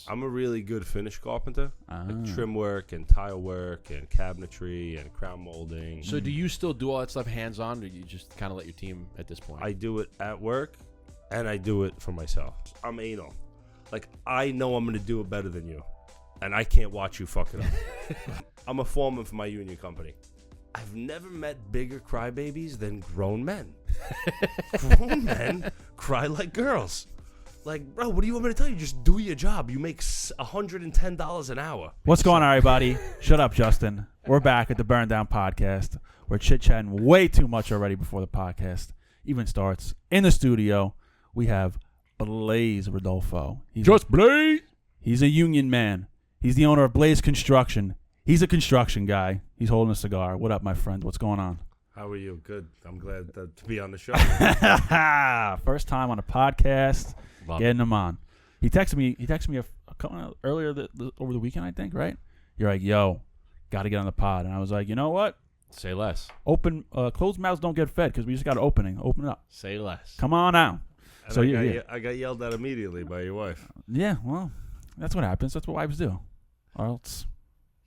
I'm a really good finish carpenter. Like trim work and tile work and cabinetry and crown molding. So do you still do all that stuff hands-on, or do you just kind of let your team at this point? I do it at work, and I do it for myself. I'm anal. Like, I know I'm going to do it better than you, and I can't watch you fuck it up. I'm a foreman for my union company. I've never met bigger crybabies than grown men. Grown men cry like girls. Like, bro, what do you want me to tell you? Just do your job. You make $110 an hour. What's going on, everybody? Shut up, Justin. We're back at the Burn Down Podcast. We're chit-chatting way too much already before the podcast even starts. In the studio, we have Blaise Ridulfo. Blaise! He's a union man. He's the owner of Blaise Construction. He's a construction guy. He's holding a cigar. What up, my friend? What's going on? How are you? Good. I'm glad to be on the show. First time on a podcast. Getting him on. He texted me earlier over the weekend, I think, right? You're like, yo, got to get on the pod. And I was like, you know what? Say less. Closed mouths don't get fed because we just got an opening. Open it up. Say less. Come on out. And so I got yelled at immediately by your wife. Yeah, well, that's what happens. That's what wives do. Or else.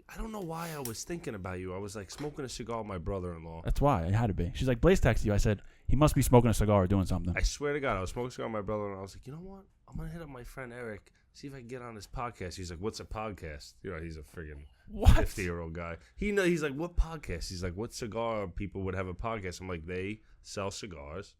I don't know why I was thinking about you. I was like smoking a cigar with my brother-in-law. That's why. It had to be. She's like, Blaise texted you. I said, he must be smoking a cigar or doing something. I swear to God, I was smoking a cigar with my brother-in-law. I was like, you know what? I'm going to hit up my friend Eric, see if I can get on his podcast. He's like, what's a podcast? You know, he's a friggin' 50-year-old guy. He's like, what podcast? He's like, what cigar people would have a podcast? I'm like, they sell cigars.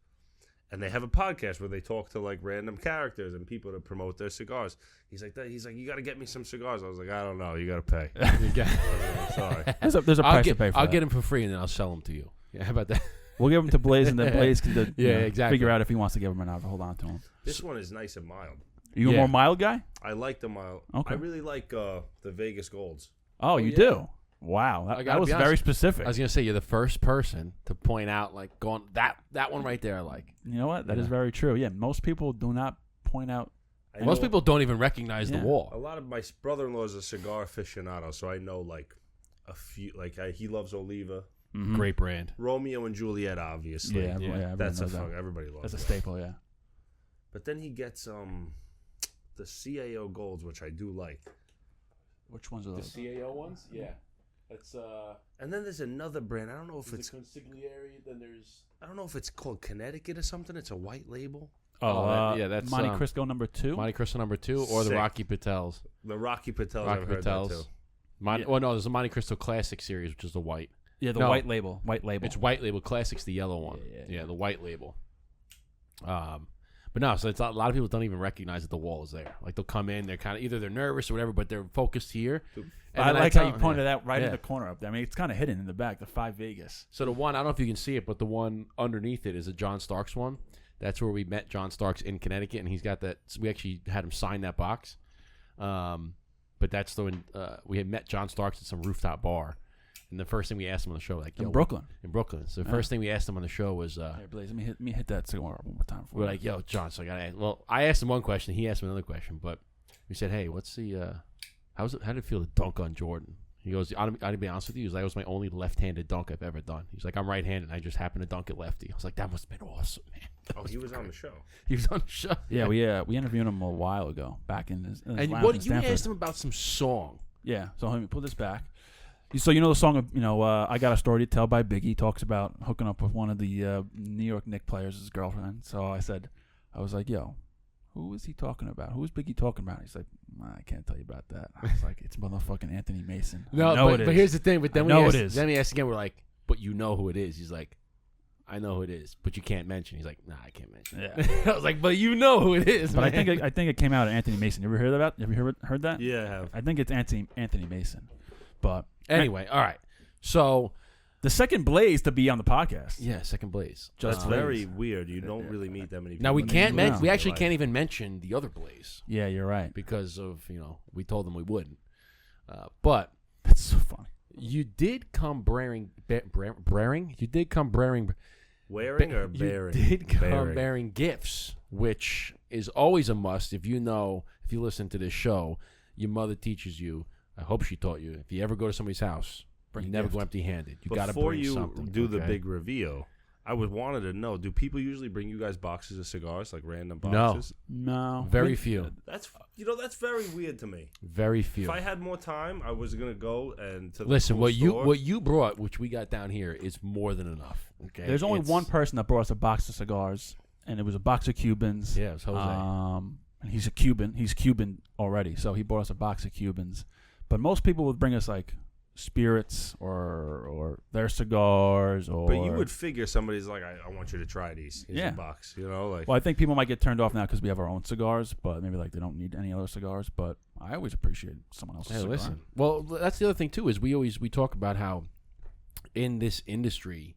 And they have a podcast where they talk to like random characters and people to promote their cigars. He's like, you got to get me some cigars. I was like, I don't know. You got to pay. I'm sorry. There's a price to pay for I'll that. get them for free and then I'll sell them to you. Yeah, how about that? We'll give them to Blaise and then Blaise can exactly. figure out if he wants to give them or not. Hold on to them. This one is nice and mild. Are you a more mild guy? I like the mild. Okay. I really like the Vegas Golds. Oh, you do? Wow. That was very specific. I was going to say, you're the first person to point out, like, going that one right there I like. You know what? That is very true. Yeah, most people do not point out. Most people don't even recognize the wall. A lot of my brother-in-law is a cigar aficionado, so I know, like, a few. Like, he loves Oliva. Mm-hmm. Great brand. Romeo and Juliet, obviously. Yeah, that's a fuck. Everybody loves That's it. a staple, yeah. But then he gets the CAO Golds, which I do like. Which ones are those? The CAO ones? Yeah. That's and then there's another brand. I don't know if it's Consigliere. Then there's. I don't know if it's called Connecticut or something. It's a white label. That's Monte Cristo number 2. Monte Cristo number 2, or the Rocky Patels. The Rocky Patels. Rocky I've heard Patels. that too. Well, no, there's a Monte Cristo Classic series, which is the white. Yeah, the white label. White label. It's white label. Classic's the yellow one. Yeah, the white label. But no, so it's a lot of people don't even recognize that the wall is there. Like they'll come in, they're kind of either they're nervous or whatever, but they're focused here. I like how you pointed out right in the corner up there. I mean, it's kind of hidden in the back, the 5 Vegas. So the one, I don't know if you can see it, but the one underneath it is a John Starks one. That's where we met John Starks in Connecticut, and he's got that. So we actually had him sign that box. But that's the one we had met John Starks at some rooftop bar. And the first thing we asked him on the show, like, in Brooklyn. So the first thing we asked him on the show was, hey, Blaise, let me hit that cigar one more time. We're like, yo, John. So I asked him one question, he asked me another question, but we said, hey, what's the how did it feel to dunk on Jordan? He goes, I'll be honest with you, he was like, that was my only left-handed dunk I've ever done. He's like, I'm right-handed, and I just happened to dunk it lefty. I was like, that must have been awesome, man. He was on the show. He was on the show. Yeah, we interviewed him a while ago, back in his and lounge what in you Stanford. asked him about some song. Yeah, so let me pull this back. So you know the song, I Got a Story to Tell by Biggie. He talks about hooking up with one of the New York Knicks players, his girlfriend. So I was like, yo, who is he talking about? Who is Biggie talking about? He's like, I can't tell you about that. I was like, it's motherfucking Anthony Mason. No, but here's the thing. But then Then we asked again. We're like, but you know who it is? He's like, I know who it is, but you can't mention. He's like, nah, I can't mention. Yeah. I was like, but you know who it is. But man. I think it came out of Anthony Mason. You ever heard of that? Have you heard that? Yeah, I have. I think it's Anthony Mason. But anyway, all right. So the second Blaise to be on the podcast. Yeah, second Blaise. That's very weird. You don't really meet that many people. Now we can't mention. We actually can't even mention the other Blaise. Yeah, you're right. Because of we told them we wouldn't. But that's so funny. You did come bearing. You did come bearing. Wearing or bearing? You did come bearing gifts, which is always a must. If you listen to this show, your mother teaches you. I hope she taught you. If you ever go to somebody's house, you never go empty-handed. You got to bring something. Before you do the big reveal, I wanted to know, do people usually bring you guys boxes of cigars, like random boxes? No. Very few. That's very weird to me. Very few. If I had more time, I was gonna go and to the Listen, cool store. what you brought, which we got down here, is more than enough. Okay. There's only one person that brought us a box of cigars, and it was a box of Cubans. Yeah, it was Jose. And he's a Cuban. He's Cuban already, so he brought us a box of Cubans. But most people would bring us like spirits or their cigars, or. But you would figure somebody's like, I want you to try these. Here's a box, like. Well, I think people might get turned off now because we have our own cigars, but maybe like they don't need any other cigars. But I always appreciate someone else's cigar. Listen. Well, that's the other thing too, is we talk about how in this industry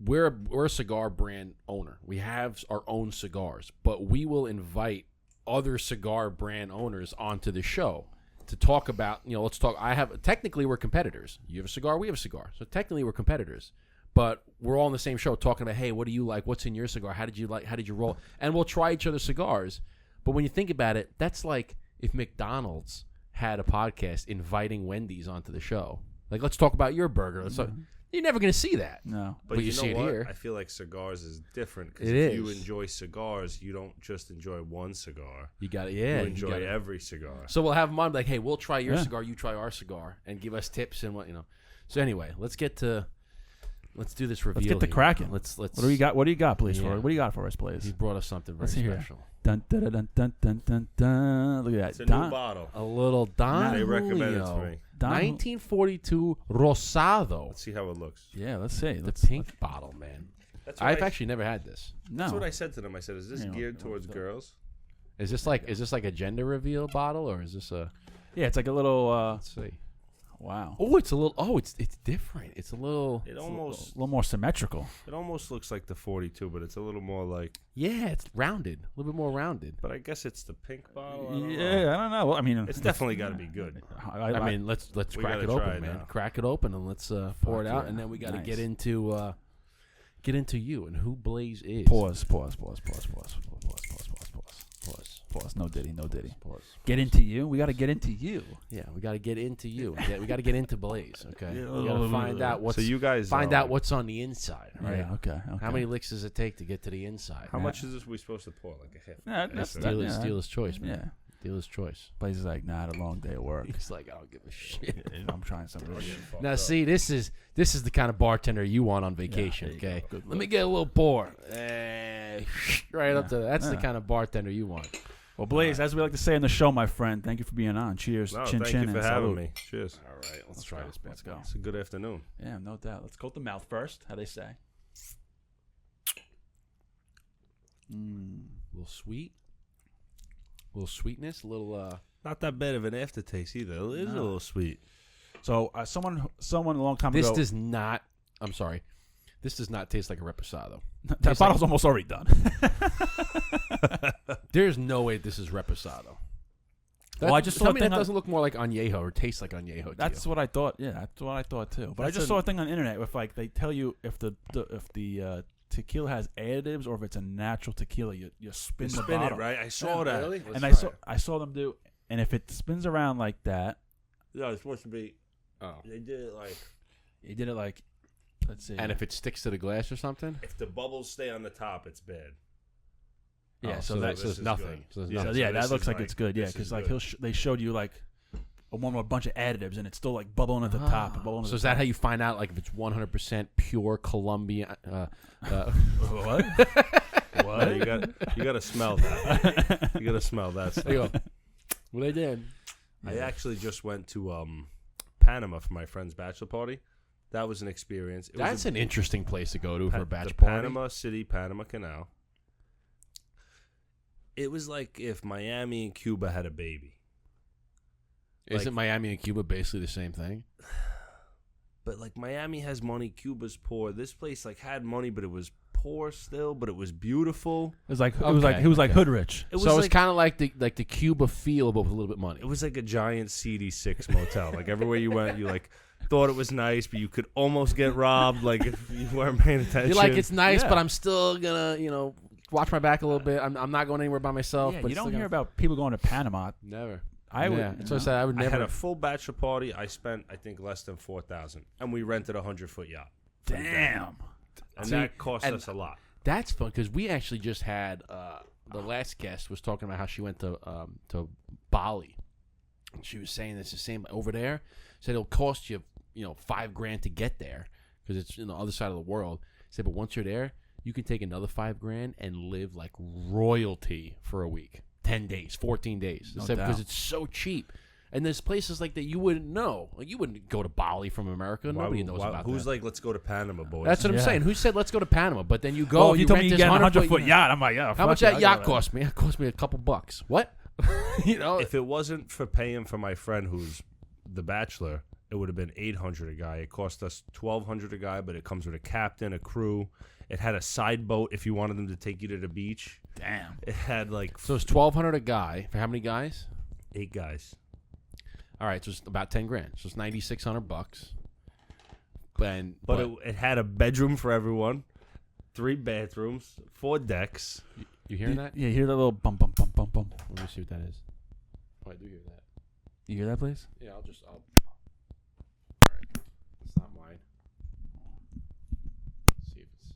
we're a cigar brand owner. We have our own cigars, but we will invite other cigar brand owners onto the show to talk about, let's talk. Technically we're competitors. You have a cigar, we have a cigar. So technically we're competitors, but we're all on the same show talking about, hey, what do you like? What's in your cigar? How did you roll? And we'll try each other's cigars. But when you think about it, that's like if McDonald's had a podcast inviting Wendy's onto the show. Like, let's talk about your burger. You're never going to see that. No. But you see it here. I feel like cigars is different because if you enjoy cigars, you don't just enjoy one cigar. You got it. You enjoy every cigar. So we'll have them on like, hey, we'll try your cigar, you try our cigar, and give us tips and what. So anyway, let's do this reveal. Let's get the cracking. Let's. What do you got? What do you got, Blaise? What do you got for us, Blaise? He brought us something very special. Dun, dun, dun, dun, dun, dun, dun. Look at that. It's a new bottle. A little Don They recommended it Julio. to me. 1942 Rosado. Let's see how it looks. Yeah, let's see. The pink bottle, man. I've actually never had this. No. That's what I said to them. I said, is this geared towards girls? Is this like a gender reveal bottle, or is this a? Yeah, it's like a little. Let's see. Wow. Oh, it's a little. Oh, it's different. It's a little. It almost a little more symmetrical. It almost looks like the 42, but it's a little more like. Yeah, it's rounded. A little bit more rounded. But I guess it's the pink bottle. I don't know. Well, I mean, it's definitely got to be good. I mean, let's crack it open, man. Crack it open and let's pour it out, and then we got to get into you and who Blaise is. Pause. No diddy. Pause. Get into you. We got to get into you. Yeah, we got to get into you. We got to get into Blaise. Okay, we got to find out what's. So you guys find out what's on the inside, right? Yeah. Okay. How many licks does it take to get to the inside? How much is this we supposed to pour? Like a half? That's dealer's choice, man. Yeah. Dealer's choice. Blaise is like, nah, I had a long day at work. He's like, I don't give a shit. I'm trying something. Now, see, this is the kind of bartender you want on vacation. Okay, let me get a little pour. Right up to that's the kind of bartender you want. Well, Blaise, as we like to say on the show, my friend, thank you for being on. Cheers. No, chin thank chin you for and having salute. me. Cheers. All right, let's try this. Let's go. It's a good afternoon. Yeah, no doubt. Let's coat the mouth first. How they say. A little sweet. A little sweetness. A little. Not that bad of an aftertaste either. It is a little sweet. So someone a long time This ago. does not. I'm sorry. This does not taste like a Reposado. That bottle's almost already done. There's no way this is Reposado. Well, I just saw a that thing doesn't look more like añejo or tastes like añejo. That's what I thought. Yeah, that's what I thought too. But I just saw a thing on the internet with like they tell you if the tequila has additives or if it's a natural tequila, you spin the bottle. It, right? I saw that. Really? And I saw them do, and if it spins around like that, Yeah, it's supposed to be. Oh. They did it like. you did it like, let's see. And if it sticks to the glass or something? If the bubbles stay on the top, it's bad. Yeah, Oh, so so that's there's nothing. So there's nothing. yeah, So that this looks is like like- it's good. Yeah, this because is like good. they showed you like one with a bunch of additives and it's still like bubbling at the top. And bubbling at So the is that top. how you find out like if it's 100% pure Colombian? What? What? You got to smell that. You got to smell that stuff. There you go. Well, they did. I actually just went to Panama for my friend's bachelor party. That was an experience. That's an interesting place to go to for a bachelor the party. Panama City, Panama Canal. It was like if Miami and Cuba had a baby. Isn't Miami and Cuba basically the same thing? But like Miami has money, Cuba's poor. This place like had money, but it was poor still, but it was beautiful. It was like Okay, he was like hood rich. It was So it's like, kind of like the Cuba feel, but with a little bit of money. it was like a giant CD6 motel. Like everywhere you went, you like thought it was nice, but you could almost get robbed. Like if you weren't paying attention. You're like, it's nice, Yeah. but I'm still gonna, watch my back a little bit. I'm not going anywhere by myself. Yeah, but you don't still hear gonna- about people going to Panama. Never. I would. Yeah. So I said I would I never. had a full bachelor party. I spent I think less than $4,000, and we rented a 100-foot yacht. Damn. And See, that cost and us a lot. That's fun because we actually just had the last guest was talking about how she went to Bali. And she was saying it's the same over there. Said it'll cost you, $5,000 to get there because it's on the other side of the world. Said, but once you're there, you can take another $5,000 and live like royalty for a week, 10 days, 14 days. No Said, doubt. because it's so cheap. And there's places like that you wouldn't know. Like you wouldn't go to Bali from America. Nobody knows about Who's that. like, let's go to Panama, boys? That's what I'm Yeah. saying. Who said let's go to Panama? But then you go. Oh, you told me rent you this get a 100-foot yacht. yacht. I'm like, yeah. How much fuck that it, I'll yacht go cost me? It cost me a couple bucks. What? If it wasn't for paying for my friend who's the bachelor, it would have been $800 a guy. It cost us $1,200 a guy, but it comes with a captain, a crew. It had a side boat if you wanted them to take you to the beach. Damn. It had like So it's $1,200 a guy for how many guys? 8 guys. All right, so it's about $10,000. So it's $9,600. But it had a bedroom for everyone, 3 bathrooms, 4 decks. you hearing that? Yeah, you hear that little bump, bump, bump, bump, bump. Let me see what that is. Oh, I do hear that. You hear that, please? Yeah, All right, it's not mine. Let's see if it's.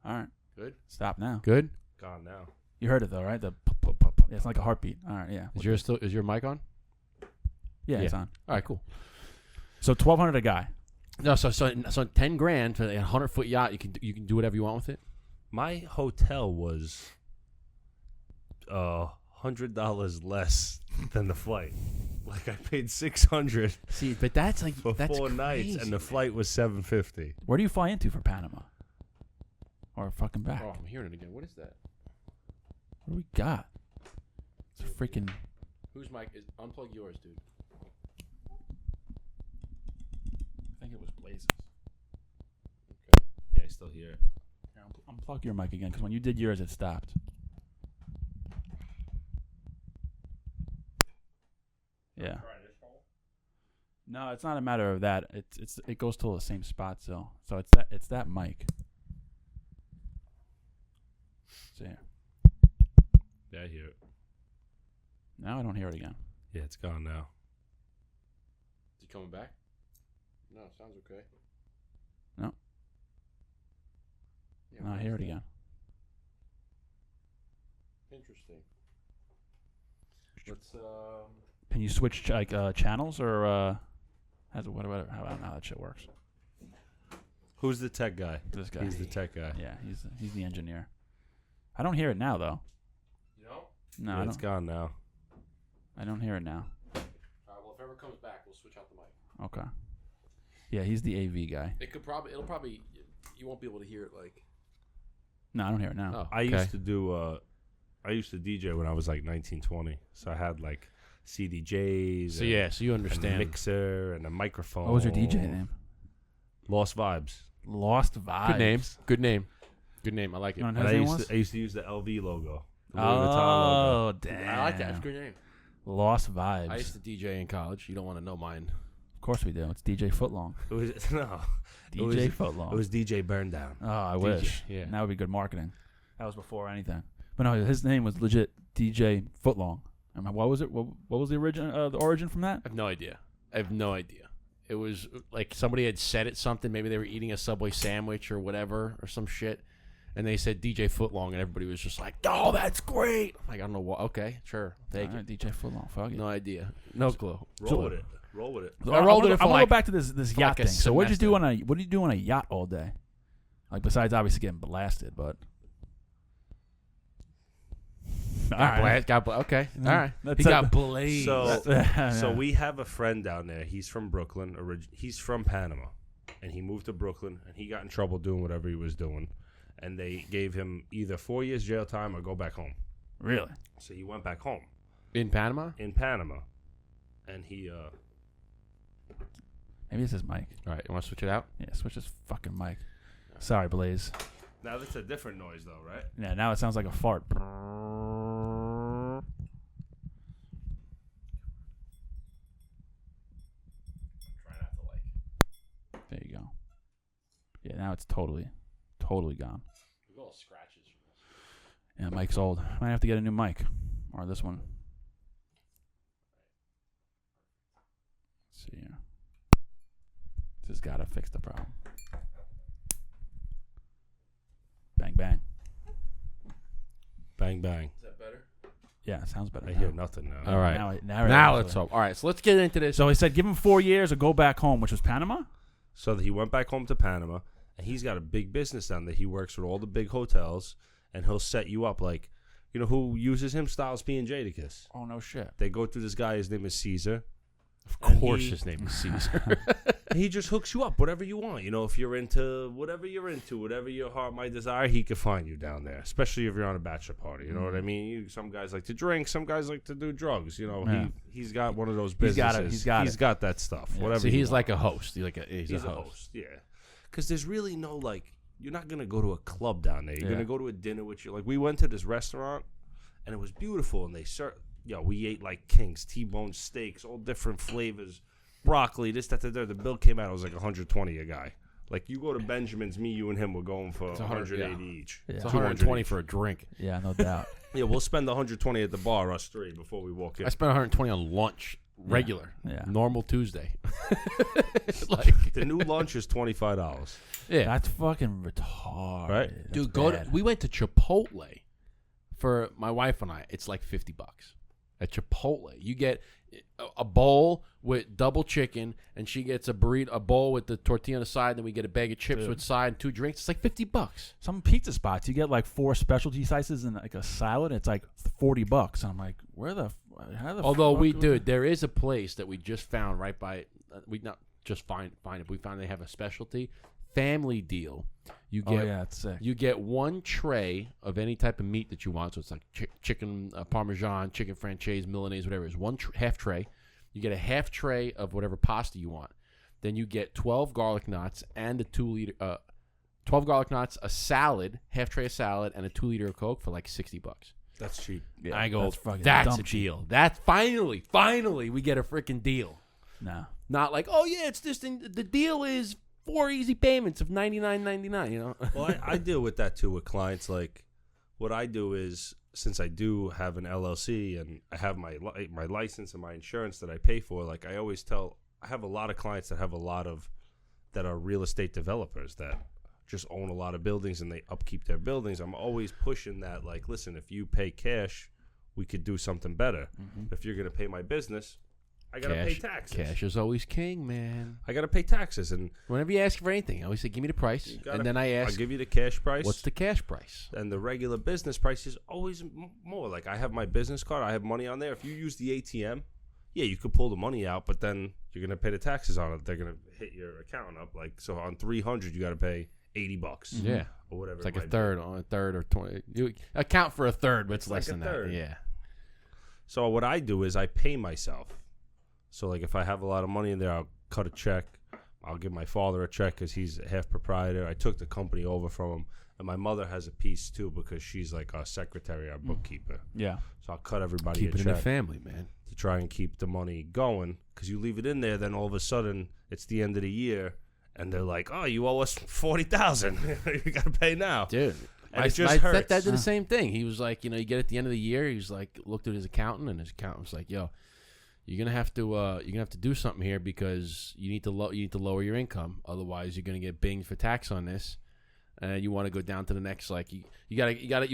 All right. Good. Stop now. Good. Gone now. You heard it though, right? The pop, pop, pop, pop. Yeah, it's like a heartbeat. All right, yeah. Is your mic on? Yeah, it's Yeah. on. All right, cool. So $1,200 a guy. No, so $10,000 for a 100-foot yacht. You can do whatever you want with it. My hotel was $100 less than the flight. Like I paid $600 See, but that's like for that's 4 nights, crazy, and the flight was $750. Where do you fly into for Panama? Or fucking back? Oh, I'm hearing it again. What is that? What do we got? It's a freaking. Whose mic is? Unplug yours, dude. I think it was Blaise's. Okay. Yeah, I still hear it. Here, unplug your mic again, because when you did yours, it stopped. Yeah. No, it's not a matter of that. It goes to the same spot still. So it's that mic. So yeah. Yeah, I hear it. Now I don't hear it again. Yeah, it's gone now. Is he coming back? No, sounds okay. No. Yeah, No, I hear it again. Interesting. Let's Can you switch channels or whatever? I don't know how that shit works. Who's the tech guy? This guy. He's the tech guy. Yeah, he's the engineer. I don't hear it now though. You know? No, Yeah, I it's don't. gone now. I don't hear it now. All right. Well, if ever comes back, we'll switch out the mic. Okay. Yeah, he's the AV guy. It'll probably. You won't be able to hear it like. No, I don't hear it now. Oh, I used to do. I used to DJ when I was like 19, 20. So I had like CDJs. So yeah, so you and a understand. mixer and a microphone. What was your DJ name? Lost Vibes. Lost Vibes. Good name. Good name. Good name. I like it. You know And what his name was? I used to use the LV logo. The Louis Vuitton logo. Oh, damn. I like that. It's a good name. Lost Vibes. I used to DJ in college. You don't want to know mine. Of course we do. It's DJ Footlong. It was no. DJ Footlong. It was DJ Burndown. Oh, I DJ, wish. yeah. That would be good marketing. That was before anything. But no, his name was legit DJ Footlong. I mean, what was it? What was the origin from that? I have no idea. It was like somebody had said it something. Maybe they were eating a Subway sandwich or whatever or some shit. And they said DJ Footlong, and everybody was just like, "Oh, that's great!" I'm like, I don't know what. Okay, sure, take All it. right, DJ Footlong. Fuck it. No idea, no clue. Roll with it. Roll with it. So I rolled it for I want to like- go back to this for yacht like a thing. So what did you semester. do on a yacht all day? Like besides obviously getting blasted, but all right. Okay, all right. That's He it. got blazed. So we have a friend down there. He's from Brooklyn. He's from Panama, and he moved to Brooklyn, and he got in trouble doing whatever he was doing, and they gave him either 4 years jail time or go back home. Really? So he went back home in Panama. in Panama, and he Maybe it's his mic. All right, you want to switch it out? Yeah, switch his fucking mic. Sorry, Blaise. now that's a different noise though, right? Yeah, now it sounds like a fart. Try not to like. There you go. Yeah, now it's totally gone. We got all scratches from this. Yeah, mic's old. Might have to get a new mic, or this one. Let's see here. Just gotta fix the problem. Bang bang. Bang bang. Is that better? Yeah, sounds better. I now. hear nothing now. All right. Now Let's hope. All right, so let's get into this. So he said, give him 4 years or go back home, which was Panama. So he went back home to Panama, and he's got a big business down there. He works with all the big hotels, and he'll set you up like, you know who uses him? Styles P and Jadakiss. Oh no shit. They go through this guy. His name is Caesar. Of course, his name is Caesar. He just hooks you up, whatever you want. You know, if you're into whatever whatever your heart might desire, he can find you down there. Especially if you're on a bachelor party. You know what I mean? Some guys like to drink. Some guys like to do drugs. You know, Yeah. he's got one of those He's got businesses. it. He's got that stuff. Yeah. Whatever. So you he's want. like a host. He's a host. Yeah. Because there's really no like. You're not gonna go to a club down there. You're gonna go to a dinner with you. Like we went to this restaurant, and it was beautiful. And they served. We ate like kings, T-bone steaks, all different flavors. Broccoli, this, that, the bill came out. It was like 120 a guy. Like you go to Benjamin's, me, you, and him, we're going for 180 each. Yeah. It's 200 120 for a drink. Yeah, no doubt. Yeah, we'll spend 120 at the bar, us three, before we walk in. I spent 120 on lunch, regular, Yeah. normal Tuesday. Like The new lunch is $25. yeah, That's fucking retarded. Right? That's dude, bad. we went to Chipotle for my wife and I. It's like $50 at Chipotle. You get a bowl with double chicken, and she gets a bowl with the tortilla on the side. Then we get a bag of chips with side and 2 drinks. It's like $50. Some pizza spots, you get like 4 specialty slices and like a salad. It's like $40. And I'm like, how the Although fuck there is a place that we just found right by. We not just find it. We found they have a specialty family deal. You get it's sick. You get 1 tray of any type of meat that you want. So it's like chicken Parmesan, chicken franchise, Milanese, whatever. It's one half tray. You get a half tray of whatever pasta you want. Then you get 12 garlic knots and a 2-liter, 12 garlic knots, a salad, half tray of salad, and a 2-liter of Coke for like $60. That's cheap. Yeah, I go, fucking that's dumb a cheap. deal. That's finally we get a freaking deal. Nah. Not like, oh yeah, it's this thing. The deal is 4 easy payments of $99.99. You know. Well, I deal with that too with clients. Like, what I do is, since I do have an LLC and I have my license and my insurance that I pay for, like I always tell, I have a lot of clients that are real estate developers that just own a lot of buildings and they upkeep their buildings. I'm always pushing that, like, listen, if you pay cash, we could do something better. Mm-hmm. If you're going to pay my business, I got to pay taxes. Cash is always king, man. I got to pay taxes. And Whenever you ask for anything, I always say, give me the price. And then I ask, I'll give you the cash price. what's the cash price? And the regular business price is always more. Like, I have my business card. I have money on there. If you use the ATM, yeah, you could pull the money out, but then you're going to pay the taxes on it. They're going to hit your account up. Like, so on 300, you got to pay $80. Yeah. Or whatever. It's like it a might third on a third or 20. You account for a third, but it's less like than a that. third. Yeah. So what I do is I pay myself. So, like, if I have a lot of money in there, I'll cut a check. I'll give my father a check because he's half proprietor. I took the company over from him. And my mother has a piece, too, because she's, like, our secretary, our bookkeeper. Yeah. So I'll cut everybody Keep a it in check the family, man. to try and keep the money going. Because you leave it in there, then all of a sudden, it's the end of the year. And they're like, oh, you owe us $40,000. You got to pay now. Dude. And My it just stepdad hurts. did the same thing. He was like, you get at the end of the year, he's like, looked at his accountant, and his accountant was like, yo, you're gonna have to do something here because you need to lower your income, otherwise you're gonna get binged for tax on this, and you want to go down to the next, like you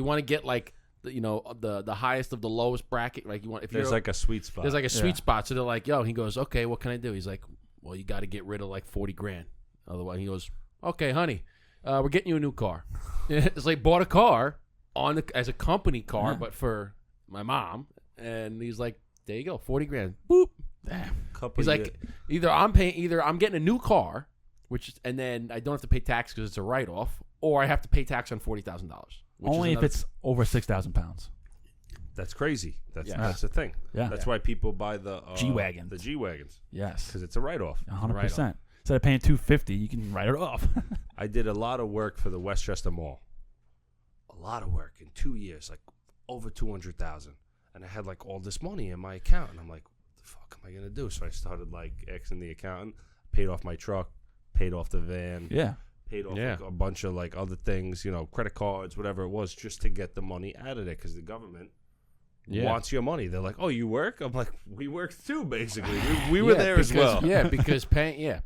want to get like the highest of the lowest bracket, like you want, if There's like a sweet spot. there's like a sweet spot, so they're like, yo, he goes, okay, what can I do? He's like, well, you got to get rid of like $40,000, otherwise he goes, okay, honey, we're getting you a new car. It's like bought a car as a company car, but for my mom, and he's like, there you go, $40,000. Boop. Damn. He's like, either I'm getting a new car, and then I don't have to pay tax because it's a write-off, or I have to pay tax on $40,000. Only if it's over 6,000 pounds. That's crazy. That's the thing. Yeah. That's why people buy the G-Wagons. The G-Wagons. Yes. Because it's a write-off. 100%. Write-off. Instead of paying $250, you can write it off. I did a lot of work for the Westchester Mall. A lot of work in 2 years, like over $200,000. And I had like all this money in my account. And I'm like, what the fuck am I going to do? So I started like asking the accountant, paid off my truck, paid off the van. Yeah. Paid off like a bunch of like other things, credit cards, whatever it was, just to get the money out of there. Because the government wants your money. They're like, oh, you work? I'm like, we work too, basically. We were there as well. Yeah, because paying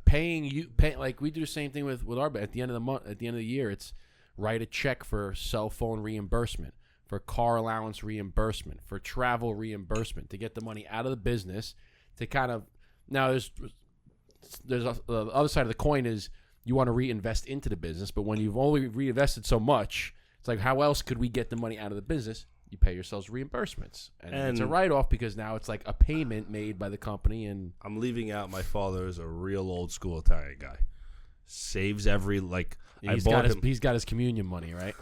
like we do the same thing with our, at the end of the month, at the end of the year, it's write a check for cell phone reimbursement, for car allowance reimbursement, for travel reimbursement, to get the money out of the business, to kind of, now there's the other side of the coin is you want to reinvest into the business, but when you've only reinvested so much, it's like, how else could we get the money out of the business? You pay yourselves reimbursements. And it's a write-off because now it's like a payment made by the company. And I'm leaving out my father is a real old school Italian guy. Saves every, like, he's got his communion money, right?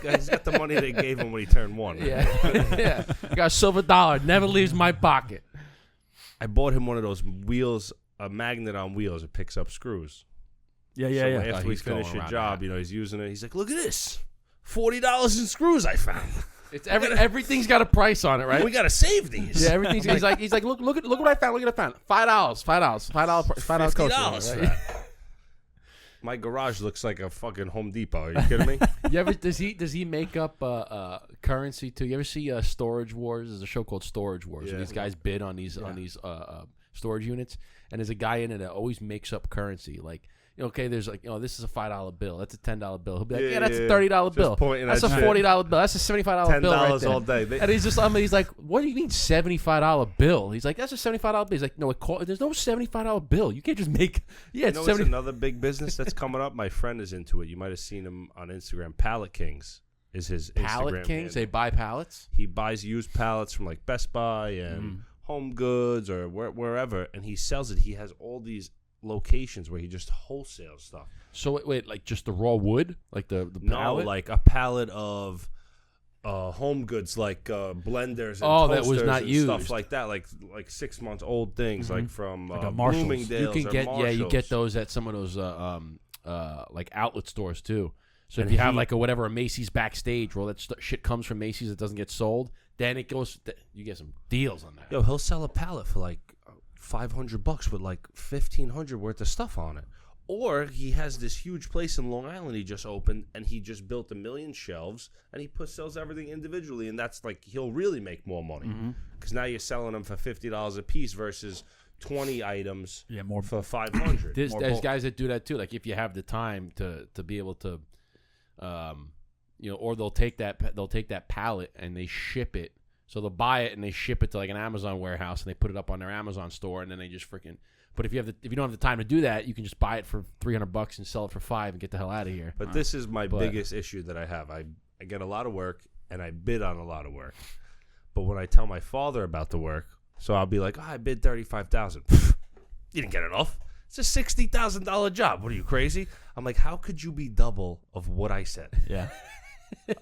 He's got the money they gave him when he turned 1. Yeah. Got a silver dollar. Never leaves my pocket. I bought him one of those wheels, a magnet on wheels. It picks up screws. Yeah. After we finish a job, he's using it. He's like, look at this. $40 in screws I found. It's everything's got a price on it, right? We gotta save these. Yeah, everything's. he's like, look what I found. Look what I found. $5. $50 for that. My garage looks like a fucking Home Depot. Are you kidding me? Does he make up currency too? You ever see Storage Wars? There's a show called Storage Wars. Yeah. These guys bid on these storage units, and there's a guy in it that always makes up currency. Like, okay, there's like, this is a $5 bill. That's a $10 bill. He'll be like, that's a $30 bill. That's a $40 bill. That's a $75 bill right there. All day. And he's like, what do you mean $75 bill? He's like, that's a $75 bill. He's like, no, there's no $75 bill. You can't just make. Yeah, it's it's another big business that's coming up. My friend is into it. You might have seen him on Instagram. Pallet Kings is his Pallet Instagram Kings. handle. They buy pallets. He buys used pallets from like Best Buy and Home Goods or wherever, and he sells it. He has all these locations where he just wholesales stuff. So wait, like just the raw wood, like the pallet? No, like a pallet of Home Goods, like blenders and that was not and used, stuff like that, like 6 months old things, like from like Bloomingdale's. You can get Marshalls. you get those at some of those like outlet stores too. So if you have like a Macy's backstage, where all that shit comes from Macy's that doesn't get sold, then it goes. You get some deals on that. Yo, he'll sell a pallet for like $500 with like $1,500 worth of stuff on it. Or he has this huge place in Long Island he just opened, and he just built 1 million shelves, and he sells everything individually, and that's like, he'll really make more money because now you're selling them for $50 a piece versus 20 items for $500. There's guys that do that too. Like if you have the time to be able to, or they'll take that pallet and they ship it. So they'll buy it and they ship it to like an Amazon warehouse and they put it up on their Amazon store, and then they just freaking. But if you don't have the time to do that, you can just buy it for $300 and sell it for $5 and get the hell out of here. But this is my biggest issue that I have. I get a lot of work and I bid on a lot of work. But when I tell my father about the work, so I'll be like, I bid $35,000. You didn't get enough. It's a $60,000 job. What are you, crazy? I'm like, how could you be double of what I said? Yeah.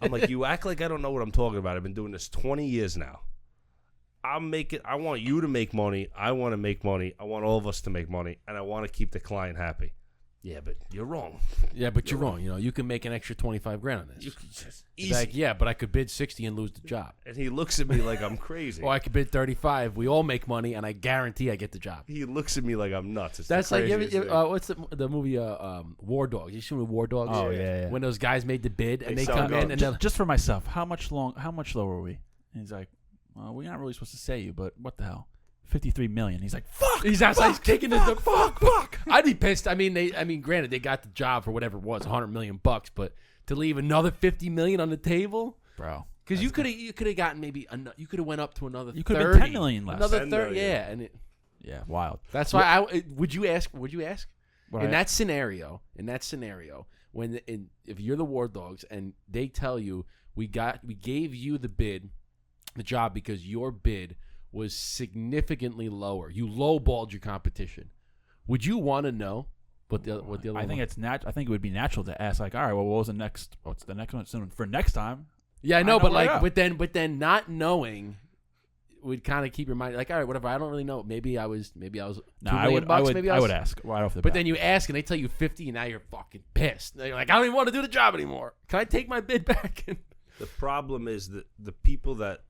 I'm like, you act like I don't know what I'm talking about. I've been doing this 20 years now. I want you to make money. I want to make money. I want all of us to make money, and I want to keep the client happy. Yeah, but you're wrong. Yeah, but you're wrong. You can make an extra $25,000 on this. You can just easy. Like, yeah, but I could bid 60 and lose the job. And he looks at me like I'm crazy. Or I could bid 35. We all make money, and I guarantee I get the job. He looks at me like I'm nuts. That's like what's the movie War Dogs? You seen the War Dogs? Oh yeah. When those guys made the bid and they come in and just for myself, how much low are we? And he's like, well, we're not really supposed to say you, but what the hell? 53 million. He's like, fuck. He's outside kicking the fuck. I'd be pissed. I mean, granted, they got the job for whatever it was, $100 million, but to leave another 50 million on the table, bro. Because you could have gotten maybe you could have went up to another. You could have 30, been 10 million less. Another 30, yeah, yeah, wild. That's why would you ask? Right. In that scenario, when if you're the War Dogs and they tell you we gave you the job because your bid was significantly lower. You lowballed your competition. Would you want to know what the other? I think I think it would be natural to ask, like, all right, well, what's the next one for next time? Yeah, I know, but then not knowing would kind of keep your mind like, all right, whatever. I don't really know. Maybe I was. No, I would ask right off the bat. But then you ask and they tell you 50, and now you're fucking pissed. You're like, I don't even want to do the job anymore. Can I take my bid back? The problem is that the people that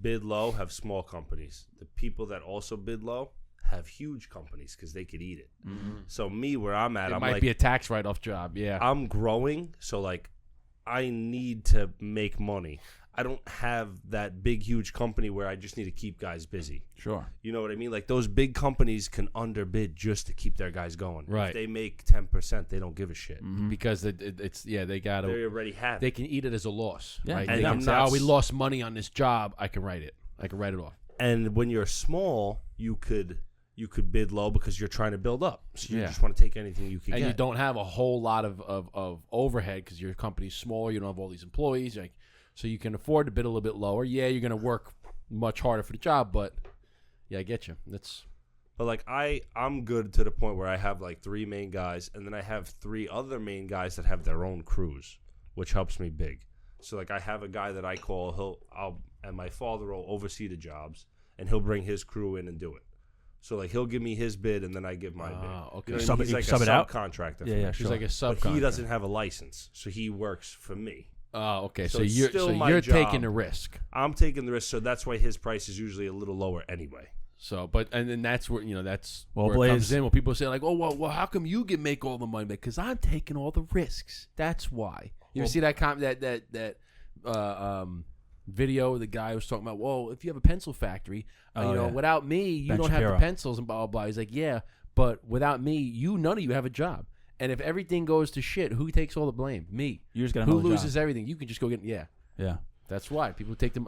bid low have small companies. The people that also bid low have huge companies because they could eat it. Mm-hmm. So where I'm at, it I'm might like, be a tax write-off job. Yeah, I'm growing, so like I need to make money. I don't have that big, huge company where I just need to keep guys busy. Sure. You know what I mean? Like those big companies can underbid just to keep their guys going. Right. If they make 10%, they don't give a shit. Because they got to. They already have. They can eat it as a loss. Yeah, Right? and They I'm can say, not we lost money on this job. I can write it. I can write it off. And when you're small, you could bid low because you're trying to build up. So you Yeah. just want to take anything you can And get. you don't have a whole lot of overhead because your company's smaller. You don't have all these employees. Like, so you can afford to bid a little bit lower. Yeah, you're going to work much harder for the job, but yeah, I get you. But like I'm good to the point where I have like 3 main guys, and then I have 3 other main guys that have their own crews, which helps me big. So like I have a guy that I call, and my father will oversee the jobs, and he'll bring his crew in and do it. So like he'll give me his bid, and then I give my bid. Okay. You know what I Sub- mean? He's you like sub a it out? subcontractor. for Yeah, me. yeah, He's sure. like a But subcontractor. he doesn't have a license, so he works for me. Oh, okay. So So it's you're still my taking job. the risk. I'm taking the risk, so that's why his price is usually a little lower anyway. So, and then that's where that's Well, where it comes Blaise- in. When people say like, "Oh, well, how come you can make all the money?" Because I'm taking all the risks. That's why. You ever see that video? The guy was talking about, well, if you have a pencil factory, Yeah. without me, you Ben don't Shapiro. have the pencils and blah blah blah. He's like, yeah, but without me, none of you have a job. And if everything goes to shit, who takes all the blame? Me. You just got Who another loses job. everything? You can just go get Yeah. That's why people take them.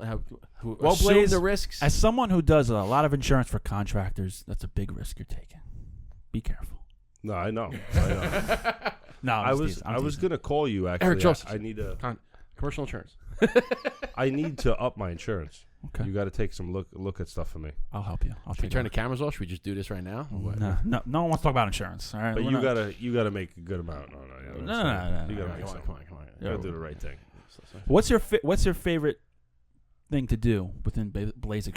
Who Well, assume Blaise, the risks. As someone who does a lot of insurance for contractors, that's a big risk you're taking. Be careful. No, I know. No, I was gonna call you actually. Eric Joseph. I need to. Commercial insurance. I need to up my insurance. Okay. You got to take some look at stuff for me. I'll help you. Should we turn the cameras off? Should we just do this right now? Or what? No one wants to talk about insurance. All right. But We're you not- gotta make a good amount. No. No. You gotta Come make on, some. come on. You gotta do the right thing. What's your favorite thing to do within Blaise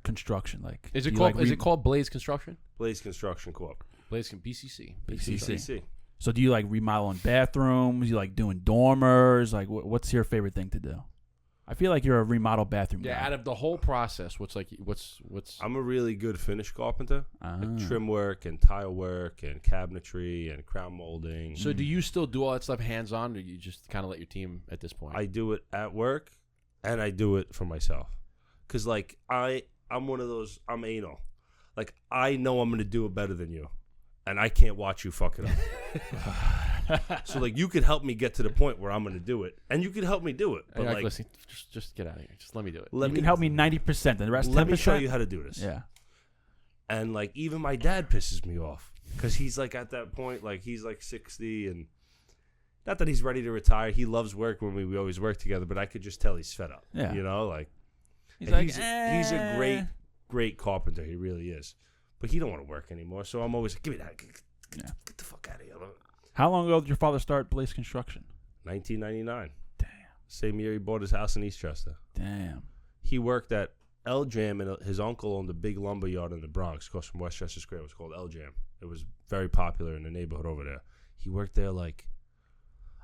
Construction? Like, Is it do you called? like Is it called Blaise Construction? Blaise Construction Co-op. BCC. BCC. So do you like remodeling bathrooms? You like doing dormers? Like, what's your favorite thing to do? I feel like you're a remodel bathroom Yeah. guy. Out of the whole process, what's? I'm a really good finish carpenter. Ah. Like trim work and tile work and cabinetry and crown molding. So do you still do all that stuff hands on, or you just kind of let your team at this point? I do it at work, and I do it for myself. Cause like I'm one of those. I'm anal. Like I know I'm gonna do it better than you, and I can't watch you fuck it up. So like you could help me get to the point where I'm gonna do it, and you could help me do it. But Like, like, listen, just get out of here. Just let me do it. You can help me 90%, and the rest 10%. Let me show you how to do this. Yeah. And like even my dad pisses me off because he's like at that point, like he's like 60, and not that he's ready to retire. He loves work when we always work together, but I could just tell he's fed up. Yeah. You know, like He's and like, he's a great carpenter. He really is. But he don't want to work anymore. So I'm always like, give me that. Get the fuck out of here. How long ago did your father start Blaise Construction? 1999. Damn. Same year he bought his house in Eastchester. Damn. He worked at El Jam, and his uncle owned a big lumber yard in the Bronx, across from Westchester Square. It was called El Jam. It was very popular in the neighborhood over there. He worked there like,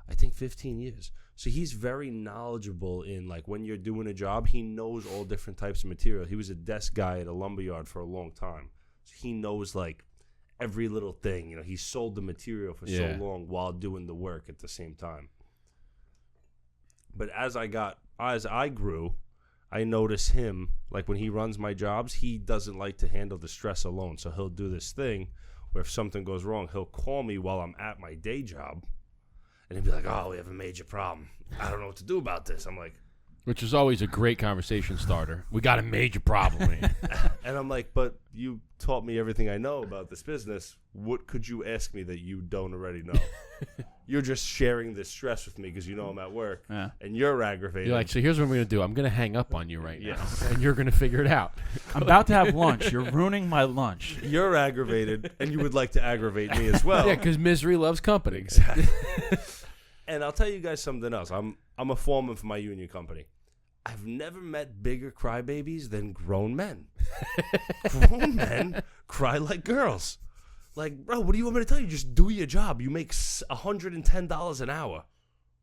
I think 15 years. So he's very knowledgeable in like when you're doing a job, he knows all different types of material. He was a desk guy at a lumber yard for a long time. So he knows like every little thing. You know, he sold the material for so long while doing the work at the same time. But as I grew, I notice him, like when he runs my jobs, he doesn't like to handle the stress alone. So he'll do this thing where if something goes wrong, he'll call me while I'm at my day job. And he'd be like, oh, we have a major problem. I don't know what to do about this. I'm like... Which is always a great conversation starter. We got a major problem here. And I'm like, but you taught me everything I know about this business. What could you ask me that you don't already know? You're just sharing this stress with me because you know I'm at work. Yeah. And you're aggravated. You're like, so here's what I'm going to do. I'm going to hang up on you right now. Yes. And you're going to figure it out. I'm about to have lunch. You're ruining my lunch. You're aggravated, and you would like to aggravate me as well. Yeah, because misery loves company. Exactly. And I'll tell you guys something else. I'm a foreman for my union company. I've never met bigger crybabies than grown men. Grown men cry like girls. Like, bro, what do you want me to tell you? Just do your job. You make $110 an hour.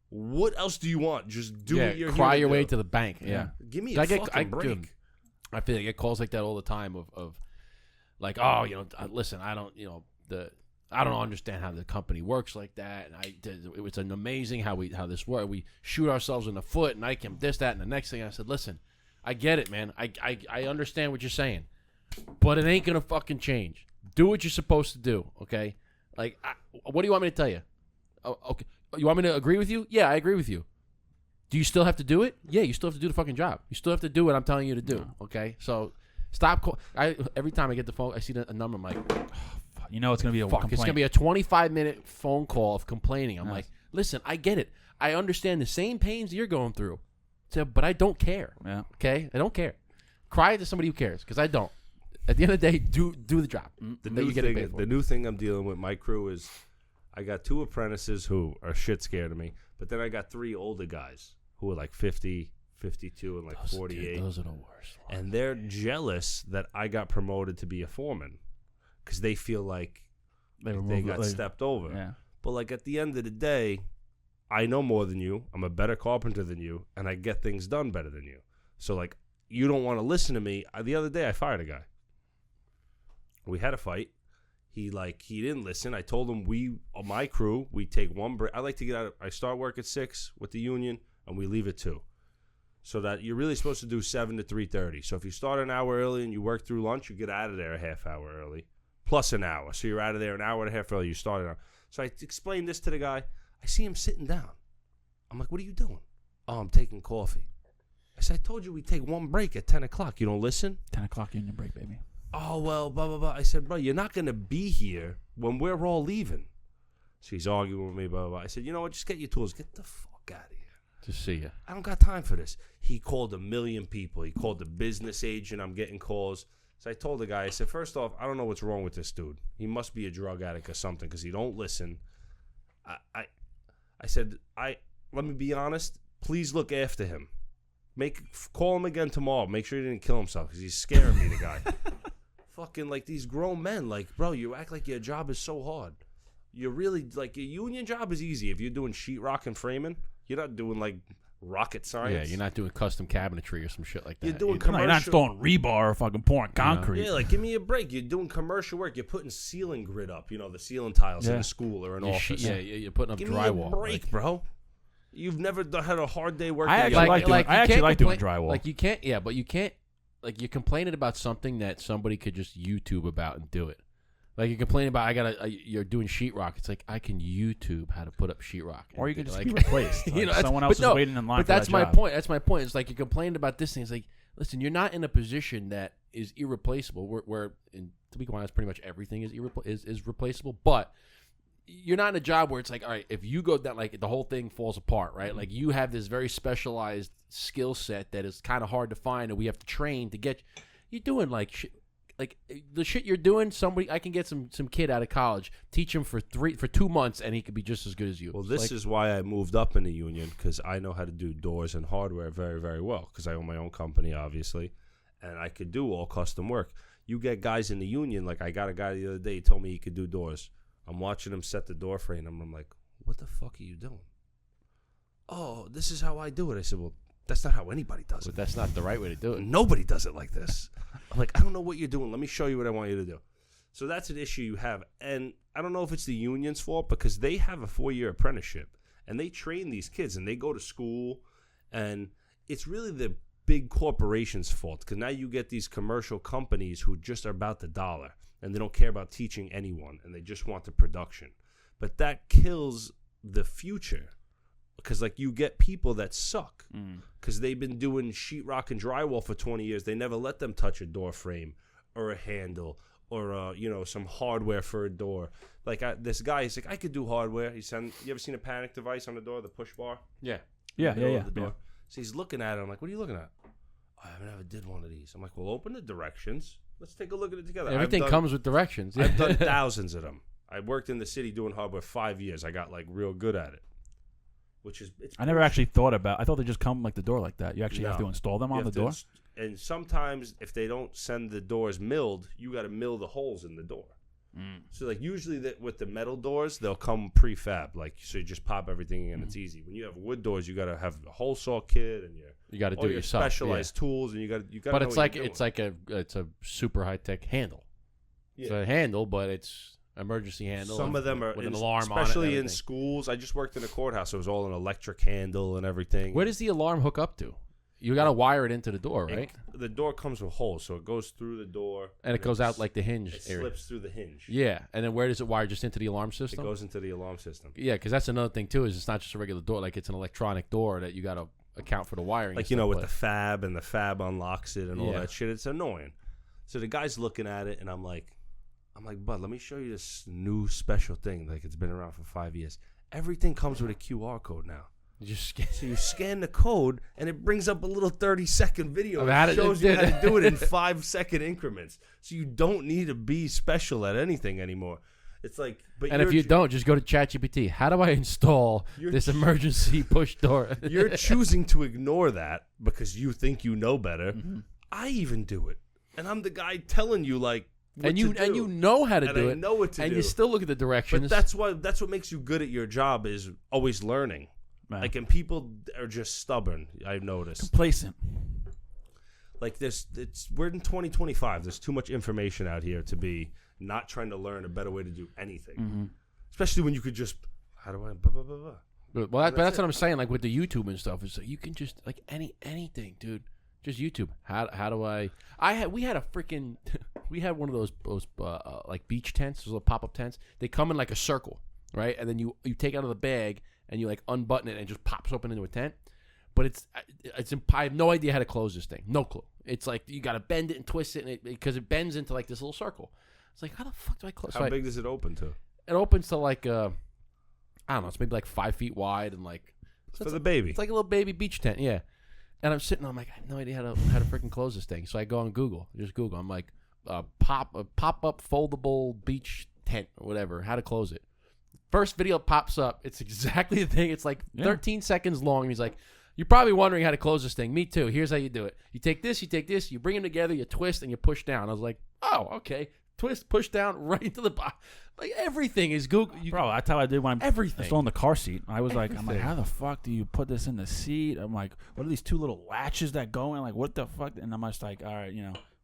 What else do you want? Just do what you're cry here your to way do. to the bank. Yeah. Give me a fucking break. Dude, I feel like I get calls like that all the time of like, oh, listen, I don't, I don't understand how the company works like that. And it was an amazing how this works. We shoot ourselves in the foot, and I can this, that, and the next thing. I said, listen, I get it, man. I understand what you're saying, but it ain't gonna fucking change. Do what you're supposed to do, okay? Like, what do you want me to tell you? Oh, okay, you want me to agree with you? Yeah, I agree with you. Do you still have to do it? Yeah, you still have to do the fucking job. You still have to do what I'm telling you to do, okay? So stop. Every time I get the phone, I see a number. I'm like, you know it's gonna be a fuck. It's gonna be a 25-minute phone call of complaining. I'm like, listen, I get it. I understand the same pains you're going through, but I don't care. Yeah. Okay, I don't care. Cry to somebody who cares, because I don't. At the end of the day, do the job. The new thing I'm dealing with my crew is, I got 2 apprentices who are shit scared of me, but then I got 3 older guys who are like 50, 52, and like 48. Those are the worst. And they're jealous that I got promoted to be a foreman, because they feel like they got stepped over. Yeah. But like at the end of the day, I know more than you. I'm a better carpenter than you, and I get things done better than you. So like, you don't want to listen to me. The other day I fired a guy. We had a fight. He didn't listen. I told him my crew, we take one break. I like to get out. I start work at 6 with the union, and we leave at 2. So that you're really supposed to do 7 to 3:30. So if you start an hour early and you work through lunch, you get out of there a half hour early, plus an hour. So you're out of there an hour and a half early. You started out. So I explained this to the guy. I see him sitting down. I'm like, what are you doing? Oh, I'm taking coffee. I said, I told you we take one break at 10 o'clock. You don't listen? 10 o'clock union break, baby. Oh, well, blah, blah, blah. I said, bro, you're not going to be here when we're all leaving. So he's arguing with me, blah, blah, blah. I said, you know what? Just get your tools. Get the fuck out of here. Just see ya. I don't got time for this. He called 1 million people. He called the business agent. I'm getting calls. So I told the guy, I said, first off, I don't know what's wrong with this dude. He must be a drug addict or something, because he don't listen. I said, let me be honest. Please look after him. Call him again tomorrow. Make sure he didn't kill himself, because he's scaring me, the guy. Fucking like these grown men, like, bro, you act like your job is so hard. You're really, like, your union job is easy if you're doing sheetrock and framing. You're not doing, like, rocket science. Yeah, you're not doing custom cabinetry or some shit like that. You're doing commercial. You're not installing rebar or fucking pouring concrete. Yeah, like, give me a break. You're doing commercial work. You're putting ceiling grid up, the ceiling tiles in a school or an office. You're putting up give drywall. Give me a break, bro. You've never had a hard day working. I actually like doing drywall. Like, you can't, but you can't, like, you're complaining about something that somebody could just YouTube about and do it. Like, you're complaining about, you're doing sheetrock. It's like, I can YouTube how to put up sheetrock. Or you can just be replaced. Like, someone else is waiting in line for that that's my job. point. That's my point. It's like, you're complaining about this thing. It's like, listen, you're not in a position that is irreplaceable. Where to be honest, pretty much everything is replaceable. But you're not in a job where it's like, all right, if you go down, like, the whole thing falls apart, right? Mm-hmm. Like, you have this very specialized skill set that is kind of hard to find, and we have to train to get. You're doing like the shit you're doing. I can get some kid out of college, teach him for 2 months, and he could be just as good as you. Well, this is why I moved up in the union, because I know how to do doors and hardware very, very well, because I own my own company, obviously, and I could do all custom work. You get guys in the union, like I got a guy the other day, he told me he could do doors. I'm watching him set the door frame, and I'm like, what the fuck are you doing? Oh, this is how I do it. I said, well, that's not how anybody does it. But that's not the right way to do it. Nobody does it like this. I'm like, I don't know what you're doing. Let me show you what I want you to do. So that's an issue you have. And I don't know if it's the union's fault, because they have a 4-year apprenticeship, and they train these kids, and they go to school, and it's really the big corporation's fault, because now you get these commercial companies who just are about the dollar, and they don't care about teaching anyone, and they just want the production. But that kills the future, because, like, you get people that suck, because they've been doing sheetrock and drywall for 20 years. They never let them touch a door frame or a handle or some hardware for a door. Like, this guy, he's like, I could do hardware. You ever seen a panic device on the door, the push bar? Yeah. Yeah. So he's looking at it. I'm like, what are you looking at? I never did one of these. I'm like, well, open the directions. Let's take a look at it together. Everything comes with directions. I've done thousands of them. I worked in the city doing hardware 5 years. I got, like, real good at it. I never actually thought about. I thought they just come like the door like that. You actually have to install them on the door. And sometimes if they don't send the doors milled, you got to mill the holes in the door. So like usually with the metal doors, they'll come prefab. Like, so you just pop everything in and it's easy. When you have wood doors, you got to have a hole saw kit and you got to do it yourself. Specialized tools, and you got. But it's a super high tech handle. Yeah. It's a handle, but it's emergency handle. Some of them are, with an alarm on it. Especially in schools. I just worked in a courthouse. So it was all an electric handle and everything. Where does the alarm hook up to? You got to wire it into the door, right? The door comes with holes, so it goes through the door. And it goes out like the hinge It area. slips through the hinge. Yeah, and then where does it wire? Just into the alarm system? It goes into the alarm system. Yeah, because that's another thing, too, is it's not just a regular door. Like, it's an electronic door that you got to account for the wiring. Like, with the fab, and the fab unlocks it and all that shit. It's annoying. So the guy's looking at it, and I'm like, bud, let me show you this new special thing. Like, it's been around for 5 years. Everything comes with a QR code now. So you scan the code, and it brings up a little 30-second video. It shows you how to do it in 5-second increments. So you don't need to be special at anything anymore. It's like, and if you don't, just go to ChatGPT. How do I install this emergency push door? You're choosing to ignore that because you think you know better. Mm-hmm. I even do it, and I'm the guy telling you like. And you know how to do it. I know what to do. And you still look at the directions. But that's what makes you good at your job is always learning. Man. Like, and people are just stubborn. I've noticed complacent. Like we're in 2025. There's too much information out here to be not trying to learn a better way to do anything. Mm-hmm. Especially when you could just how do I blah, blah, blah, blah. Well, that's what I'm saying. Like with the YouTube and stuff, it's like you can just like anything, dude. Just YouTube. How do I? We had one of those like beach tents, those little pop-up tents. They come in like a circle, right? And then you take it out of the bag and you like unbutton it and it just pops open into a tent. But I have no idea how to close this thing. No clue. It's like you got to bend it and twist it because it bends into like this little circle. It's like, how the fuck do I close? How big does it open to? It opens to like I don't know. It's maybe like 5 feet wide and like for the baby. It's like a little baby beach tent, yeah. And I'm sitting, I'm like, I have no idea how to freaking close this thing. So I go on Google, just Google. I'm like, pop up foldable beach tent or whatever. How to close it. First video pops up. It's exactly the thing. It's like 13 seconds long. And he's like, you're probably wondering how to close this thing. Me too. Here's how you do it. You take this, you bring them together, you twist, and you push down. I was like, oh, okay. Twist, push down, right into the bottom. Like everything is Google. Bro, that's how I did when I'm still in the car seat. I was everything. I'm like, how the fuck do you put this in the seat? I'm like, what are these two little latches that go in? Like, what the fuck? And I'm just like, all right,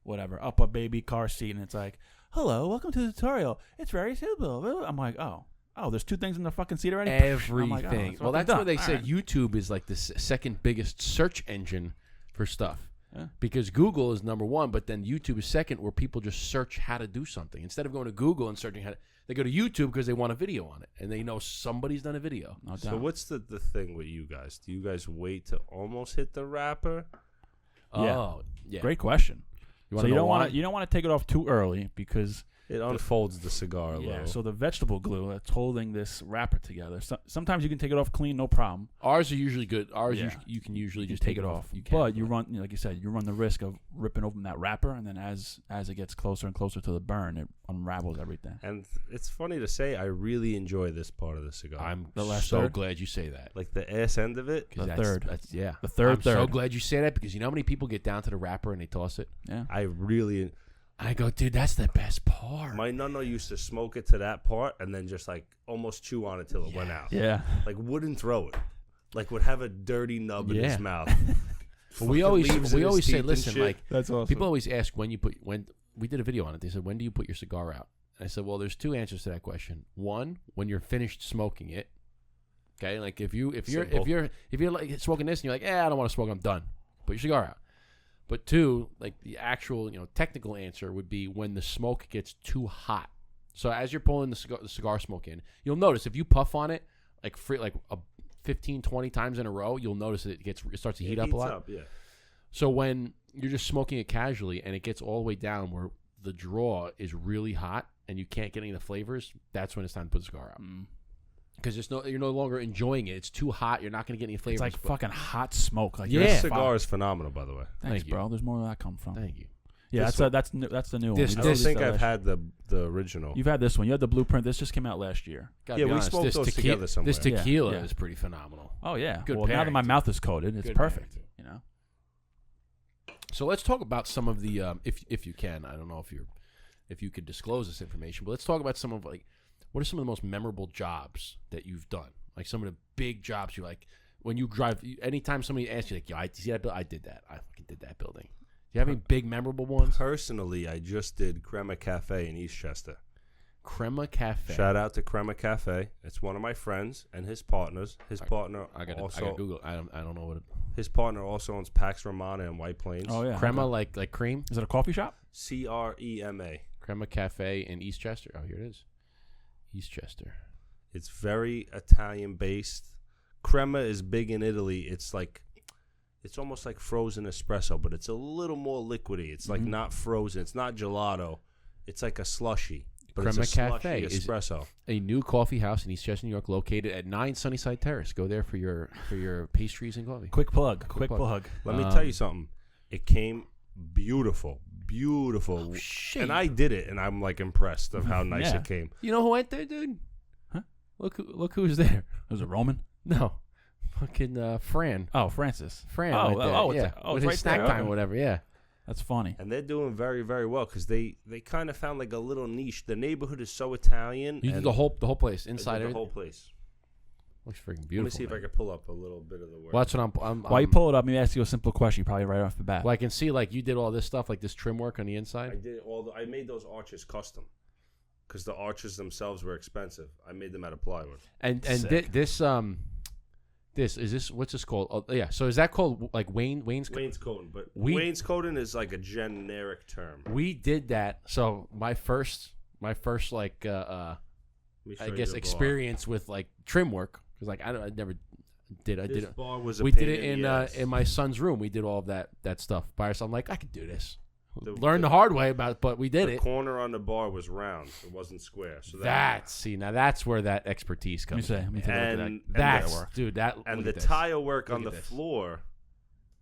whatever. Up a baby car seat, and it's like, hello, welcome to the tutorial. It's very simple. I'm like, oh, there's two things in the fucking seat already? Everything. Like, well, that's why they said YouTube is like the second biggest search engine for stuff. Yeah. Because Google is number one, but then YouTube is second, where people just search how to do something. Instead of going to Google and searching they go to YouTube because they want a video on it, and they know somebody's done a video. No doubt. So what's the thing with you guys? Do you guys wait to almost hit the wrapper? Oh, yeah. Great question. So you don't want to take it off too early because it unfolds the cigar a little. Yeah, so the vegetable glue that's holding this wrapper together. Sometimes you can take it off clean, no problem. Ours are usually good. You can usually just take it off. But you run, like you said, you run the risk of ripping open that wrapper, and then as it gets closer and closer to the burn, it unravels everything. And it's funny to say, I really enjoy this part of the cigar. I'm so glad you say that. Like the ass end of it. The third. The third. I'm so glad you say that because you know how many people get down to the wrapper and they toss it? Yeah. I go, dude, that's the best part. My nonno used to smoke it to that part and then just like almost chew on it till it went out. Yeah. Like wouldn't throw it. Like would have a dirty nub in his mouth. we always say, listen, like that's awesome. People always ask when we did a video on it. They said, when do you put your cigar out? And I said, well, there's two answers to that question. One, when you're finished smoking it. Okay, like if you're like smoking this and you're like, I don't want to smoke, I'm done. Put your cigar out. But two, like the actual, technical answer would be when the smoke gets too hot. So as you're pulling the cigar smoke in, you'll notice if you puff on it like 15, 20 times in a row, you'll notice that it starts to heat up a lot. Yeah. So when you're just smoking it casually and it gets all the way down where the draw is really hot and you can't get any of the flavors, that's when it's time to put the cigar out. Because you're no longer enjoying it. It's too hot. You're not going to get any flavors. It's like fucking hot smoke. Like your cigar is phenomenal, by the way. Thanks, bro. There's more where that come from. Thank you. Yeah, that's the new one. I don't think I've had the original. You've had this one. You had the blueprint. This just came out last year. We smoked those together somewhere. This tequila is pretty phenomenal. Oh yeah. Good well, now that my mouth is coated, it's perfect. So let's talk about some of the if you can. I don't know if you could disclose this information, but let's talk about some of what are some of the most memorable jobs that you've done? Like some of the big jobs you like when you drive. Anytime somebody asks you, like, "Yo, I see that building? I did that. I fucking did that building." Do you have any big memorable ones? Personally, I just did Crema Cafe in Eastchester. Crema Cafe. Shout out to Crema Cafe. It's one of my friends and his partners. His partner I got also Google. I don't know what it. his partner also owns Pax Romana in White Plains. Oh yeah. Crema Okay. like cream. Is it a coffee shop? CREMA. Crema Cafe in Eastchester. Oh, here it is. Eastchester. It's very Italian based. Crema is big in Italy. It's almost like frozen espresso, but it's a little more liquidy. It's like not frozen. It's not gelato. It's like a slushy. But Crema it's a slushy Cafe espresso. A new coffee house in Eastchester, New York, located at 9 Sunnyside Terrace. Go there for your pastries and coffee. Quick plug. Quick plug. Let me tell you something. It came beautiful. Oh, shit. And I did it, and I'm like impressed of how nice it came. You know who went there, dude? Huh? Look who's there. Was it Roman? No, fucking Fran. Oh, Francis. Fran. Oh, went there. oh, yeah. it's With right his snack there. time, Okay. or whatever. Yeah. That's funny. And they're doing very, very well because they kind of found like a little niche. The neighborhood is so Italian. You did the whole place I inside did the everything? whole place. Looks freaking Let beautiful. me see if I can pull up a little bit of the work. Well, that's what I'm While you pull it up, let me ask you a simple question, probably right off the bat. Well, I can see like you did all this stuff, like this trim work on the I inside. did I made those arches custom because the arches themselves were expensive. I made them out of plywood. And Sick. this what's this called? Oh, yeah. So is that called like wainscoting? Wainscoting, but We- wainscoting is like a generic term. We did that. So my first like Let me show I you guess the bar. experience with like trim work because like I never did. I This did it. bar was a We pain did it in the ass. in my son's room. We did all of that stuff by ourselves. I'm like, I could do this. The Learned the hard way but we did the it. corner on the bar was round. It wasn't square. So That's where that expertise Let me comes see. in. Let me take a look at and that. That's work. dude. That and look the at this. tile work Look on at the this. floor,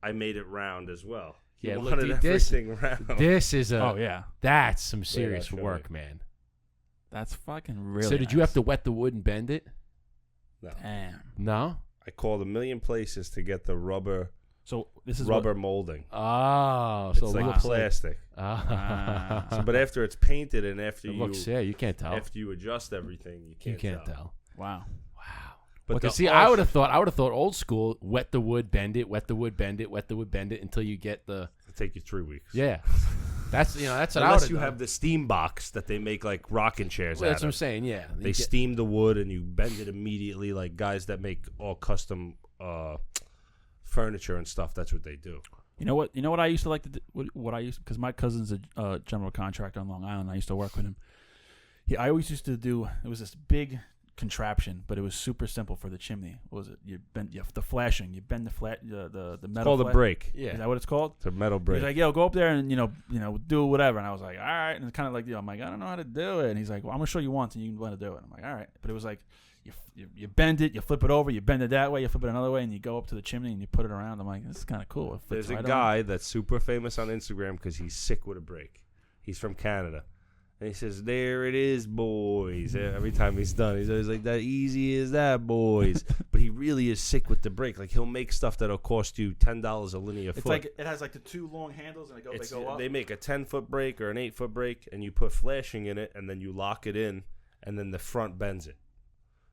I made it round as well. He Yeah, look, wanted dude, this- everything round. This is Oh yeah, that's some serious show work, you. man. that's fucking really. So did you have to wet the wood and bend it? No. Damn. No. I called a million places to get the rubber So this is rubber molding. Oh, It's so it like looks like. plastic. Ah. So, but after it's painted and after it you looks. Yeah, you can't tell. after you adjust everything, you You can't, can't tell. Wow. Wow. But But the see, I would have thought old school, wet the wood, bend it, wet the wood, bend it, wet the wood, bend it until you get the. it'll take you 3 weeks. Yeah. That's what I would Unless have you done. have the steam box that they make like rocking chairs Well, out that's what I'm of. saying. Yeah. They steam the wood and you bend it immediately. Like guys that make all custom furniture and stuff. That's what they do. You know what? You know what I used to like to do, what I used because my cousin's a general contractor on Long Island. I used to work with him. I always used to do. It was this big contraption, but it was super simple for the chimney. What was it? You bend the flashing. You bend the the metal. It's called a brake. Yeah. Is that what it's called? It's a metal He's brake. like, yo, go up there and do whatever. And I was like, all right. And it's kind of like, I'm like, I don't know how to do it. And he's like, well, I'm gonna show you once, and you can learn to do it. I'm like, all right. But it was like, you bend it, you flip it over, you bend it that way, you flip it another way, and you go up to the chimney and you put it around. I'm like, this is kind of cool. It fits There's a right guy that's super famous on Instagram because he's sick with a brake. He's from Canada. And he says, there it is, boys. Every time he's done, he's always like, that easy as that, boys. But he really is sick with the brake. Like, he'll make stuff that'll cost you $10 a linear foot. It's like it has like the two long handles and they go up. They make a 10-foot brake or an 8-foot brake, and you put flashing in it, and then you lock it in, and then the front bends it.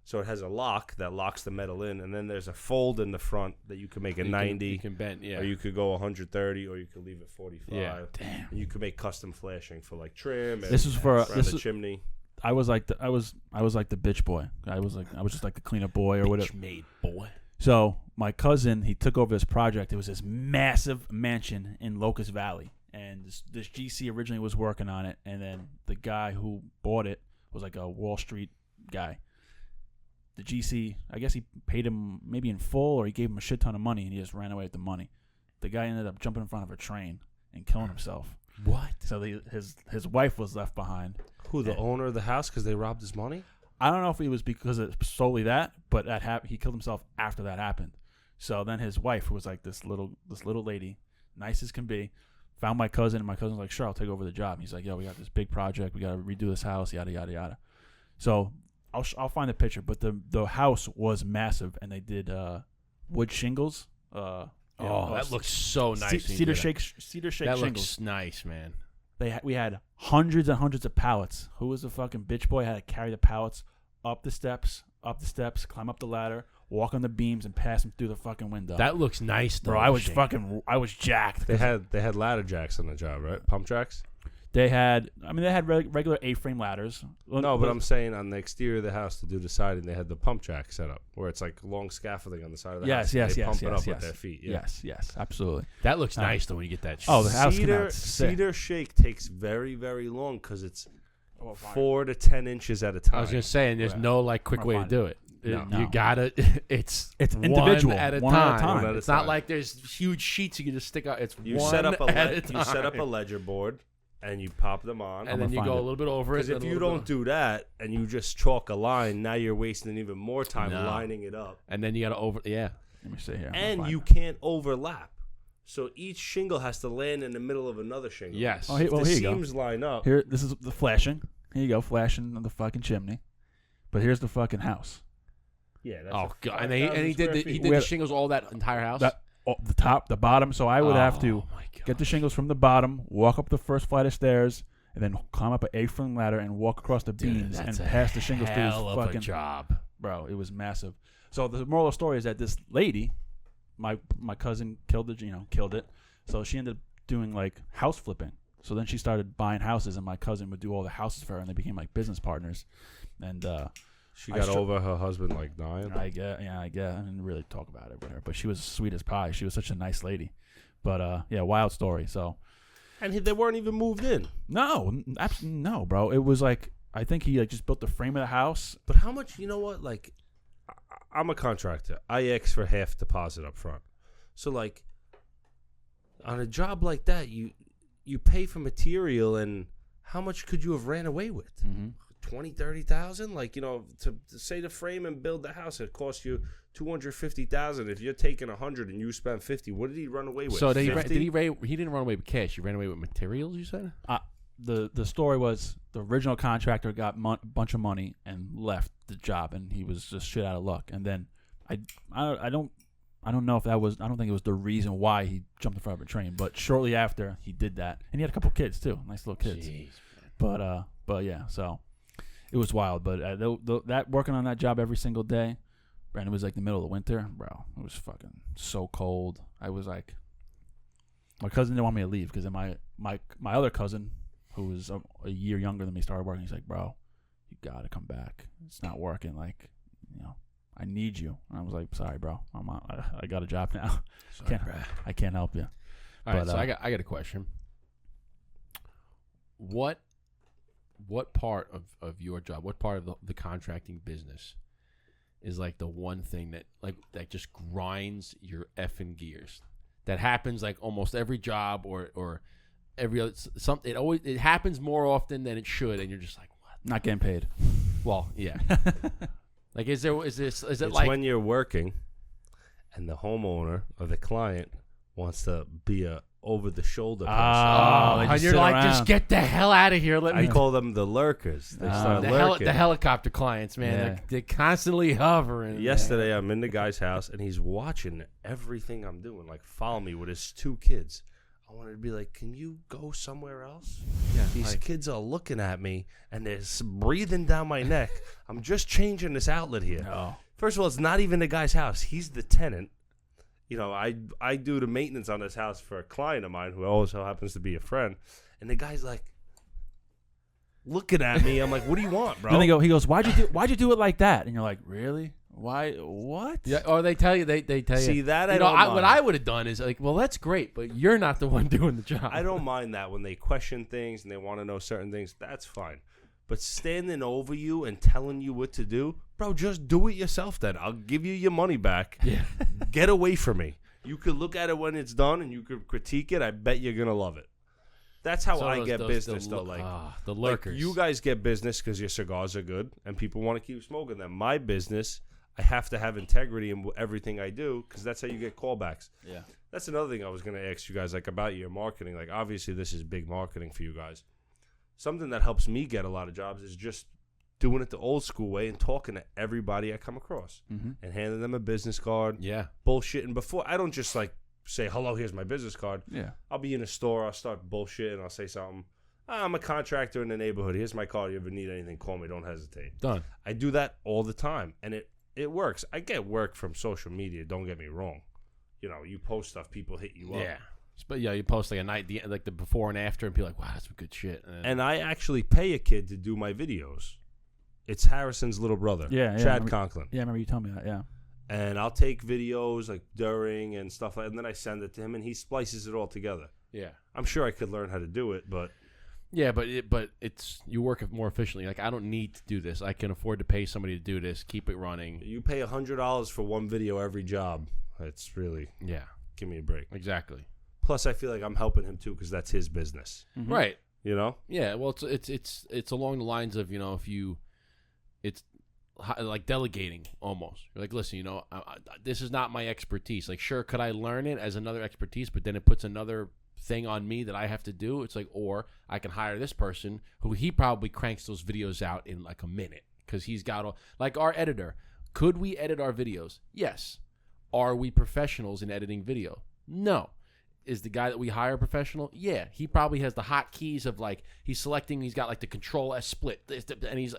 So it has a lock that locks the metal in, and then there's a fold in the front that you can make a 90. You can bend. Yeah. Or you could go 130, or you could leave it 45. Yeah. Damn. And you could make custom flashing for like trim. And This is for around this the is, chimney. I was like the I was like the bitch boy. I was just like the cleanup boy or whatever. Made boy. So my cousin, he took over this project. It was this massive mansion in Locust Valley, and this GC originally was working on it, and then the guy who bought it was like a Wall Street guy. The GC, I guess he paid him maybe in full, or he gave him a shit ton of money, and he just ran away with the money. The guy ended up jumping in front of a train and killing himself. What? So his wife was left behind. Who, the owner of the house, because they robbed his money? I don't know if it was because of solely that, but he killed himself after that happened. So then his wife, who was like this little lady, nice as can be, found my cousin, and my cousin was like, sure, I'll take over the job. And he's like, yo, we got this big project. We got to redo this house, yada, yada, yada. So I'll find a picture, but the house was massive, and they did wood shingles. That looks so nice. when you Cedar do that. shake That shingles. looks nice, man. We had hundreds and hundreds of pallets. Who was the fucking bitch boy? Had to carry the pallets up the steps, climb up the ladder, walk on the beams, and pass them through the fucking window. That looks nice, though. Bro, I was Shane. jacked. They had ladder jacks on the job, right? Pump jacks? They had regular A-frame ladders. No, but I'm saying on the exterior of the house to do the siding, they had the pump jack set up where it's like long scaffolding on the side of the house. They pump it up with their feet. Yeah. Yes, absolutely. That looks nice though when you get that. Oh, the house came out sick. Cedar shake takes very, very long because it's 4 to 10 inches at a time. I was gonna say, and there's no like quick way to do it. No. You gotta. It's individual, one at a time. It's not like there's huge sheets you can just stick out. It's you one set up at a time. You set up a ledger board and you pop them on, and then you go a little bit over it. Because if you don't do that and you just chalk a line, now you're wasting even more time lining it up. And then you gotta Let me see here. And you can't overlap. So each shingle has to land in the middle of another shingle. Yes. Here you seams go. line up. Here, this is the flashing. Here you go, flashing on the fucking chimney. But here's the fucking house. Yeah. That's God! And he did the shingles all that entire house. The top, the bottom. So I would have to get the shingles from the bottom, walk up the first flight of stairs, and then climb up an A-frame ladder and walk across the beams and pass the shingles through his fucking job. Bro, it was massive. So the moral of the story is that this lady, my cousin killed it. So she ended up doing like house flipping. So then she started buying houses, and my cousin would do all the houses for her, and they became like business partners. And she got over her husband like dying. I guess. I didn't really talk about it with her, but she was sweet as pie. She was such a nice lady. But wild story. So, and they weren't even moved in. No, absolutely no, bro. It was like I think he like just built the frame of the house. But how much? You know what? Like, I'm a contractor. I ask for half deposit up front. So like, on a job like that, you pay for material, and how much could you have ran away with? Mm-hmm. 20, 30,000? Like, to say the frame and build the house, it cost you 250,000. If you're taking 100 and you spend 50, what did he run away with? So he didn't run away with cash. He ran away with materials. You said. The story was the original contractor got a bunch of money and left the job, and he was just shit out of luck. And then I don't know if that was. I don't think it was the reason why he jumped in front of a train. But shortly after he did that, and he had a couple kids too, nice little kids. Jeez, but yeah, so it was wild. But that working on that job every single day, and it was like the middle of the winter, bro. It was fucking so cold. I was like, my cousin didn't want me to leave because then my other cousin, who was a year younger than me, started working. He's like, bro, you gotta come back. It's not working. Like, I need you. And I was like, sorry, bro. I got a job now. Sorry, I can't help you. All right, so I got a question. What part of your job, what part of the contracting business is like the one thing that just grinds your effing gears? That happens like almost every job or every other something. It happens more often than it should, and you're just like, what? Not getting paid. Well, yeah. Like, is it it's like when you're working and the homeowner or the client wants to be a over-the-shoulder person. And you're like, just get the hell out of here. I call them the lurkers. They start lurking. The helicopter clients, man. Yeah. They're constantly hovering. Yesterday, I'm in the guy's house, and he's watching everything I'm doing, like follow me with his 2 kids. I wanted to be like, can you go somewhere else? Yeah, These kids are looking at me, and they're breathing down my neck. I'm just changing this outlet here. No. First of all, it's not even the guy's house. He's the tenant. I do the maintenance on this house for a client of mine who also happens to be a friend. And the guy's like, looking at me. I'm like, what do you want, bro? Then he goes, why'd you do it like that? And you're like, really? Why? What? Yeah, or they tell you. They tell you. See, that what I would have done is like, well, that's great, but you're not the one doing the job. I don't mind that when they question things and they want to know certain things. That's fine. But standing over you and telling you what to do, bro, just do it yourself then. I'll give you your money back. Yeah. Get away from me. You could look at it when it's done and you could critique it. I bet you're going to love it. That's how I get business, though. Like the lurkers. Like you guys get business because your cigars are good and people want to keep smoking them. My business, I have to have integrity in everything I do because that's how you get callbacks. Yeah. That's another thing I was going to ask you guys, like about your marketing. Like obviously this is big marketing for you guys. Something that helps me get a lot of jobs is just doing it the old school way and talking to everybody I come across and handing them a business card. Yeah. Bullshitting before. I don't just like say, hello, here's my business card. Yeah. I'll be in a store. I'll start bullshitting. I'll say something. I'm a contractor in the neighborhood. Here's my card. You ever need anything, call me. Don't hesitate. Done. I do that all the time. And it works. I get work from social media. Don't get me wrong. You post stuff. People hit you up. Yeah. But yeah, you post like a night, like the before and after, and be like, "Wow, that's some good shit." And I actually pay a kid to do my videos. It's Harrison's little brother, Chad Conklin. Yeah, I remember you telling me that. Yeah. And I'll take videos like during and stuff like, and then I send it to him, and he splices it all together. Yeah, I'm sure I could learn how to do it, but yeah, but it's you work more efficiently. Like I don't need to do this. I can afford to pay somebody to do this, keep it running. You pay $100 for one video every job. It's really give me a break. Exactly. Plus, I feel like I'm helping him too because that's his business, right? You know? Yeah. Well, it's along the lines of if you, it's like delegating almost. You're like, listen, this is not my expertise. Like, sure, could I learn it as another expertise? But then it puts another thing on me that I have to do. It's like, or I can hire this person who he probably cranks those videos out in like a minute because he's got all, like our editor. Could we edit our videos? Yes. Are we professionals in editing video? No. Is the guy that we hire professional? Yeah. He probably has the hotkeys of like he's got like the Control S split, and he's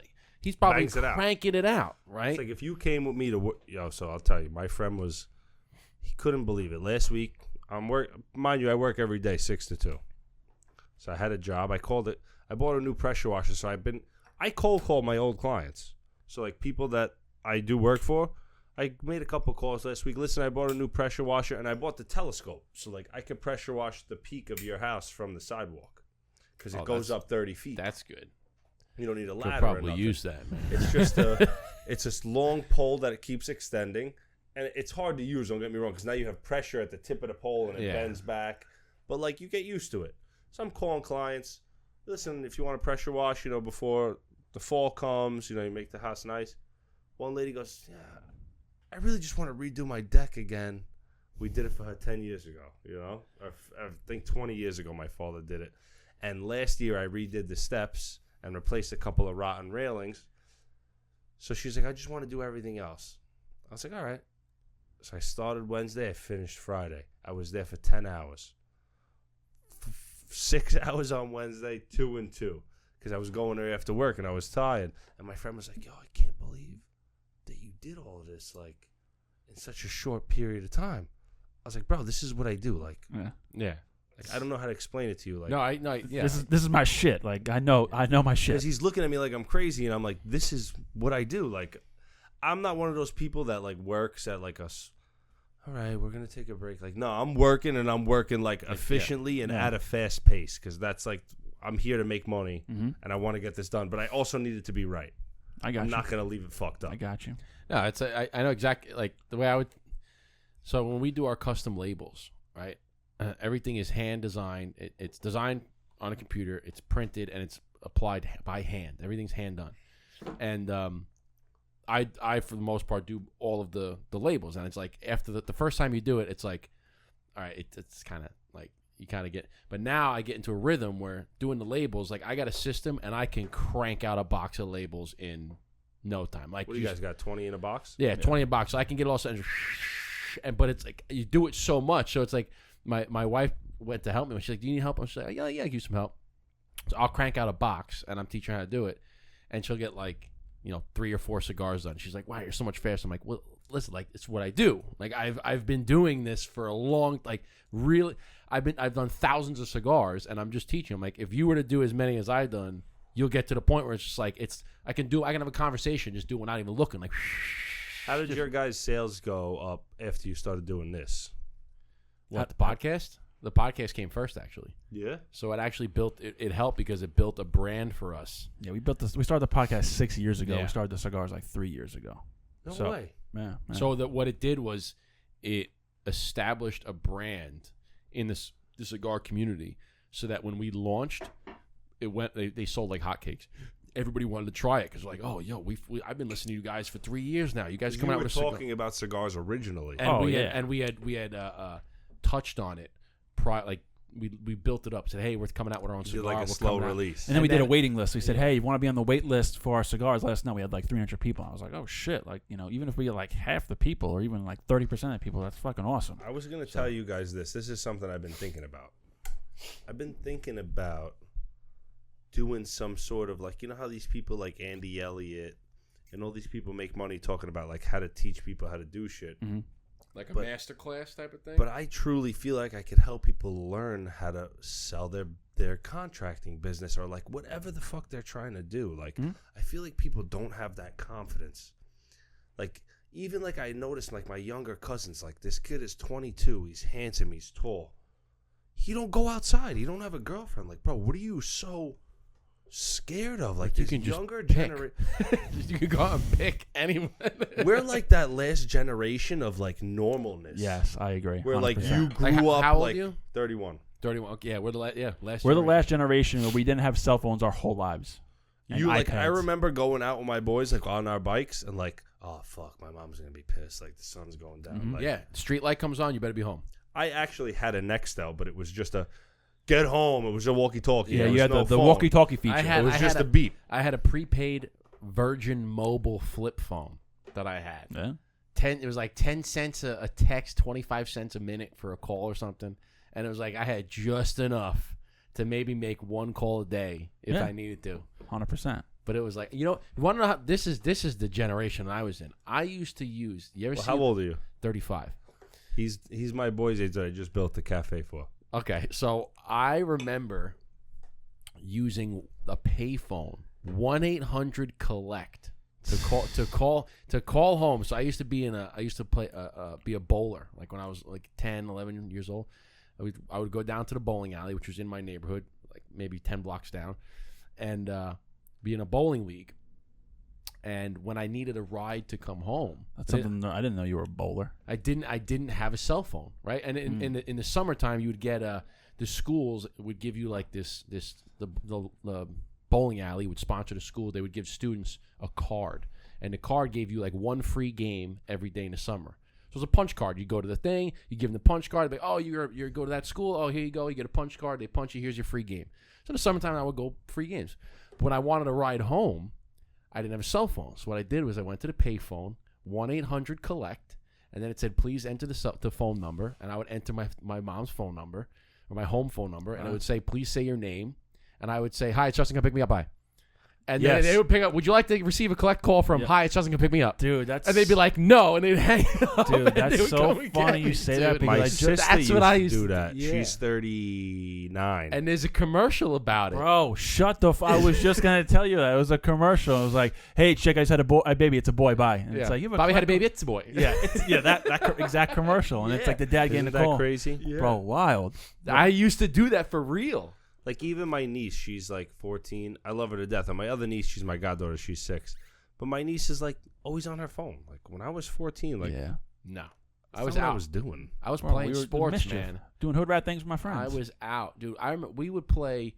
probably cranking it out, right? It's like if you came with me to work, so I'll tell you, my friend he couldn't believe it. Last week, mind you, I work every day 6 to 2. So I had a job. I bought a new pressure washer. So I cold call my old clients. So like people that I do work for, I made a couple calls last week. Listen, I bought a new pressure washer, and I bought the telescope. So, like, I could pressure wash the peak of your house from the sidewalk because it goes up 30 feet. That's good. You don't need a ladder. Could probably use that, man. It's just it's this long pole that it keeps extending, and it's hard to use, don't get me wrong, because now you have pressure at the tip of the pole, and it bends back. But, like, you get used to it. So I'm calling clients. Listen, if you want to pressure wash, before the fall comes, you make the house nice. One lady goes, yeah, I really just want to redo my deck again. We did it for her 10 years ago, I think 20 years ago my father did it. And last year I redid the steps and replaced a couple of rotten railings. So she's like, I just want to do everything else. I was like, all right. So I started Wednesday. I finished Friday. I was there for 10 hours. 6 hours on Wednesday, 2 and 2. Because I was going there after work and I was tired. And my friend was like, yo, I can't believe that you did all of this like in such a short period of time. I was like, bro, this is what I do. Like, yeah. Like, I don't know how to explain it to you. Like, yeah. This is my shit. Like, I know my shit. Because he's looking at me like I'm crazy, and I'm like, this is what I do. Like, I'm not one of those people that like works at like us. All right, we're gonna take a break. Like, no, I'm working like efficiently and at a fast pace because that's like I'm here to make money and I want to get this done, but I also need it to be right. I'm not gonna leave it fucked up. I got you. No, it's I know exactly like the way I would. So when we do our custom labels, right? Everything is hand designed. It's designed on a computer. It's printed and it's applied by hand. Everything's hand done. And I for the most part do all of the labels. And it's like after the first time you do it, it's like, all right, it's kind of like you kind of get. But now I get into a rhythm where doing the labels, like I got a system and I can crank out a box of labels in no time. Like, what do you guys got? 20 in a box? Yeah, 20 in a box. So I can get all set. But it's like you do it so much, so it's like. My wife went to help me. She's like, do you need help? I'm like, yeah, I give you some help. So I'll crank out a box, and I'm teaching her how to do it. And she'll get, like, 3 or 4 cigars done. She's like, wow, you're so much faster. I'm like, well, listen, like, it's what I do. Like, I've been doing this for a long, like, really, I've done thousands of cigars, and I'm just teaching. I'm like, if you were to do as many as I've done, you'll get to the point where it's just like, I can have a conversation, just do it without even looking. Like, how did your guys' sales go up after you started doing this? What, the podcast? The podcast came first, actually. Yeah. So it actually built it helped because it built a brand for us. Yeah, we started the podcast 6 years ago. Yeah. We started the cigars like 3 years ago. No way. Yeah. So what it did was it established a brand in the cigar community, so that when we launched, they sold like hotcakes. Everybody wanted to try it because like, oh, yo, I've been listening to you guys for 3 years now. You guys coming out with talking about cigars originally. And we had touched on it, like we built it up. Said, hey, we're coming out with our own cigar. Like a slow release, and then we did a waiting list. We said, hey, you want to be on the wait list for our cigars? Let us know. We had like 300 people. I was like, oh shit, like even if we get like half the people or even like 30% of the people, that's fucking awesome. I was gonna tell you guys this. This is something I've been thinking about. I've been thinking about doing some sort of like how these people like Andy Elliott and all these people make money talking about like how to teach people how to do shit. Mm-hmm. Like a master class type of thing? But I truly feel like I could help people learn how to sell their contracting business or like whatever the fuck they're trying to do. Like, I feel like people don't have that confidence. Like, even like I noticed like my younger cousins, like this kid is 22. He's handsome. He's tall. He don't go outside. He don't have a girlfriend. Like, bro, what are you so scared of? Like, you this can just younger pick. generation. You can go out and pick anyone. We're like that last generation of like normalness. Yes, I agree. Where 100%. like you grew Like, up how old like are you? 31. 31. Okay, yeah, we're the last. We're the last generation where we didn't have cell phones our whole lives. And You like iPads. I remember going out with my boys like on our bikes and like, oh fuck, my mom's gonna be pissed. Like the sun's going down. Like, Yeah, street light comes on, you better be home. I actually had a Nextel, but it was just a get home. It was a walkie-talkie. Yeah, There you was had no the phone. walkie-talkie feature. It was just a beep. I had a prepaid Virgin Mobile flip phone that I had. Yeah. It was like 10 cents a text, 25 cents a minute for a call or something. And it was like I had just enough to maybe make one call a day if I needed to. 100%. But it was like, you want to know how this is the generation I was in. I used to use. You ever see? How old are you? 35. He's my boy's age that I just built the cafe for. Okay, so I remember using a payphone, 1-800-COLLECT to call home. So I used to be be a bowler. Like when I was like 10, 11 years old, I would go down to the bowling alley, which was in my neighborhood, like maybe 10 blocks down, and be in a bowling league. And when I needed a ride to come home, That's something I didn't know you were a bowler. I didn't have a cell phone, right? And in the summertime, you would get the schools would give you like the bowling alley would sponsor the school. They would give students a card, and the card gave you like one free game every day in the summer. So it was a punch card. You go to the thing, you give them the punch card. They oh, you go to that school. Oh, here you go. You get a punch card. They punch you. Here's your free game. So in the summertime, I would go free games. But when I wanted a ride home, I didn't have a cell phone. So what I did was I went to the payphone, 1-800-COLLECT, and then it said, please enter the phone number. And I would enter my mom's phone number or my home phone number, and it would say, please say your name. And I would say, hi, it's Justin, come pick me up. Bye. And then they would pick up, would you like to receive a collect call from, hi, it's Justin, come pick me up? Dude, that's... And they'd be like, no, and they'd hang up. Dude, that's so funny you say that, because My sister that's used what I to used do to- that. yeah. She's 39. And there's a commercial about it. Bro, shut the I was just going to tell you that. It was a commercial. It was like, hey, chick, I just had a boy, baby, it's a boy, bye. And it's like, you have Bobby had a baby, it's a boy. Yeah, that exact commercial. And it's like the dad getting Isn't the that call. crazy? Yeah. Bro, wild. I used to do that for real. Like, even my niece, she's like 14. I love her to death. And my other niece, she's my goddaughter. She's 6. But my niece is like always on her phone. Like, when I was 14, like, Yeah. No. I was out. I was doing. I was Bro, playing we were sports, mischief. man. Doing hood rat things with my friends. I was out, dude. I remember we would play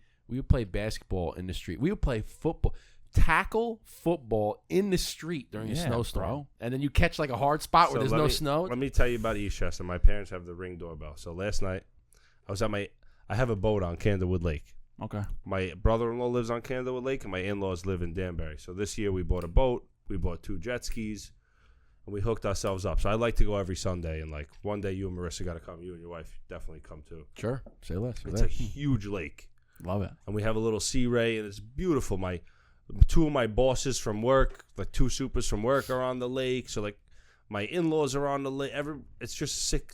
basketball in the street. We would play football, tackle football in the street during a snowstorm. Bro. And then you catch like a hard spot where there's no snow. Let me tell you about Eastchester. My parents have the Ring doorbell. So last night, I have a boat on Candlewood Lake. Okay. My brother-in-law lives on Candlewood Lake, and my in-laws live in Danbury. So this year we bought a boat, we bought 2 jet skis, and we hooked ourselves up. So I like to go every Sunday, and like one day you and Marissa got to come. You and your wife definitely come too. Sure. Say less. It's a huge lake, Love it. and we have a little sea ray, and it's beautiful. 2 of my bosses from work, like 2 supers from work, are on the lake. So like my in-laws are on the lake. It's just a sick,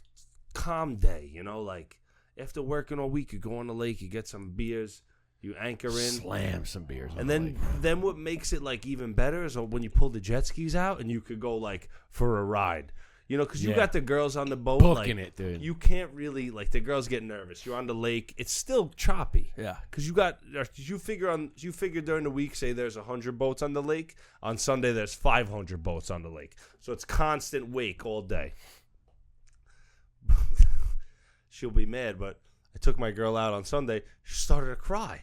calm day, you know, like. After working all week, you go on the lake, you get some beers, you anchor in, Slam some beers. and then what makes it like even better is when you pull the jet skis out and you could go like for a ride, you know, because you got the girls on the boat, booking like, it, dude. You can't really like the girls get nervous. You're on the lake, it's still choppy, Yeah. because you figure during the week, say there's 100 boats on the lake. On Sunday, there's 500 boats on the lake, so it's constant wake all day. She'll be mad, but I took my girl out on Sunday. She started to cry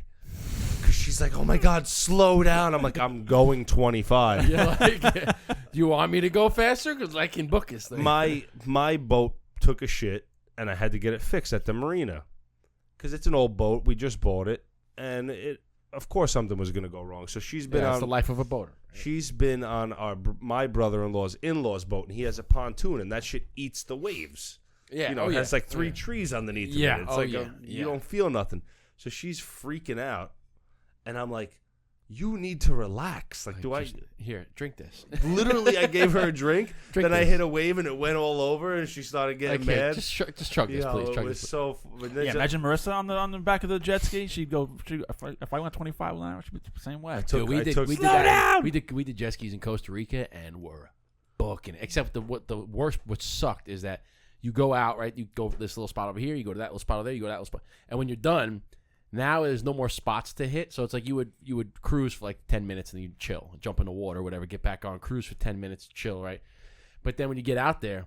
because she's like, "Oh my God, slow down!" I'm like, "I'm going 25." You're like, do you want me to go faster? Because I can book this thing. My boat took a shit, and I had to get it fixed at the marina because it's an old boat. We just bought it, and of course something was gonna go wrong. So she's been That's on the life of a boater. She's been on my brother-in-law's in-laws boat, and he has a pontoon, and that shit eats the waves. Yeah, You know, it has like 3 trees underneath of Yeah, it. It's you don't feel nothing. So she's freaking out, and I'm like, you need to relax. Like, here, drink this. Literally, I gave her a drink. Drink then I this. hit a wave and it went all over, and she started getting mad. Just chug this, please. It Chug was this. so. Yeah, imagine Marissa on the back of the jet ski. She'd go. If I went 25 an hour, she'd be the same way. Dude, we did jet skis in Costa Rica and we're booking it. Except what sucked is that you go out, right? You go to this little spot over here, you go to that little spot over there, you go to that little spot, and when you're done. Now there's no more spots to hit, so it's like you would cruise for like 10 minutes and then you'd chill, jump in the water, whatever, get back on, cruise for 10 minutes, chill, right? But then when you get out there,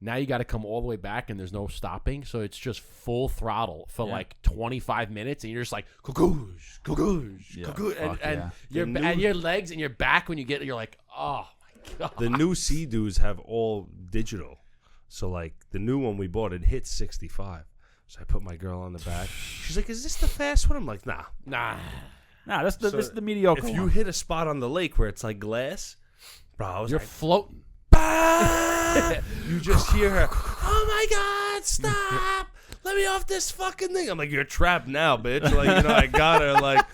now you got to come all the way back and there's no stopping, so it's just full throttle for like 25 minutes, and you're just like and your legs and your back when you get, you're like, oh my god. The new Sea-Doos have all digital, so like the new one we bought, it hit 65. So I put my girl on the back. She's like, "Is this the fast one?" I'm like, "Nah." This is the mediocre. If you hit a spot on the lake where it's like glass, bro, I was you're like, floating. You just hear her. Oh my god! Stop! Let me off this fucking thing. I'm like, "You're trapped now, bitch." Like, I got her. Like,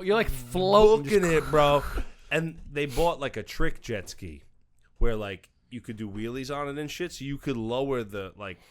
you're like floating, booking it, bro. And they bought like a trick jet ski, where like. You could do wheelies on it and shit, so you could lower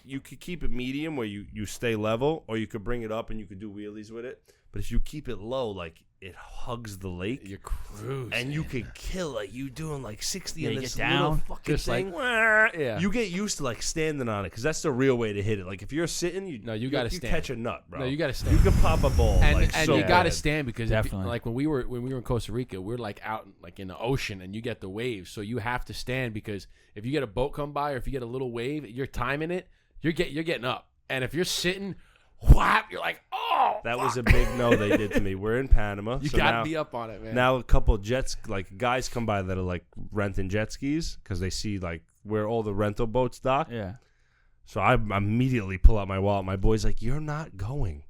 you could keep it medium where you stay level, or you could bring it up and you could do wheelies with it. But if you keep it low, like it hugs the lake. You're cruising. And you could kill like you doing like 60 in this get little down, fucking just thing. yeah. You get used to like standing on it because that's the real way to hit it. Like if you're sitting, you gotta you stand. catch a nut, bro. No, you gotta stand. You can pop a ball, and so you gotta bad. stand because Definitely. like when we were in Costa Rica, we're like out like in the ocean, and you get the waves, so you have to stand because if you get a boat come by or if you get a little wave, you're timing it. You're getting up, and if you're sitting, whap, you're like, oh. That was a big no they did to me. We're in Panama. You so gotta now, be up on it, man. Now a couple guys come by that are like renting jet skis because they see like where all the rental boats dock. Yeah. So I immediately pull out my wallet. My boy's like, "You're not going.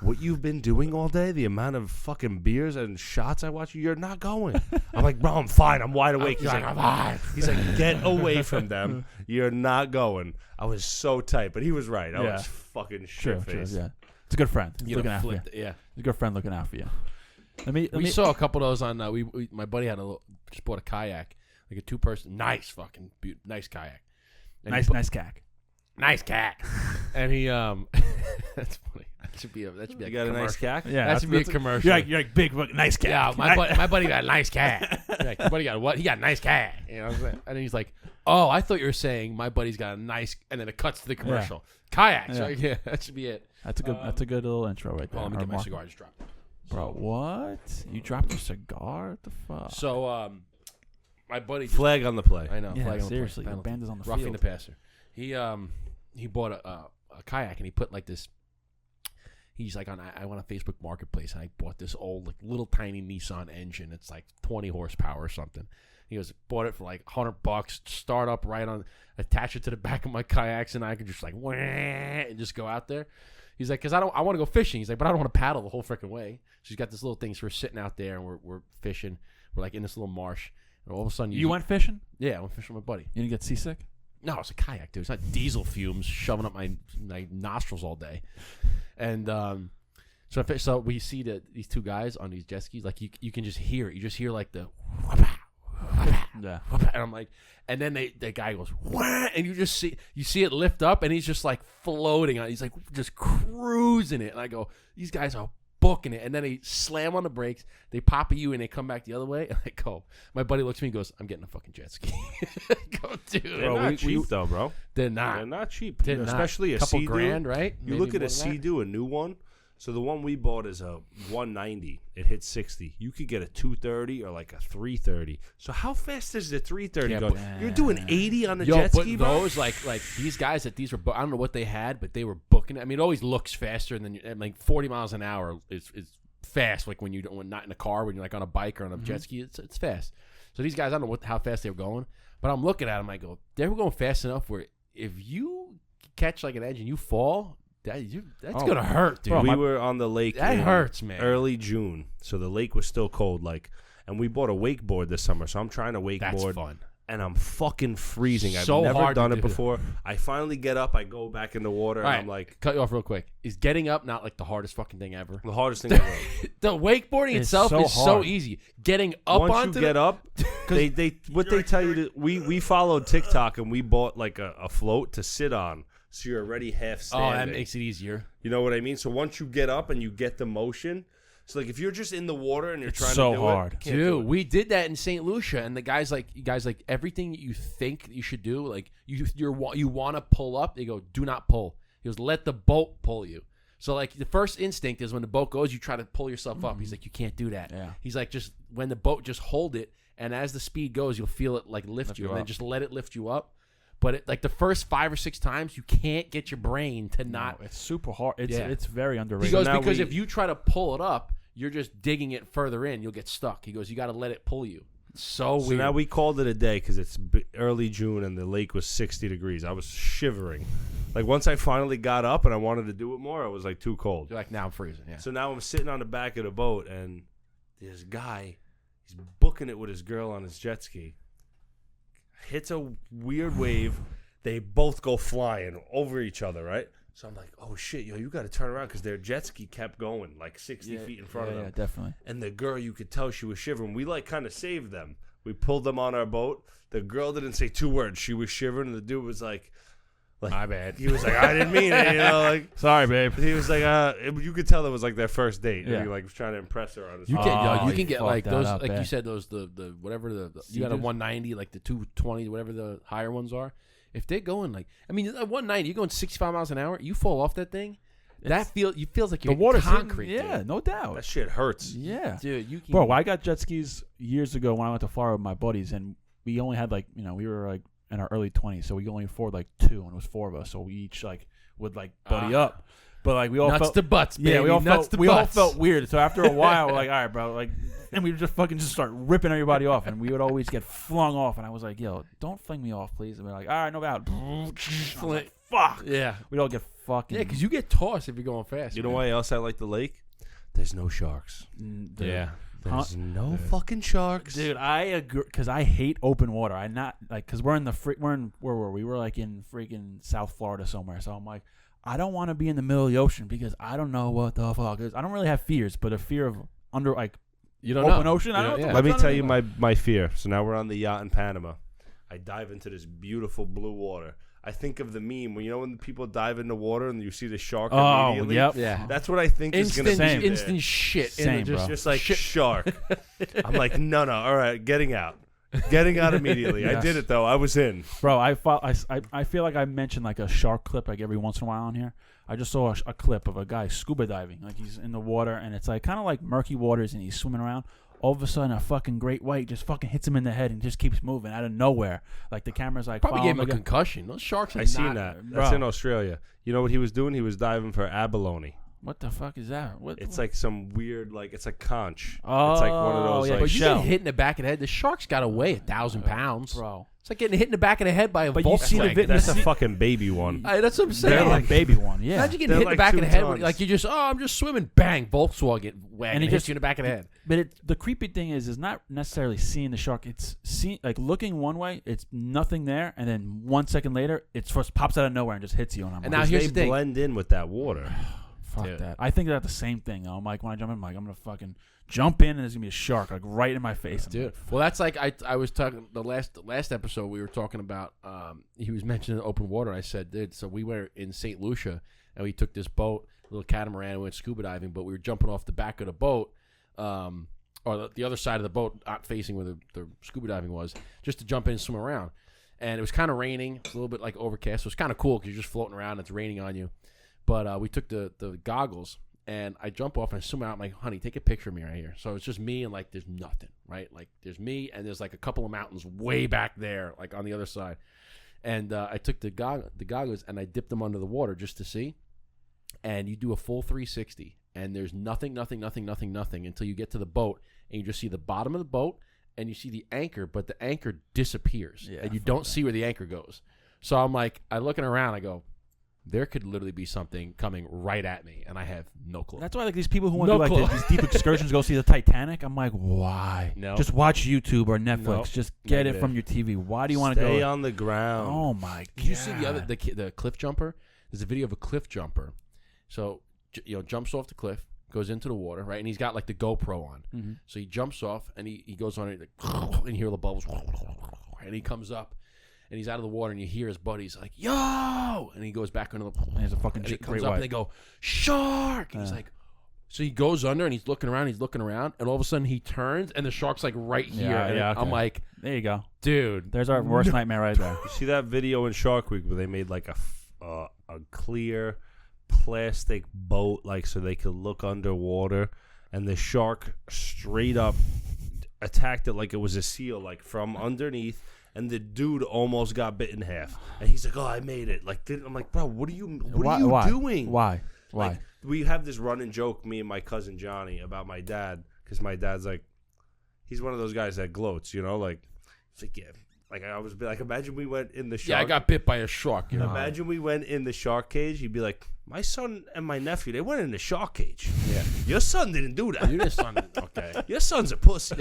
What you've been doing all day, the amount of fucking beers and shots I watch you, you're not going." I'm like, "Bro, I'm fine. I'm wide awake." He's like, I'm fine. He's like, "Get away from them. You're not going." I was so tight, but he was right. I was fucking shit-faced. Yeah. It's a good friend. You Looking know, after you. yeah. It's a good friend looking out for you. We saw a couple of those on. My buddy had just bought a kayak, like a 2-person, nice kayak. And Nice cack. Nice cat. And he that's funny. That should be like You got a nice cack? Yeah, that should be a commercial. You're like big, nice cat. Yeah, my buddy got a nice cat. Like, my buddy got what? He got a nice cat. You know what I'm saying? And then he's like, "Oh, I thought you were saying my buddy's got a nice," and then it cuts to the commercial. Kayaks. Yeah. Right? Yeah, that should be it. That's a good little intro right there. Let me get my cigar. I just dropped it. Bro, what? You dropped your cigar? What the fuck? So, my buddy Flag on the play. I know. Yeah, flag on seriously. the Your play. band is on the Roughing field. the passer. He bought a kayak and he put like this. He's like I went on Facebook Marketplace and I bought this old like little tiny Nissan engine. It's like 20 horsepower or something. He goes, bought it for like $100. Start up right on, attach it to the back of my kayaks, and I could just like wah, and just go out there. He's like, because I want to go fishing. He's like, but I don't want to paddle the whole freaking way. So he's got this little thing. So we're sitting out there and we're fishing. We're like in this little marsh, and all of a sudden You went fishing? Yeah, I went fishing with my buddy. You didn't get seasick? No, it's a kayak, dude. It's not diesel fumes shoving up my nostrils all day. And so we see these two guys on these jet skis. Like you can just hear it. You just hear like the Yeah. and I'm like, and then the guy goes wah, and you see it lift up, and he's just like floating on. He's like just cruising it. And I go, these guys are booking it. And then they slam on the brakes. They pop at you, and they come back the other way. And I go, my buddy looks at me and goes, "I'm getting a fucking jet ski." I go, dude, They're not cheap though, bro. They're not. They're not cheap. They're not. Especially a couple Sea-Doo. grand, right? You Maybe look at more a than that. Sea-Doo, a new one. So the one we bought is a 190. It hits 60. You could get a 230 or like a 330. So how fast is the 330 Yeah, going? but- You're doing 80 on the Yo, jet but ski, bro? those like these guys that these were, I don't know what they had, but they were booking it. I mean, it always looks faster than like 40 miles an hour is fast. Like when not in a car, when you're like on a bike or on a jet ski, it's fast. So these guys, I don't know how fast they were going, but I'm looking at them. I go, they were going fast enough where if you catch like an edge and you fall, that's gonna hurt, dude. Bro, we were on the lake That in hurts, man. early June. So the lake was still cold. And we bought a wakeboard this summer. So I'm trying to wakeboard. That's fun. and I'm fucking freezing. So I've never hard to done it do. before. I finally get up. I go back in the water, and All right, I'm like, cut you off real quick. Is getting up not like the hardest fucking thing ever? the hardest thing ever. The wakeboarding It's itself so is so hard. easy. Getting up Once onto you get up, they tell you to, we followed TikTok and we bought like a float to sit on, so you're already half standing. Oh, that makes it easier. You know what I mean? So once you get up and you get the motion, so like if you're just in the water and you're It's trying so to do hard. it, you can't do Dude, it. we did that in St. Lucia, and the guys like everything that you think you should do, like you want to pull up, they go, do not pull. He goes, let the boat pull you. So like the first instinct is when the boat goes, you try to pull yourself up. He's like, you can't do that. Yeah. He's like, just when the boat, just hold it, and as the speed goes, you'll feel it like lift you, and then up. just let it lift you up. But like the first 5 or 6 times, you can't get your brain to not. No, it's super hard. Yeah. It's very He underrated. goes, now because we- if you try to pull it up, you're just digging it further in. You'll get stuck. He goes, you got to let it pull you. It's so So weird. now we called it a day because it's early June and the lake was 60 degrees. I was shivering. Like once I finally got up and I wanted to do it more, it was like too cold. You're like, now I'm freezing. Yeah. So now I'm sitting on the back of the boat and this guy, he's booking it with his girl on his jet ski. Hits a weird wave. They both go flying over each other, right? So I'm like, oh shit, yo, you got to turn around because their jet ski kept going like 60 feet in front of them. Yeah, definitely. And the girl, you could tell she was shivering. We like kind of saved them. We pulled them on our boat. The girl didn't say 2 words. She was shivering, and the dude was like, My bad. He was like, I didn't mean it, you know, like. Sorry, babe. He was like, you could tell it was like their first date. Yeah. He like was trying to impress her on his. You phone. can, you he can get fucked like that those, up like you bad. said, those the whatever you got a Cigars? 190, like the 220, whatever the higher ones are. If they're going like, I mean, at 190, you're going 65 miles an hour. You fall off that thing. You feels like The you're water's concrete. hitting- yeah, dude. no doubt. That shit hurts. Yeah. Dude, you can. Bro, I got jet skis years ago when I went to Florida with my buddies, and we only had like, we were like in our early 20s, so we only afford like 2, and it was 4 of us, so we each like would like buddy up. But like we all nuts felt to butts, baby. yeah, we all nuts felt to we all butts. felt weird. So after a while, we're like, all right, bro, like, and we would just fucking just start ripping everybody off, and we would always get flung off. And I was like, yo, don't fling me off, please. And we're like, all right, no doubt. Like, fuck. Yeah, We'd all get fucking. yeah, because you get tossed if you're going fast. You know man. why else I like the lake? There's no sharks. Dude, There's no fucking sharks. Dude, I agree because I hate open water. I not like because we're in where were we? We're like in freaking South Florida somewhere. So I'm like, I don't want to be in the middle of the ocean because I don't know what the fuck is. I don't really have fears, but a fear of You don't open know. ocean. I don't know. Yeah. Let me what's tell under you there. my fear. So now we're on the yacht in Panama. I dive into this beautiful blue water. I think of the meme when people dive in the water and you see the shark Oh, immediately. yep. Yeah. That's what I think is going to Instant, be instant there. shit. Same, bro. Just like shit. shark. I'm like, no, all right, getting out immediately. I Yes. did it though. I was in. Bro, I feel like I mentioned like a shark clip like every once in a while on here. I just saw a clip of a guy scuba diving, like he's in the water and it's like kind of like murky waters and he's swimming around. All of a sudden, a fucking great white just fucking hits him in the head and just keeps moving out of nowhere. Like the camera's like Probably gave him a following the guy. concussion. Those sharks are I seen not- that. bro. That's in Australia. You know what he was doing? He was diving for abalone. What the fuck is that? What? It's like some weird, it's like conch. Oh, it's like one of those, yeah, like, But you shell. get hit in the back of the head. The shark's got to weigh 1,000 pounds. bro. It's like getting hit in the back of the head by a But you see the Volkswagen. vid- That's you a see- fucking baby one. That's what I'm They're saying. like baby one, yeah. Imagine getting They're hit in the like back of 2 the head. tons. Like you just, I'm just swimming. Bang, Volkswagen wagon. And he It hits just- you in the back of the head. But the creepy thing is not necessarily seeing the shark. It's like looking one way, it's nothing there, and then 1 second later, it just pops out of nowhere and just hits you. And I'm And like, now here's They the thing. blend in with that water. fuck Dude. that. I think that's the same thing. Though. I'm like, when I jump in, I'm like, I'm gonna fucking jump in, and there's gonna be a shark like right in my face. I'm Dude, like, well, that's like I was talking the last episode we were talking about. He was mentioning open water. I said, dude, so we were in St. Lucia and we took this boat, little catamaran, and went scuba diving, but we were jumping off the back of the boat, or the other side of the boat, not facing where the scuba diving was, just to jump in and swim around. And it was kind of raining, a little bit like overcast. So it was kind of cool because you're just floating around and it's raining on you. But we took the goggles. And I jump off and I swim out. I'm like, honey, take a picture of me right here. So it's just me and like there's nothing, right? Like there's me and there's like a couple of mountains way back there, like on the other side. And I took the goggles and I dipped them under the water just to see. And you do a full 360 and there's nothing until you get to the boat and you just see the bottom of the boat and you see the anchor, but the anchor disappears Yeah, and you fuck don't that. see where the anchor goes. So I'm like, I looking around, I go, there could literally be something coming right at me, and I have no clue. That's why like these people who want No to do like clue. these deep excursions go see the Titanic. I'm like, why? No. Just watch YouTube or Netflix. No. Just get it Negative. from your TV. Why do you want to go? Stay on the ground. Oh my god! Did you see the cliff jumper? There's a video of a cliff jumper. So jumps off the cliff, goes into the water, right? And he's got like the GoPro on. Mm-hmm. So he jumps off and he goes on it, like, and you hear the bubbles, and he comes up. And he's out of the water, and you hear his buddies like, "Yo!" And he goes back under the. And there's a fucking and he great comes up, white. and they go, "Shark!" And he's like, so he goes under, and he's looking around, and all of a sudden he turns, and the shark's like right here. And okay. I'm like, there you go. dude, There's our worst nightmare right there. You see that video in Shark Week where they made like a clear plastic boat, like so they could look underwater, and the shark straight up attacked it like it was a seal, like from underneath. And the dude almost got bit in half. And he's like, "Oh, I made it." Like, I'm like, "Bro, what are you doing?" Why? Like, we have this running joke, me and my cousin Johnny, about my dad, because my dad's like, he's one of those guys that gloats, like, it's like, yeah. Like, I always be like, imagine we went in the shark. yeah, I got bit by a shark. You know? Imagine we went in the shark cage. He'd be like, my son and my nephew, they went in the shark cage. Yeah, Your son didn't do that. you just son. Okay. Your son's a pussy.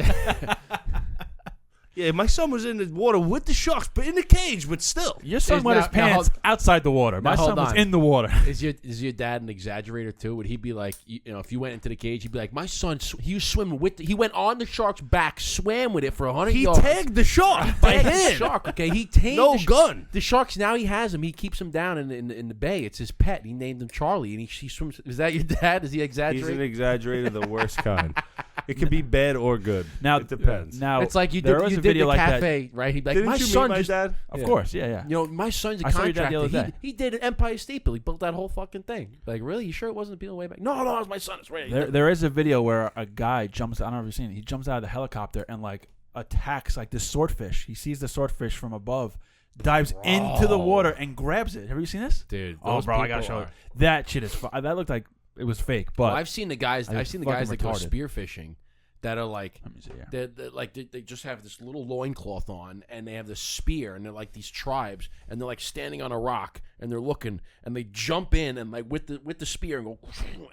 Yeah, my son was in the water with the sharks, but in the cage, but still. Your son wet his now pants outside the water. My hold son was on. in the water. Is your dad an exaggerator too? Would he be like, if you went into the cage, he'd be like, my son, he was swimming with, he went on the shark's back, swam with it for 100 He yards. tagged the shark by Tagged the hand. shark. Okay, he tamed No the gun. The sharks now he has him. He keeps him down in the bay. It's his pet. He named him Charlie, and he swims. Is that your dad? Is he He's exaggerating? an exagerator, the worst kind. It could be bad or good. Now it depends. Now It's like you there did was you a did video the like that. cafe, right? He'd be like, Didn't my you son meet my just, dad? Of Yeah. course, yeah. my son's a I saw your dad the contractor. other day. He did an Empire State Building. He built that whole fucking thing. Like, really? You sure it wasn't people way back? No, it was my son. It's right. There is a video where a guy jumps. I don't know if you've seen it. He jumps out of the helicopter and like attacks like this swordfish. He sees the swordfish from above, dives into the water and grabs it. Have you seen this? Dude, Oh, those bro, I gotta people show are- it. That shit is. That looked like it was fake, but Well, I've seen the guys. I I've seen the fucking guys that go retarded. spearfishing, that are like, let me see here. they just have this little loincloth on, and they have this spear, and they're like these tribes, and they're like standing on a rock, and they're looking, and they jump in, and like with the spear, and go,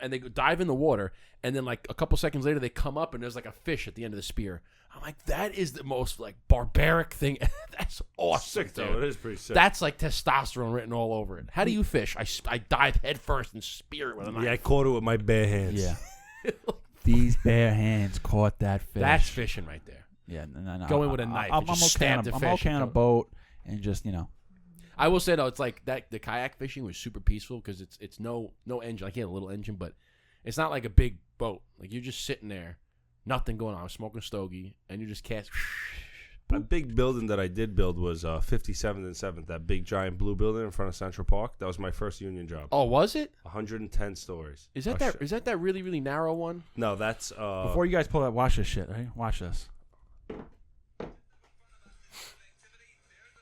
and they go dive in the water, and then like a couple seconds later, they come up, and there's like a fish at the end of the spear. I'm like, that is the most like barbaric thing. That's awesome, Sick, dude. though. It is pretty sick. That's like testosterone written all over it. How do you fish? I dive head first and spear it with a knife. Yeah, I caught it with my bare hands. Yeah. These bare hands caught that fish. That's fishing right there. Yeah, no. Go in with a knife and just okay stab on the I'm fish okay and on a go. boat and just I will say though, it's like that. The kayak fishing was super peaceful because it's no engine. Like, he had a little engine, but it's not like a big boat. Like, you're just sitting there, nothing going on, smoking a stogie, and you just cast. A big building that I did build was 57th and 7th, that big giant blue building in front of Central Park. That was my first union job. Oh, was it? 110 stories. Is that that really really narrow one? No, that's Before you guys pull that, watch this shit, right? Watch this.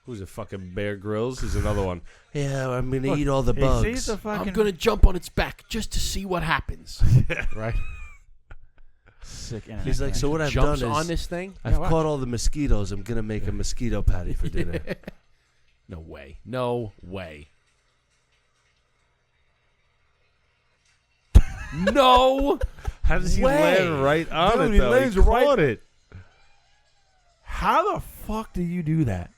who's it? Fucking Bear Grylls. He's another one. Yeah, I'm gonna eat all the Hey, bugs. see the fucking I'm gonna jump on its back just to see what happens. Right? sick internet He's like, so connection. what I've Jumps done is on this thing. I've Yeah, watch. caught all the mosquitoes. I'm gonna make a mosquito patty for dinner. No way. No way. No. How does he Way. land right on Dude, it? he Though? lands He right- caught it. How the fuck do you do that?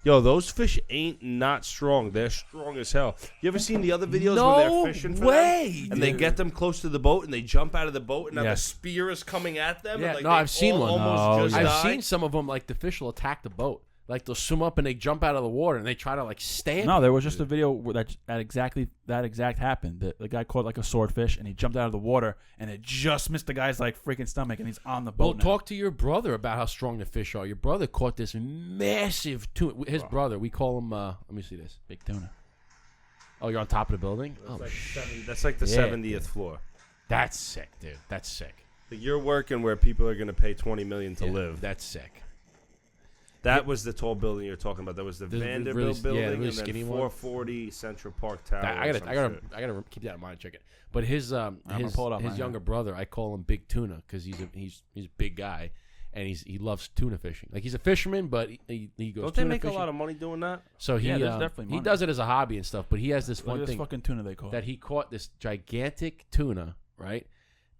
Yo, those fish ain't not strong. They're strong as hell. You ever seen the other videos No when they're fishing for way, them? And they dude. get them close to the boat and they jump out of the boat and now the Yes. spear is coming at them. Yeah, and like no, they I've seen all one. Almost Oh, just yeah. I've died. seen some of them, like the fish will attack the boat. Like, they'll swim up and they jump out of the water and they try to like stab. No, there was just a video where that exact happened. The guy caught like a swordfish and he jumped out of the water and it just missed the guy's like freaking stomach and he's on the Well, boat. now. talk to your brother about how strong the fish are. Your brother caught this massive tuna. His brother, we call him. Let me see this. Big tuna. Oh, you're on top of the building. That's Oh, like that's like the Yeah. 70th floor. that's sick, dude. That's sick. Like you're working where people are going to pay $20 million to Yeah, live. That's sick. That was the tall building you're talking about. That was the The Vanderbilt really- yeah, the building, really and then skinny one. 440 Central Park Tower. I gotta keep that in mind. Check it. But his gonna pull it up his right younger brother, I call him Big Tuna because he's a big guy, and he loves tuna fishing. Like, he's a fisherman, but he goes. Don't they tuna make fishing. a lot of money doing that? So Yeah, there's definitely he money. does it as a hobby and stuff. But he has this Look one at this thing fucking tuna they caught. that he caught this gigantic tuna, right?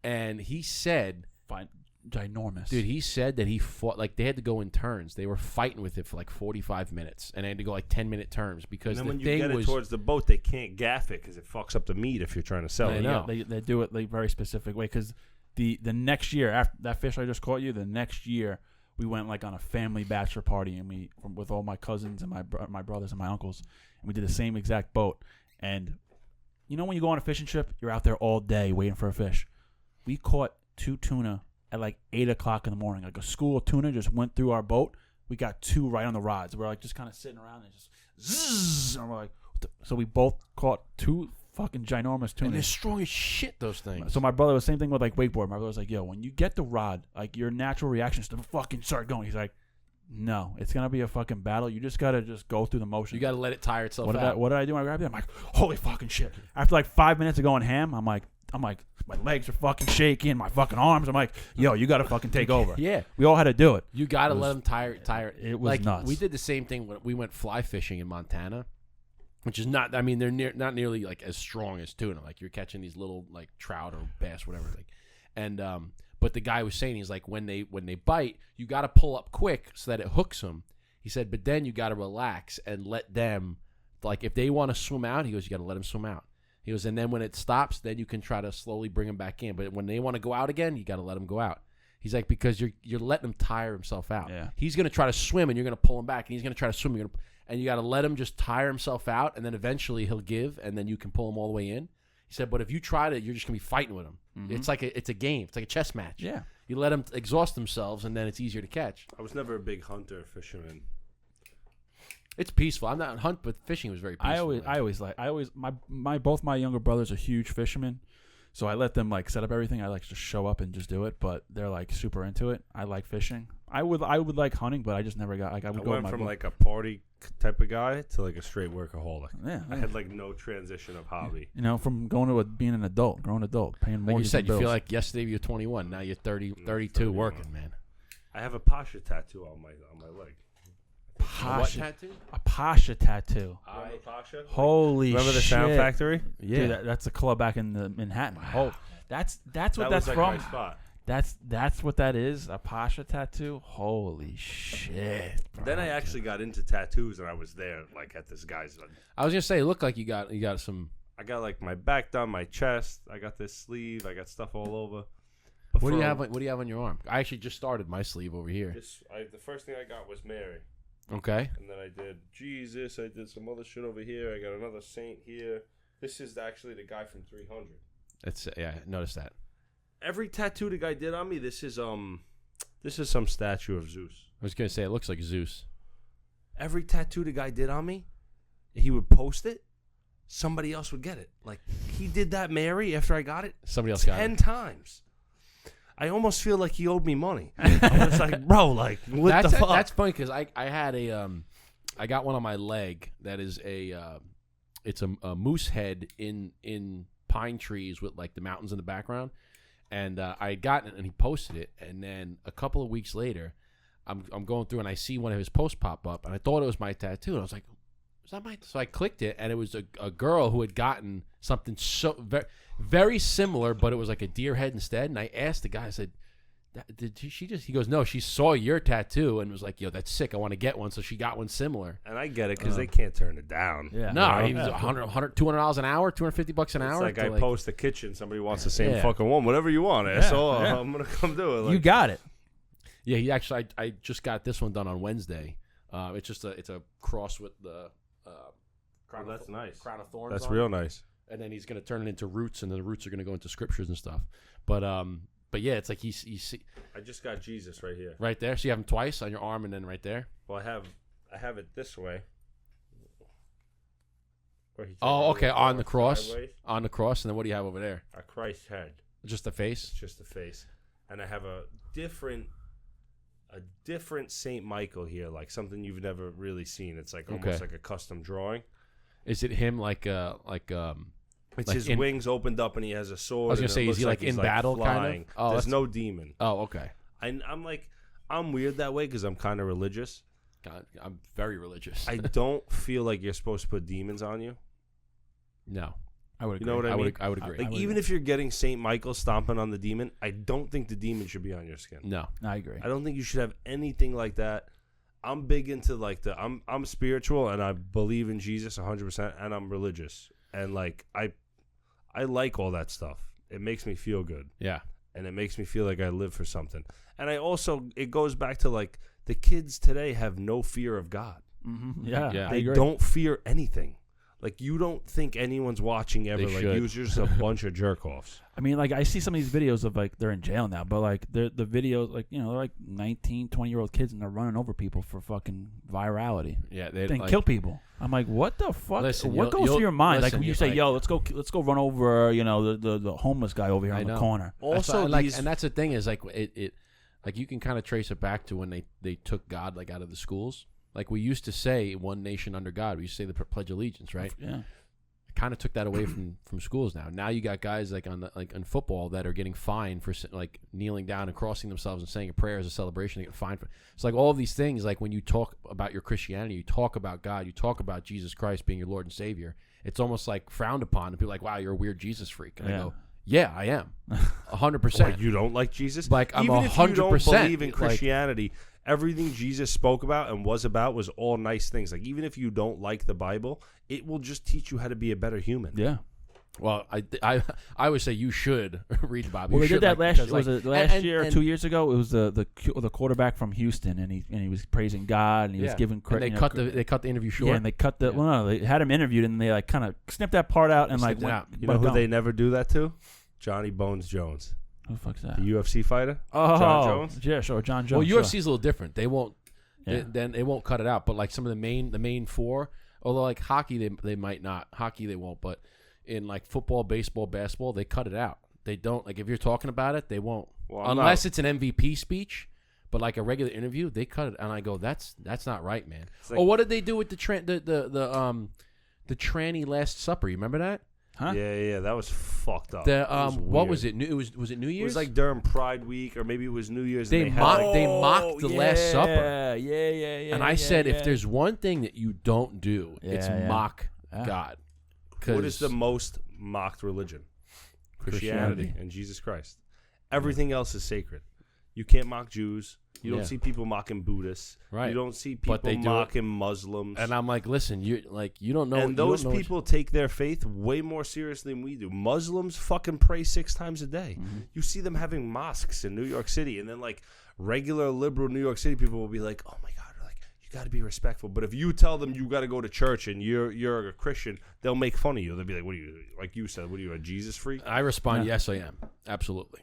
And he said, Fine. Ginormous. dude, he said that he fought, like, they had to go in turns. They were fighting with it for like 45 minutes, and they had to go like 10-minute turns because And then the when you thing get it was. towards the boat, they can't gaff it because it fucks up the meat if you're trying to sell I it. know. They do it like very specific way because the next year after that fish I just caught you, the next year we went like on a family bachelor party and with all my cousins and my brothers and my uncles, and we did the same exact boat. And you know when you go on a fishing trip, you're out there all day waiting for a fish. We caught 2 tuna at like 8 o'clock in the morning. Like a school of tuna just went through our boat. We got 2 right on the rods. We're like just kind of sitting around and just zzz, and we're like, so we both caught 2 fucking ginormous tuna. And they're strong as shit, those things. So my brother was same thing with like wakeboard. My brother was like, yo, when you get the rod, like your natural reaction is to fucking start going. He's like, no, it's gonna be a fucking battle. You just gotta just go through the motion. You got to let it tire itself out. What did I do when I grabbed it? I'm like, holy fucking shit. After like 5 minutes of going ham, I'm like, my legs are fucking shaking, my fucking arms. I'm like, yo, you gotta fucking take over. Yeah. We all had to do it. You got to It was- let them tire. It was like, nuts. We did the same thing when we went fly fishing in Montana, which is not. I mean, they're not nearly like as strong as tuna. Like, you're catching these little like trout or bass, whatever. Like, and but the guy was saying, he's like, when they bite, you got to pull up quick so that it hooks them. He said, but then you got to relax and let them, like, if they want to swim out, he goes, you got to let them swim out. He goes, and then when it stops, then you can try to slowly bring them back in. But when they want to go out again, you got to let them go out. He's like, because you're letting him tire himself out. Yeah. He's going to try to swim, and you're going to pull him back, and he's going to try to swim. And you got to let him just tire himself out, and then eventually he'll give, and then you can pull him all the way in. He said, but if you try to, you're just going to be fighting with him. Mm-hmm. It's like it's a game. It's like a chess match. Yeah. You let them exhaust themselves, and then it's easier to catch. I was never a big hunter, fisherman. It's peaceful. I'm not hunt, but fishing was very peaceful. Both my younger brothers are huge fishermen, so I let them like set up everything. I like to just show up and just do it, but they're like super into it. I like fishing. I would like hunting, but I just never got like I would go with went my from boat. like a party type of guy to like a straight workaholic. Yeah, I had like no transition of hobby. you know, from going to being an adult, grown adult, paying Like you mortgage said, and you feel bills. like yesterday you were 21. Now you're 30, 32 31. working, man. I have a Pasha tattoo on my leg. What Pasha, tattoo? a Pasha tattoo. Remember Pasha? Holy Remember the shit. Sound Factory? Yeah. Dude, that's a club back in the Manhattan. Oh, that's what That that's was like from. my spot. That's what that is. A Pasha tattoo. Holy shit. Bro. Then I actually got into tattoos, and I was there like at this guy's. I was gonna say, it looked like you got some. I got like my back done, my chest. I got this sleeve. I got stuff all over. What do you have? What do you have on your arm? I actually just started my sleeve over here. The first thing I got was Mary, Okay. and then I did Jesus. I did some other shit over here. I got another saint here. This is actually the guy from 300. That's yeah. I noticed that. Every tattoo the guy did on me, this is some statue of Zeus. I was gonna say it looks like Zeus. Every tattoo the guy did on me, he would post it. Somebody else would get it. Like he did that Mary after I got it. Somebody else got 10 it. times. I almost feel like he owed me money. I was like, bro, like what the fuck? That's funny because I had I got one on my leg that is it's a moose head in pine trees with like the mountains in the background. And I had gotten it, and he posted it. And then a couple of weeks later, I'm going through, and I see one of his posts pop up, and I thought it was my tattoo. And I was like, "Is that my?" So I clicked it, and it was a girl who had gotten something so very, very similar, but it was like a deer head instead. And I asked the guy, I said, "Did she just?" He goes, "No, she saw your tattoo and was like, yo, that's sick. I want to get one." So she got one similar. And I get it because they can't turn it down. Yeah. No, You he know? was $200 an hour, $250 an It's hour. like to I post the kitchen. Somebody wants the same Yeah. fucking one. Whatever you want, asshole. yeah. I'm gonna come do it. Like, You got it. Yeah, he actually. I just got this one done on Wednesday. It's just it's a cross with the crown. that's nice. Crown of thorns. That's on real it. nice. And then he's gonna turn it into roots, and then the roots are gonna go into scriptures and stuff. But yeah, it's like he's I just got Jesus right here. right there. So you have him twice on your arm, and then right there. Well, I have it this way. Where he Oh, turned it okay, on the cross, sideways. on the cross, and then what do you have over there? A Christ head. Just the face. It's just the face, and I have a different Saint Michael here, like something you've never really seen. It's like almost Okay. like a custom drawing. Is it him like It's like his in- wings opened up, and he has a sword. I was gonna and it say, is looks he like he's in battle, kind of? flying. Oh, There's that's- no demon. Oh, okay. I'm like, I'm weird that way because I'm kind of religious. God, I'm very religious. I don't feel like you're supposed to put demons on you. No. I would agree. You know what I mean? I would agree. Like, even if you're getting St. Michael stomping on the demon, I don't think the demon should be on your skin. No. I agree. I don't think you should have anything like that. I'm big into like I'm spiritual and I believe in Jesus 100% and I'm religious. And like I like all that stuff. It makes me feel good. Yeah. And it makes me feel like I live for something. And I also, it goes back to like the kids today have no fear of God. Mm-hmm. Yeah, Yeah. They don't fear anything. Like, you don't think anyone's watching ever. They like, should. you're just a bunch of jerk-offs. I mean, like, I see some of these videos of, like, they're in jail now, but, like, the videos, like, you know, they're, like, 19, 20-year-old kids, and they're running over people for fucking virality. Yeah, they Then like, kill people. I'm like, what the fuck? Listen, what goes through your mind? listen, Like, when you you- say, like- yo, let's go run over, you know, the homeless guy over here I on the know. corner. Also, like, these, and that's the thing is like it like you can kind of trace it back to when they took God like out of the schools. Like we used to say, one nation under God. We used to say the Pledge of Allegiance, right? Yeah. Kind of took that away from schools now. Now you got guys like on football that are getting fined for like kneeling down and crossing themselves and saying a prayer as a celebration. They get fined for. It's like all of these things. Like when you talk about your Christianity, you talk about God, you talk about Jesus Christ being your Lord and Savior. It's almost like frowned upon, and people are like, "Wow, you're a weird Jesus freak." And I go, "Yeah, I am, 100%." you don't like Jesus? Like I'm Even if you don't 100% believe in like, Christianity, everything Jesus spoke about and was all nice things. Like, even if you don't like the Bible, it will just teach you how to be a better human. Yeah. Well, I would say you should read the Bible. Well, You they should, did that like, last. because, Was like- it last and- year or and- 2 years ago? It was the quarterback from Houston, and he was praising God, and he was giving And credit. they cut the interview short. Yeah, and they cut the. Yeah. Well, no, they had him interviewed, and they like kind of snipped that part out and like Snipped it went. out. You know who they never do that to? Johnny Bones Jones, Who the fuck's that? the UFC fighter. Oh, John Jones? Yeah, sure, John Jones. Well, sure. UFC's a little different. They won't. Yeah. Then they won't cut it out. But like some of the main four, although like hockey, they might not. Hockey they won't. But in like football, baseball, basketball, they cut it out. They don't, like if you're talking about it, they won't. Well, Unless it's an MVP speech. But like a regular interview, they cut it, and I go, that's not right, man. like- Oh, what did they do with the tranny Last Supper? You remember that? Huh? Yeah, that was fucked up. The what weird. was it? Was it New It Year's? was like during Pride Week, or maybe it was New Year's. They and had, mocked- like, they mocked the Last Supper. Yeah. and I said, if there's one thing that you don't do, it's Yeah. mock Yeah. God. what is the 'Cause most mocked religion? Christianity. Christianity and Jesus Christ. Everything else is sacred. You can't mock Jews. You don't Yeah. see people mocking Buddhists. Right. You don't see people But they do it. mocking Muslims. And I'm like, listen, you don't know. And you those don't know people take their faith way more seriously than we do. Muslims fucking pray 6 times a day. Mm-hmm. You see them having mosques in New York City, and then like regular liberal New York City people will be like, "Oh my God, like you got to be respectful." But if you tell them you got to go to church and you're a Christian, they'll make fun of you. They'll be like, "What are you, like you said? What are you, a Jesus freak?" I respond, yes, I am, absolutely.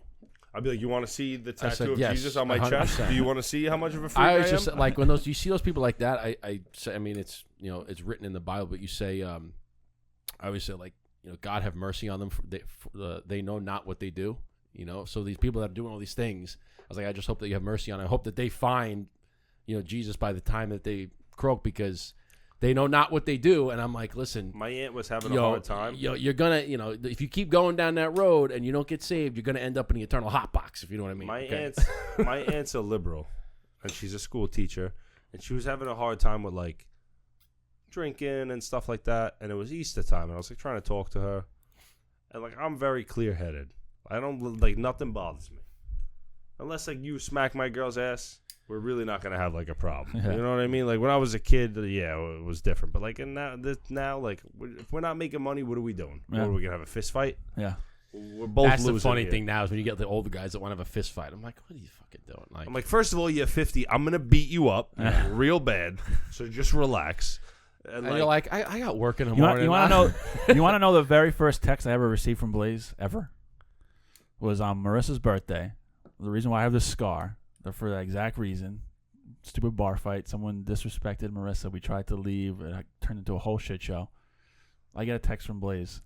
I'd be like, "You want to see the I said, tattoo of yes, Jesus on my 100%. chest? Do you want to see how much of a freak I I always am?" just like when you see those people like that. I say, I mean, it's it's written in the Bible, but you say, I always say like, God have mercy on them. They know not what they do. So these people that are doing all these things, I was like, I just hope that you have mercy on. I hope that they find, Jesus by the time that they croak, because they know not what they do. And I'm like, listen, My aunt was having a hard time. You're gonna, if you keep going down that road and you don't get saved, you're gonna end up in the eternal hot box, if you know what I mean. My aunt's a liberal, and she's a school teacher, and she was having a hard time with like drinking and stuff like that. And it was Easter time, and I was like trying to talk to her, and like I'm very clear headed. I don't like nothing bothers me, unless like you smack my girl's ass. We're really not gonna have like a problem. Yeah. You know what I mean? Like when I was a kid, yeah, it was different. But like now, like if we're not making money, what are we doing? Yeah. What are we gonna have a fist fight? Yeah. We're both That's the losing funny here. thing now is when you get the older guys that want to have a fist fight. I'm like, what are you fucking doing? Like, I'm like, first of all, you're 50. I'm gonna beat you up real bad. So just relax. and you're like, I got work in the You morning. want to know? You want to know the very first text I ever received from Blaise ever was on Marissa's birthday. The reason why I have this scar, for that exact reason. Stupid bar fight. Someone disrespected Marissa. We tried to leave. It turned into a whole shit show. I get a text from Blaise.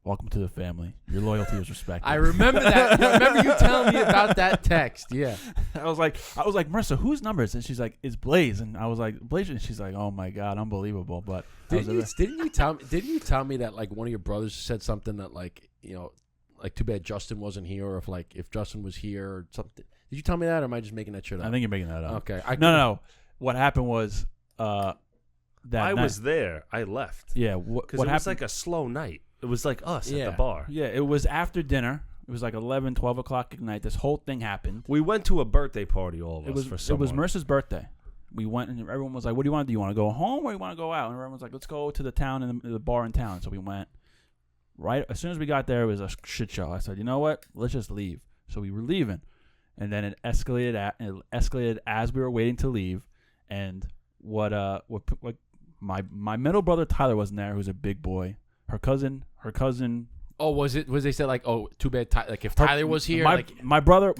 Welcome to the family. Your loyalty is respected. I remember that. I remember you telling me about that text. Yeah. I was like, Marissa, whose number is it? And she's like, it's Blaise. And I was like, Blaise. And she's like, oh my God, unbelievable. But Didn't you tell me that like one of your brothers said something that like like too bad Justin wasn't here, or if Justin was here or something. Did you tell me that, or am I just making that shit up? I think you're making that up. Okay. No. What happened was that I night, was there. I left. Yeah. Because What it was happened? like a slow night. It was like us Yeah. at the bar. Yeah, it was after dinner. It was like 11, 12 o'clock at night. This whole thing happened. We went to a birthday party, all of us, for It someone. was Marissa's birthday. We went and everyone was like, "What do you want to do? You want to go home or you want to go out?" And everyone was like, "Let's go to the town and the bar in town." So we went. Right as soon as we got there, it was a shit show. I said, "You know what? Let's just leave." So we were leaving, and then it escalated as we were waiting to leave. And what my middle brother Tyler wasn't there, who's a big boy. Her cousin. Oh, was they said like, oh, too bad, like if Tyler was here, my brother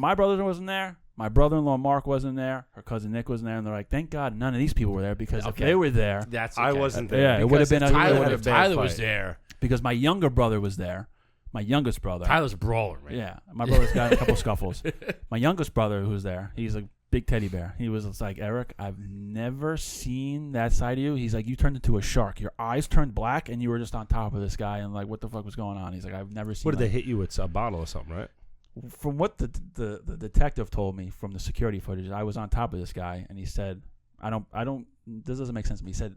wasn't there. My brother-in-law Mark wasn't there. Her cousin Nick wasn't there, and they're like, "Thank God none of these people were there because if they were there, that's I wasn't there. Yeah, it would have been if Tyler was there, because my younger brother was there, my youngest brother. Tyler's a brawler, man. Yeah, my brother's got a couple scuffles. My youngest brother, who's there, he's a big teddy bear. He was just like, "Eric, I've never seen that side of you." He's like, "You turned into a shark. Your eyes turned black, and you were just on top of this guy, and like, what the fuck was going on?" He's like, "I've never seen." What did they hit you with? A bottle or something, right? From what the detective told me from the security footage, I was on top of this guy, and he said, I don't, this doesn't make sense to me. He said,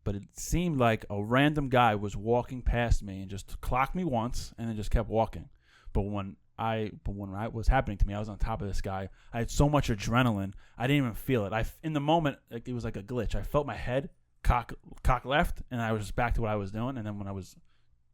but it seemed like a random guy was walking past me and just clocked me once and then just kept walking. But when it was happening to me, I was on top of this guy. I had so much adrenaline, I didn't even feel it. In the moment, it was like a glitch. I felt my head cock left, and I was just back to what I was doing. And then when I was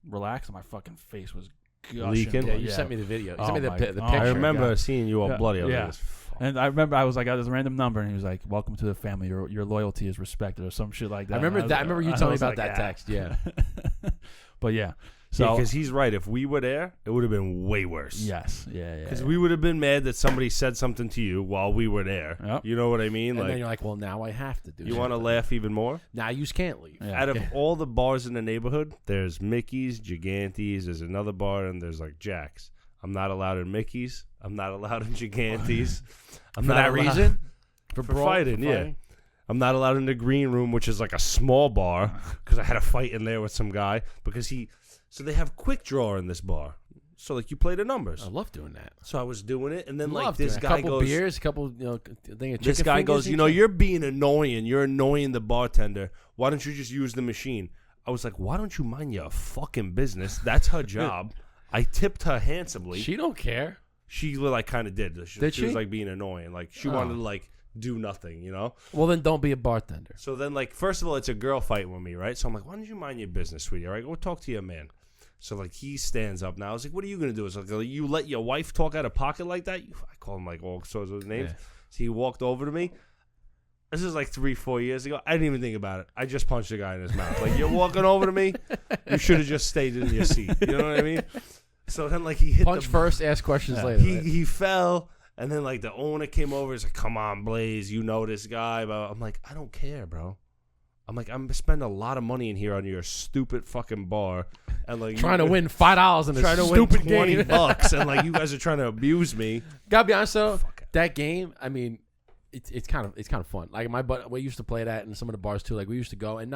relaxed, my fucking face was leaking. Yeah, you sent me the video. You sent me the picture. I remember seeing you all bloody. Yeah. And I remember I was like, I got this random number, and he was like, "Welcome to the family. Your loyalty is respected," or some shit like that. I remember that. I remember you telling me about that text. Yeah. But yeah. So because he's right. If we were there, it would have been way worse. Yes. Yeah. Because we would have been mad that somebody said something to you while we were there. Yep. You know what I mean? And then you're like, well, now I have to do. You want to laugh even more? Now you can't leave. Yeah. Out of all the bars in the neighborhood, there's Mickey's, Gigante's. There's another bar, and there's like Jack's. I'm not allowed in Mickey's. I'm not allowed in Gigante's. For that reason? For fighting, yeah. I'm not allowed in the green room, which is like a small bar, because I had a fight in there with some guy. So they have quick draw in this bar. So like you play the numbers. I love doing that. So I was doing it, and then Love like this doing it. guy a couple goes, beers, a couple, thing of chicken this guy fingers goes, and you're being annoying. You're annoying the bartender. Why don't you just use the machine? I was like, why don't you mind your fucking business? That's her job. I tipped her handsomely. She don't care. She like kind of did. She was like being annoying. Like she wanted to like do nothing, you know? Well, then don't be a bartender. So then like, first of all, it's a girl fighting with me, right? So I'm like, why don't you mind your business, sweetie? All right, go talk to your man. So like he stands up now. I was like, what are you gonna do? It's like, you let your wife talk out of pocket like that? I call him like all sorts of names. Yeah. So he walked over to me. This is like 3-4 years ago. I didn't even think about it. I just punched the guy in his mouth. Like, you're walking over to me. You should have just stayed in your seat. You know what I mean? So then like he hit Punch first, ask questions later. Right? He fell, and then like the owner came over. He's like, "Come on, Blaise, you know this guy." But I'm like, I don't care, bro. I'm like, I'm spending a lot of money in here on your stupid fucking bar, and like trying to win $5 in a trying to stupid win game. $20, and like you guys are trying to abuse me. Gotta be honest though, that game, I mean, it's kind of fun. Like we used to play that in some of the bars too. Like we used to go, and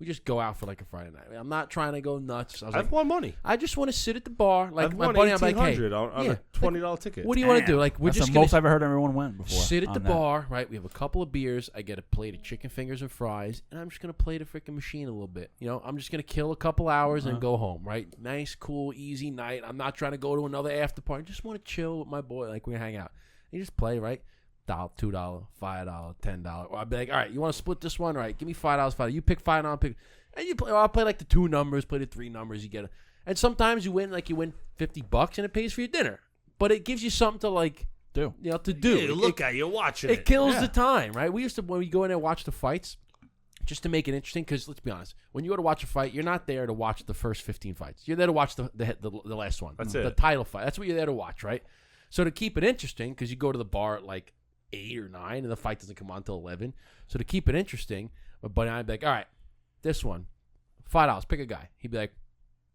we just go out for like a Friday night. I'm not trying to go nuts. I've won money. I just want to sit at the bar. Like I've my won buddy, I'm like, hey, on a $20 ticket. What do you want to do? Like we're That's just the most I've ever heard everyone win before. Sit at the bar, right? We have a couple of beers. I get a plate of chicken fingers and fries, and I'm just gonna play the freaking machine a little bit. You know, I'm just gonna kill a couple hours and go home. Right? Nice, cool, easy night. I'm not trying to go to another after party. I just want to chill with my boy. Like we hang out. You just play, right? $1, $2, $5, $10. Or I'd be like, all right, you want to split this one? All right, give me $5, $5. You pick $5, I'll pick. And you play. I'll play like the 2 numbers, play the 3 numbers. You get it. And sometimes you win $50 and it pays for your dinner. But it gives you something to like do. You know, to do. Yeah, look at you watching it. It kills the time, right? We used to, when we go in there and watch the fights, just to make it interesting, because let's be honest, when you go to watch a fight, you're not there to watch the first 15 fights. You're there to watch the last one. That's the title fight. That's what you're there to watch, right? So to keep it interesting, because you go to the bar at like 8 or 9, and the fight doesn't come on until 11. So to keep it interesting, my buddy and I'd be like, all right, this one, $5, pick a guy. He'd be like,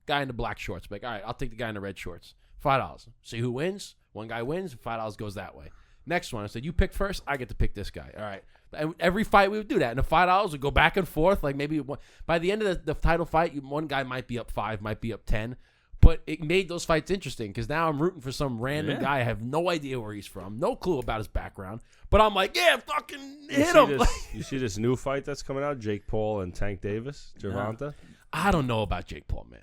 guy in the black shorts. I'd be like, all right, I'll take the guy in the red shorts. $5. See who wins. One guy wins, $5 goes that way. Next one, I said, you pick first, I get to pick this guy. All right. And every fight we would do that. And the $5 would go back and forth. Like maybe by the end of the title fight, one guy might be up 5, might be up 10. But it made those fights interesting because now I'm rooting for some random guy. I have no idea where he's from, no clue about his background. But I'm like, yeah, fucking hit him. You see this new fight that's coming out? Jake Paul and Tank Davis, Gervonta. I don't know about Jake Paul, man.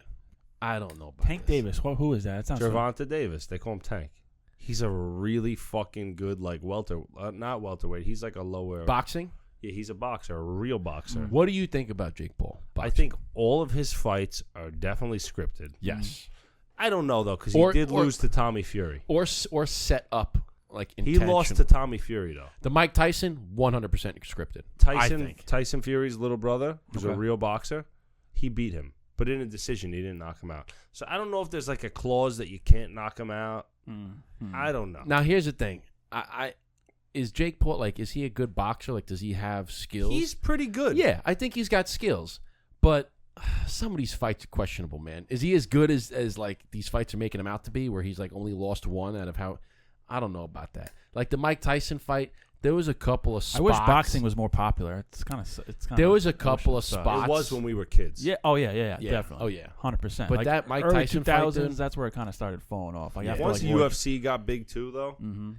I don't know about Tank Davis. Who is that? That sounds Gervonta Davis. They call him Tank. He's a really fucking good not welterweight. He's like a lower boxing. Yeah, he's a boxer, a real boxer. What do you think about Jake Paul? I think all of his fights are definitely scripted. Yes. I don't know though, because he did lose to Tommy Fury, or set up like he lost to Tommy Fury though. The Mike Tyson, 100% scripted. Tyson Fury's little brother, who's a real boxer, he beat him, but in a decision, he didn't knock him out. So I don't know if there's like a clause that you can't knock him out. I don't know. Now here's the thing, is Jake Paul is he a good boxer? Like, does he have skills? He's pretty good. Yeah, I think he's got skills, but some of these fights are questionable, man. Is he as good as like these fights are making him out to be, where he's like only lost one out of how? I don't know about that. Like the Mike Tyson fight, there was a couple of spots. I wish boxing was more popular. It's kind of. There was a couple of spots. It was when we were kids. Yeah. Oh yeah. Definitely. Oh yeah. 100%. But that Mike early Tyson 2000s, fight, that's where it kind of started falling off. Like once the UFC got big too, though. Mm-hmm.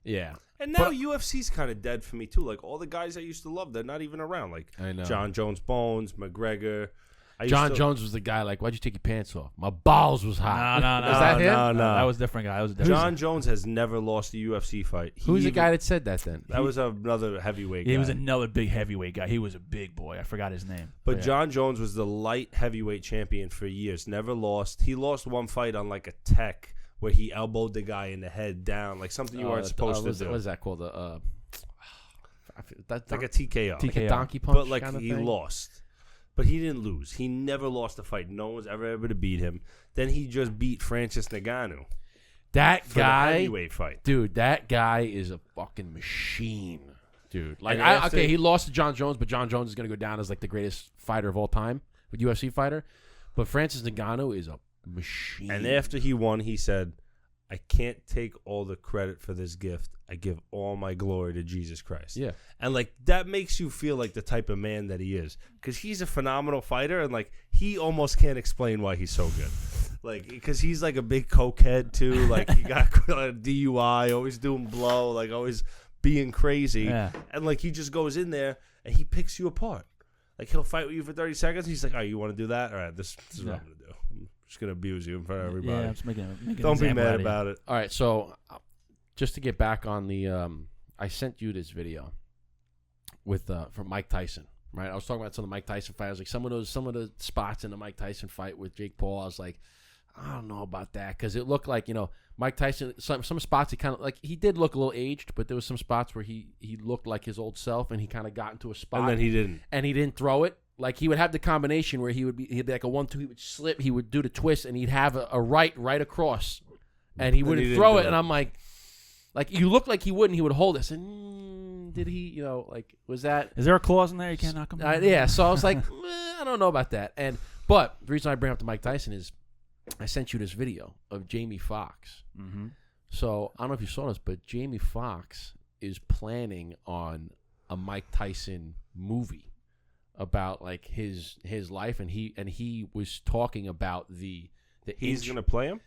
Yeah. And now UFC's kind of dead for me too. Like all the guys I used to love, they're not even around. Like I know. John Jones Bones, McGregor. John Jones was the guy. Like, why'd you take your pants off? My balls was hot. No. Is that him? No. That was a different guy. John Jones has never lost a UFC fight. Who's the guy that said that then? That was another heavyweight guy. He was another big heavyweight guy. He was a big boy. I forgot his name. But John Jones was the light heavyweight champion for years. Never lost. He lost one fight on like a tech where he elbowed the guy in the head down, like something you weren't supposed to do. What is that called? That's like a TKO. Like a donkey punch. But like kind of he thing? Lost. But he didn't lose. He never lost a fight. No one was ever able to beat him. Then he just beat Francis Ngannou. That for guy, the heavyweight fight. Dude, that guy is a fucking machine, dude. Like, he lost to John Jones, but John Jones is gonna go down as like the greatest fighter of all time, with UFC fighter. But Francis Ngannou is a machine. And after he won, he said, I can't take all the credit for this gift. I give all my glory to Jesus Christ. Yeah. And, like, that makes you feel like the type of man that he is. Because he's a phenomenal fighter, and, like, he almost can't explain why he's so good. Like, because he's, like, a big cokehead, too. Like, he got a DUI, always doing blow, like, always being crazy. Yeah. And, like, he just goes in there, and he picks you apart. Like, he'll fight with you for 30 seconds, and he's like, oh, you want to do that? All right, this is what I'm going to do. I'm just going to abuse you in front of everybody. Yeah, I'm just making Don't be mad about it. All right, so just to get back on the, I sent you this video with from Mike Tyson, right? I was talking about some of the Mike Tyson fights, like some of the spots in the Mike Tyson fight with Jake Paul. I was like, I don't know about that because it looked like Mike Tyson. Some spots he kind of like he did look a little aged, but there was some spots where he looked like his old self, and he kind of got into a spot, and then he didn't throw it. Like he would have the combination where he'd be like a 1-2, he would slip, he would do the twist, and he'd have a right across, and he wouldn't throw it. And I'm like you look like he would, and he would hold us. And did he, was that? Is there a clause in there you can't knock him out? Yeah. So I was like, I don't know about that. But the reason I bring up the Mike Tyson is I sent you this video of Jamie Foxx. Mm-hmm. So I don't know if you saw this, but Jamie Foxx is planning on a Mike Tyson movie about like his life, and he was talking about the he's gonna play him.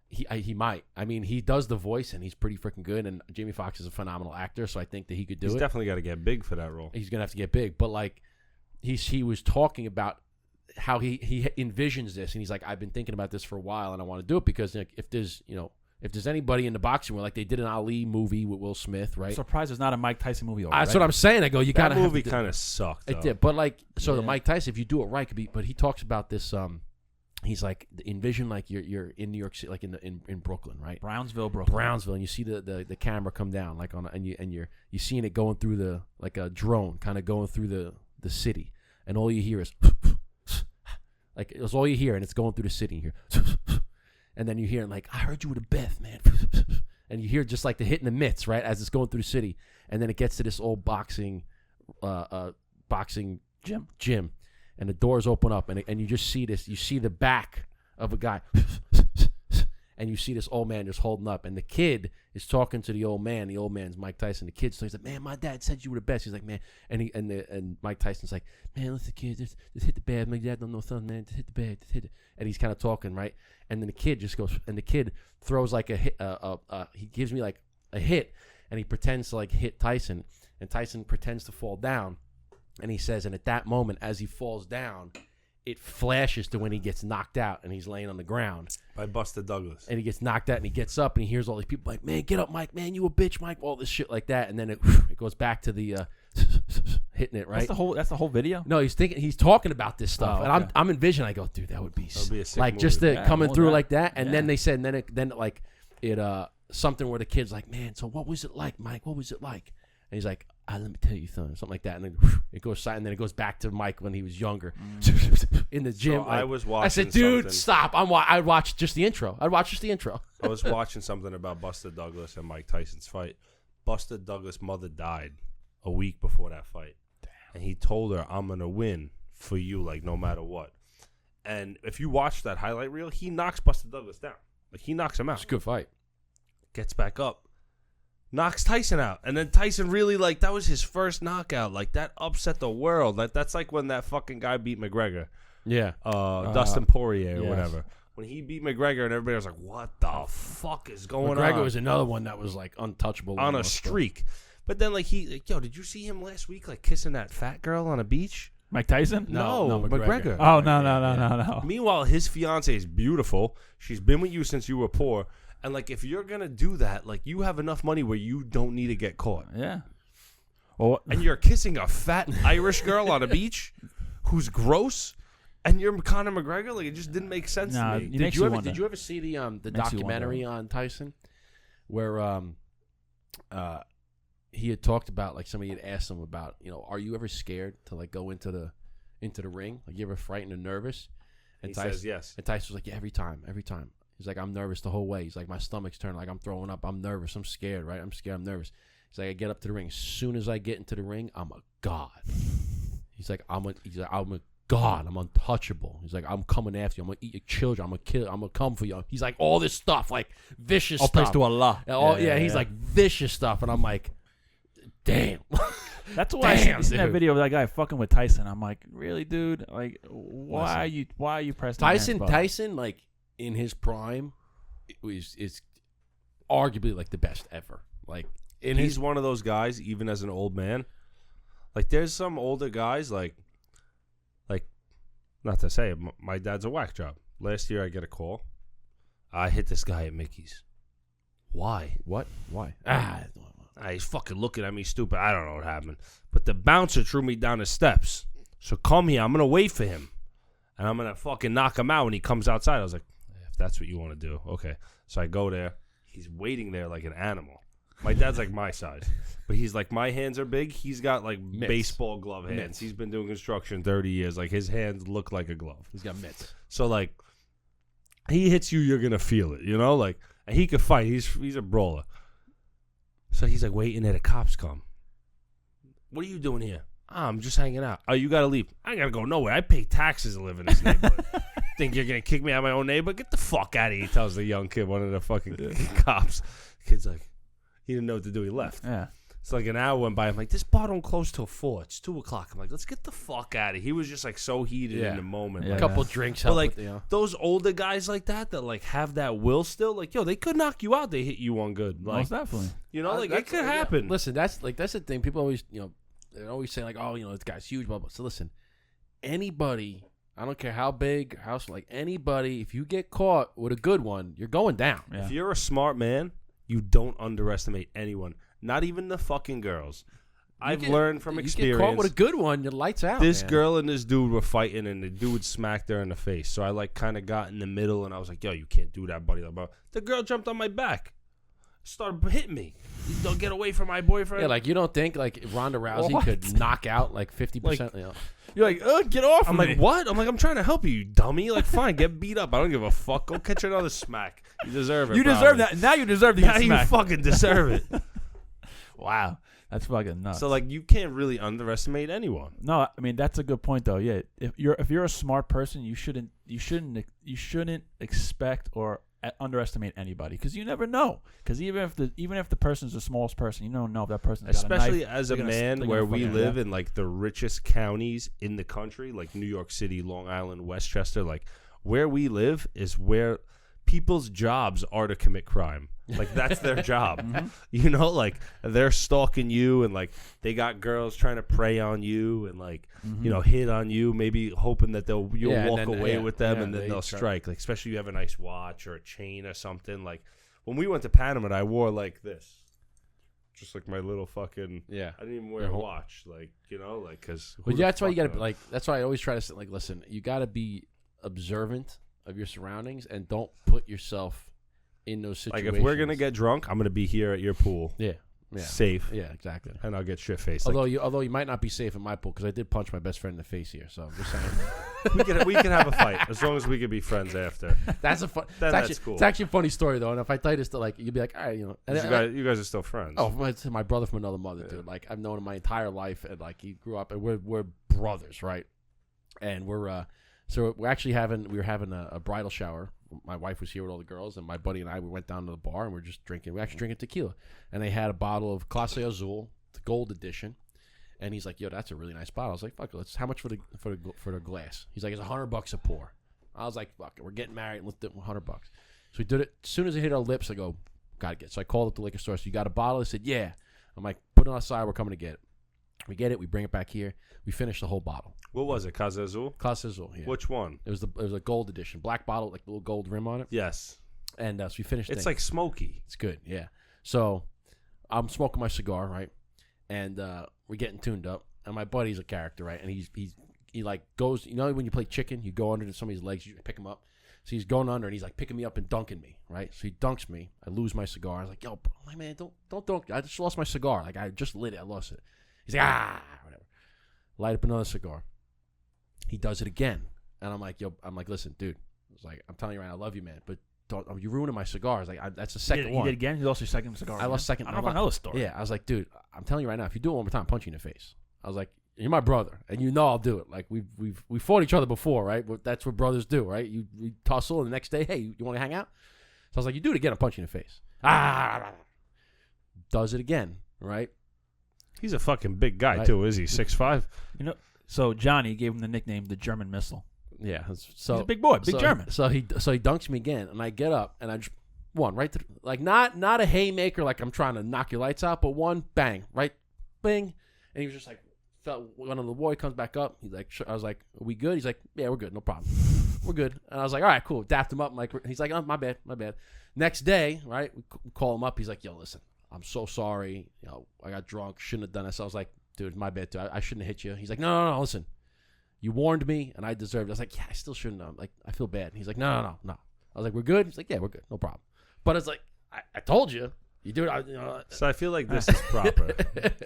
He might. I mean, he does the voice, and he's pretty freaking good. And Jamie Foxx is a phenomenal actor, so I think that he could do it. He's definitely got to get big for that role. He's gonna have to get big, but like he was talking about how he envisions this, and he's like, I've been thinking about this for a while, and I want to do it because if there's anybody in the boxing world, like they did an Ali movie with Will Smith, right? I'm surprised there's not a Mike Tyson movie already. That's what I'm saying. I go, you got to. That movie kind of sucked. It did, but like, so the Mike Tyson, if you do it right, could be. But he talks about this. He's like, envision like you're in New York City, like in Brooklyn, right? Brownsville, and you see the camera come down, like you're seeing it going through the like a drone, kind of going through the city, and all you hear is like it's all you hear, and it's going through the city here. And then you hear like, I heard you were the Beth, man. And you hear just like the hit in the mitts, right, as it's going through the city. And then it gets to this old boxing gym. And the doors open up, and you just see this. You see the back of a guy. and you see this old man just holding up, and the kid is talking to the old man. The old man's Mike Tyson. The kid's he's like, man, my dad said you were the best. He's like, man, and Mike Tyson's like, man, listen, kid, just hit the bag. My dad don't know something, man. Just hit the bag, just hit it. And he's kind of talking, right? And then the kid just goes, and the kid throws like a hit. He gives me like a hit, and he pretends to like hit Tyson, and Tyson pretends to fall down, and he says, and at that moment, as he falls down, it flashes to when he gets knocked out and he's laying on the ground. By Buster Douglas. And he gets knocked out and he gets up and he hears all these people like, man, get up, Mike. Man, you a bitch, Mike. All this shit like that. And then it goes back to the hitting it, right? That's the whole video? No, he's talking about this stuff. Oh, okay. And I'm envisioning, I go, dude, that would be a sick like movie. just coming through that. like that. And Yeah. then they said, and then like it something where the kid's like, man, so what was it like, Mike? What was it like? And he's like, let me tell you something like that. And then it goes side, and then it goes back to Mike when he was younger in the gym. So I was watching. I said, dude, something. stop. I'd watch just the intro. I was watching something about Buster Douglas and Mike Tyson's fight. Buster Douglas' mother died a week before that fight. Damn. And he told her, I'm going to win for you, like, no matter what. And if you watch that highlight reel, he knocks Buster Douglas down. Like, he knocks him out. It's a good fight. Gets back up. Knocks Tyson out. And then Tyson really, like, that was his first knockout. Like, that upset the world. Like, that's like when that fucking guy beat McGregor. Yeah. Dustin Poirier or yes. whatever. When he beat McGregor and everybody was like, what the fuck is going on? McGregor was another one that was, like, untouchable. On a streak. But then, like, yo, did you see him last week, like, kissing that fat girl on a beach? Mike Tyson? No, McGregor. Oh, no. Meanwhile, his fiance is beautiful. She's been with you since you were poor. And, like, if you're going to do that, like, you have enough money where you don't need to get caught. Yeah. Well, And you're kissing a fat Irish girl on a beach who's gross, and you're Conor McGregor? Like, it just didn't make sense Nah, to me. Did you ever see the documentary on Tyson where he had talked about, like, somebody had asked him about, are you ever scared to, like, go into the ring? Like, you ever frightened or nervous? And He Tyson says yes. And Tyson was like, yeah, every time. He's like, I'm nervous the whole way. He's like, my stomach's turning, like I'm throwing up. I'm nervous. I'm scared, right? I'm scared. I'm nervous. He's like, I get up to the ring. As soon as I get into the ring, I'm a god. He's like, I'm a god. I'm untouchable. He's like, I'm coming after you. I'm gonna eat your children. I'm gonna kill. I'm gonna come for you. He's like, all this stuff, like vicious all stuff. praise to Allah. He's like vicious stuff, and I'm like, damn. That's why I seen that video of that guy fucking with Tyson. I'm like, really, dude? Like, why are you pressing Tyson, like, in his prime, is arguably like the best ever. Like, He's one of those guys, even as an old man. Like, there's some older guys, like, not to say, my dad's a whack job. Last year, I get a call. I hit this guy at Mickey's. Why? What? Why? He's fucking looking at me stupid. I don't know what happened. But the bouncer threw me down the steps. So come here. I'm going to wait for him. And I'm going to fucking knock him out when he comes outside. I was like, if that's what you want to do, okay. So I go there. He's waiting there like an animal. My dad's like my size. But he's like, my hands are big. He's got like mitts. Baseball glove hands. Mitts. He's been doing construction 30 years. Like, his hands look like a glove. He's got mitts. So, like, he hits you, you're going to feel it, you know? Like, and he could fight. He's a brawler. So he's like waiting there. The cops come. What are you doing here? I'm just hanging out. Oh, you got to leave. I got to go nowhere. I pay taxes to live in this neighborhood. Think you're going to kick me out of my own neighborhood? Get the fuck out of here, he tells the young kid, one of the fucking cops. The kid's like, he didn't know what to do. He left. Yeah. It's like an hour went by. I'm like, this bar don't close till 4. It's 2 o'clock. I'm like, let's get the fuck out of here. He was just like so heated in the moment. Yeah. Like, A couple drinks but help like with, those older guys like that like have that will still, like, yo, they could knock you out. They hit you one good. Like, Most definitely. you know, like it could happen. Listen, that's the thing. People always, they always say like, oh, this guy's huge, blah blah. So listen, anybody, I don't care how big, how small, like anybody, if you get caught with a good one, you're going down. Yeah. If you're a smart man, you don't underestimate anyone. Not even the fucking girls. I've learned from experience. You get caught with a good one, your lights out. This man. girl and this dude were fighting, and the dude smacked her in the face. So I like kind of got in the middle, and I was like, "Yo, you can't do that, buddy." The girl jumped on my back, started hitting me. Don't get away from my boyfriend. Yeah, like you don't think like Ronda Rousey could knock out like 50%. You're like, get off I'm of like, me. what? I'm like, I'm trying to help you dummy. Like, fine, get beat up. I don't give a fuck. Go catch another smack. You deserve it. You deserve that. Now you deserve to Now get you smacked. fucking deserve it. Wow. That's fucking nuts. So like, you can't really underestimate anyone. No, I mean that's a good point though. Yeah, if you're a smart person, you shouldn't expect or underestimate anybody because you never know. Because even if the person's the smallest person, you don't know if that person's especially got a knife, as a man where we live in like the richest counties in the country, like New York City, Long Island, Westchester. Like where we live is where people's jobs are to commit crime. Like that's their job. You know, like they're stalking you and like they got girls trying to prey on you and like you know, hit on you, maybe hoping that you'll walk away with them and then they'll strike. Like especially you have a nice watch or a chain or something. Like when we went to Panama, I wore like this. Just like my little fucking I didn't even wear a watch, like, you know, like because that's why you gotta like that's why I always try to say, like, listen, you gotta be observant of your surroundings and don't put yourself in those situations. Like if we're gonna get drunk, I'm gonna be here at your pool. Yeah. Safe. Yeah, exactly. And I'll get shit faced. Although you might not be safe at my pool because I did punch my best friend in the face here. So I'm just saying. we can have a fight as long as we can be friends after. That's a fun. That's cool. It's actually a funny story though, and if I tell you this, like you'd be like, all right, you know. And you guys are still friends. Oh, my brother from another mother, dude. Like I've known him my entire life, and like he grew up, and we're brothers, right? And so we're having a bridal shower. My wife was here with all the girls, and my buddy and I, we went down to the bar and we're just drinking. We're actually drinking tequila, and they had a bottle of Clase Azul, the gold edition. And he's like, "Yo, that's a really nice bottle." I was like, "Fuck it, how much for the glass?" He's like, "It's $100 a pour." I was like, "Fuck it, we're getting married. Let's do it $100." So we did it. As soon as it hit our lips, I go, "Gotta get it." So I called up the liquor store. So you got a bottle? They said, "Yeah." I'm like, "Put it on the side. We're coming to get it." We get it. We bring it back here. We finish the whole bottle. What was it? Casa Azul? Casa Azul, yeah. Which one? It was a gold edition, black bottle, like the little gold rim on it. Yes. And so we finished. It's like smoky. It's good, yeah. So I'm smoking my cigar, right, and we're getting tuned up. And my buddy's a character, right, and he like goes. You know when you play chicken, you go under somebody's legs, you pick him up. So he's going under, and he's like picking me up and dunking me, right? So he dunks me. I lose my cigar. I was like, "Yo, bro, my man, don't dunk. I just lost my cigar. Like I just lit it. I lost it." He's like, whatever. Light up another cigar. He does it again, and I'm like, listen, dude. I was like, I'm telling you right now, I love you, man, but you're ruining my cigars. Like, that's the second one. You did again? You lost your second cigar. I lost second. I don't know if I know the story. Yeah, I was like, dude, I'm telling you right now, if you do it one more time, I'll punch you in the face. I was like, you're my brother, and you know I'll do it. Like we fought each other before, right? But that's what brothers do, right? We tussle, and the next day, hey, you want to hang out? So I was like, you do it again, I'll punch you in the face. Does it again, right? He's a fucking big guy Right. too, is he? 6'5"? You know, so Johnny gave him the nickname the German Missile. Yeah. So He's a big boy, big German. So he dunks me again, and I get up, and I just one right through, like not a haymaker, like I'm trying to knock your lights out, but one bang, right, bing, and he was just like, felt one of the boy comes back up. He's like, I was like, are we good? He's like, yeah, we're good, no problem, we're good. And I was like, all right, cool. Dapped him up. I'm like, he's like, oh, my bad. Next day, right, we call him up. He's like, yo, listen, I'm so sorry. You know, I got drunk, shouldn't have done this. I was like, dude, my bad, too. I shouldn't have hit you. He's like, no, listen. You warned me, and I deserved it. I was like, yeah, I still shouldn't have. Like, I feel bad. And he's like, no. I was like, we're good? He's like, yeah, we're good. No problem. But it's like, I told you. You do it. So I feel like this is proper.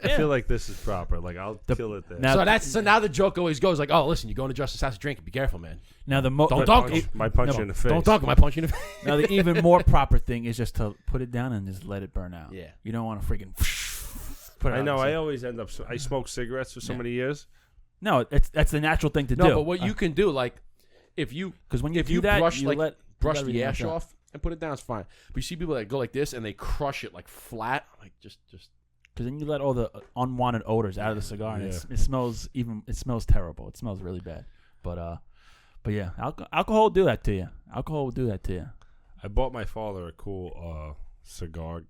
I feel like this is proper. Like, I'll kill it there. Now, so now the joke always goes like, oh, listen, you're going to Justice House to drink. Be careful, man. Now don't dunk him. My punch in the face. Don't dunk him. I punch you in the face. Now the even more proper thing is just to put it down and just let it burn out. Yeah. You don't want to freaking put it I out. know. I always end up. I smoked cigarettes for so many years. No, that's the natural thing to do. No, but what you can do, like, if you when you if do you that, brush you like brush the ash out. off and put it down, it's fine. But you see people that go like this and they crush it like flat, like just. Because then you let all the unwanted odors out of the cigar, and it smells terrible. It smells really bad. But yeah, alcohol will do that to you. Alcohol will do that to you. I bought my father a cool cigar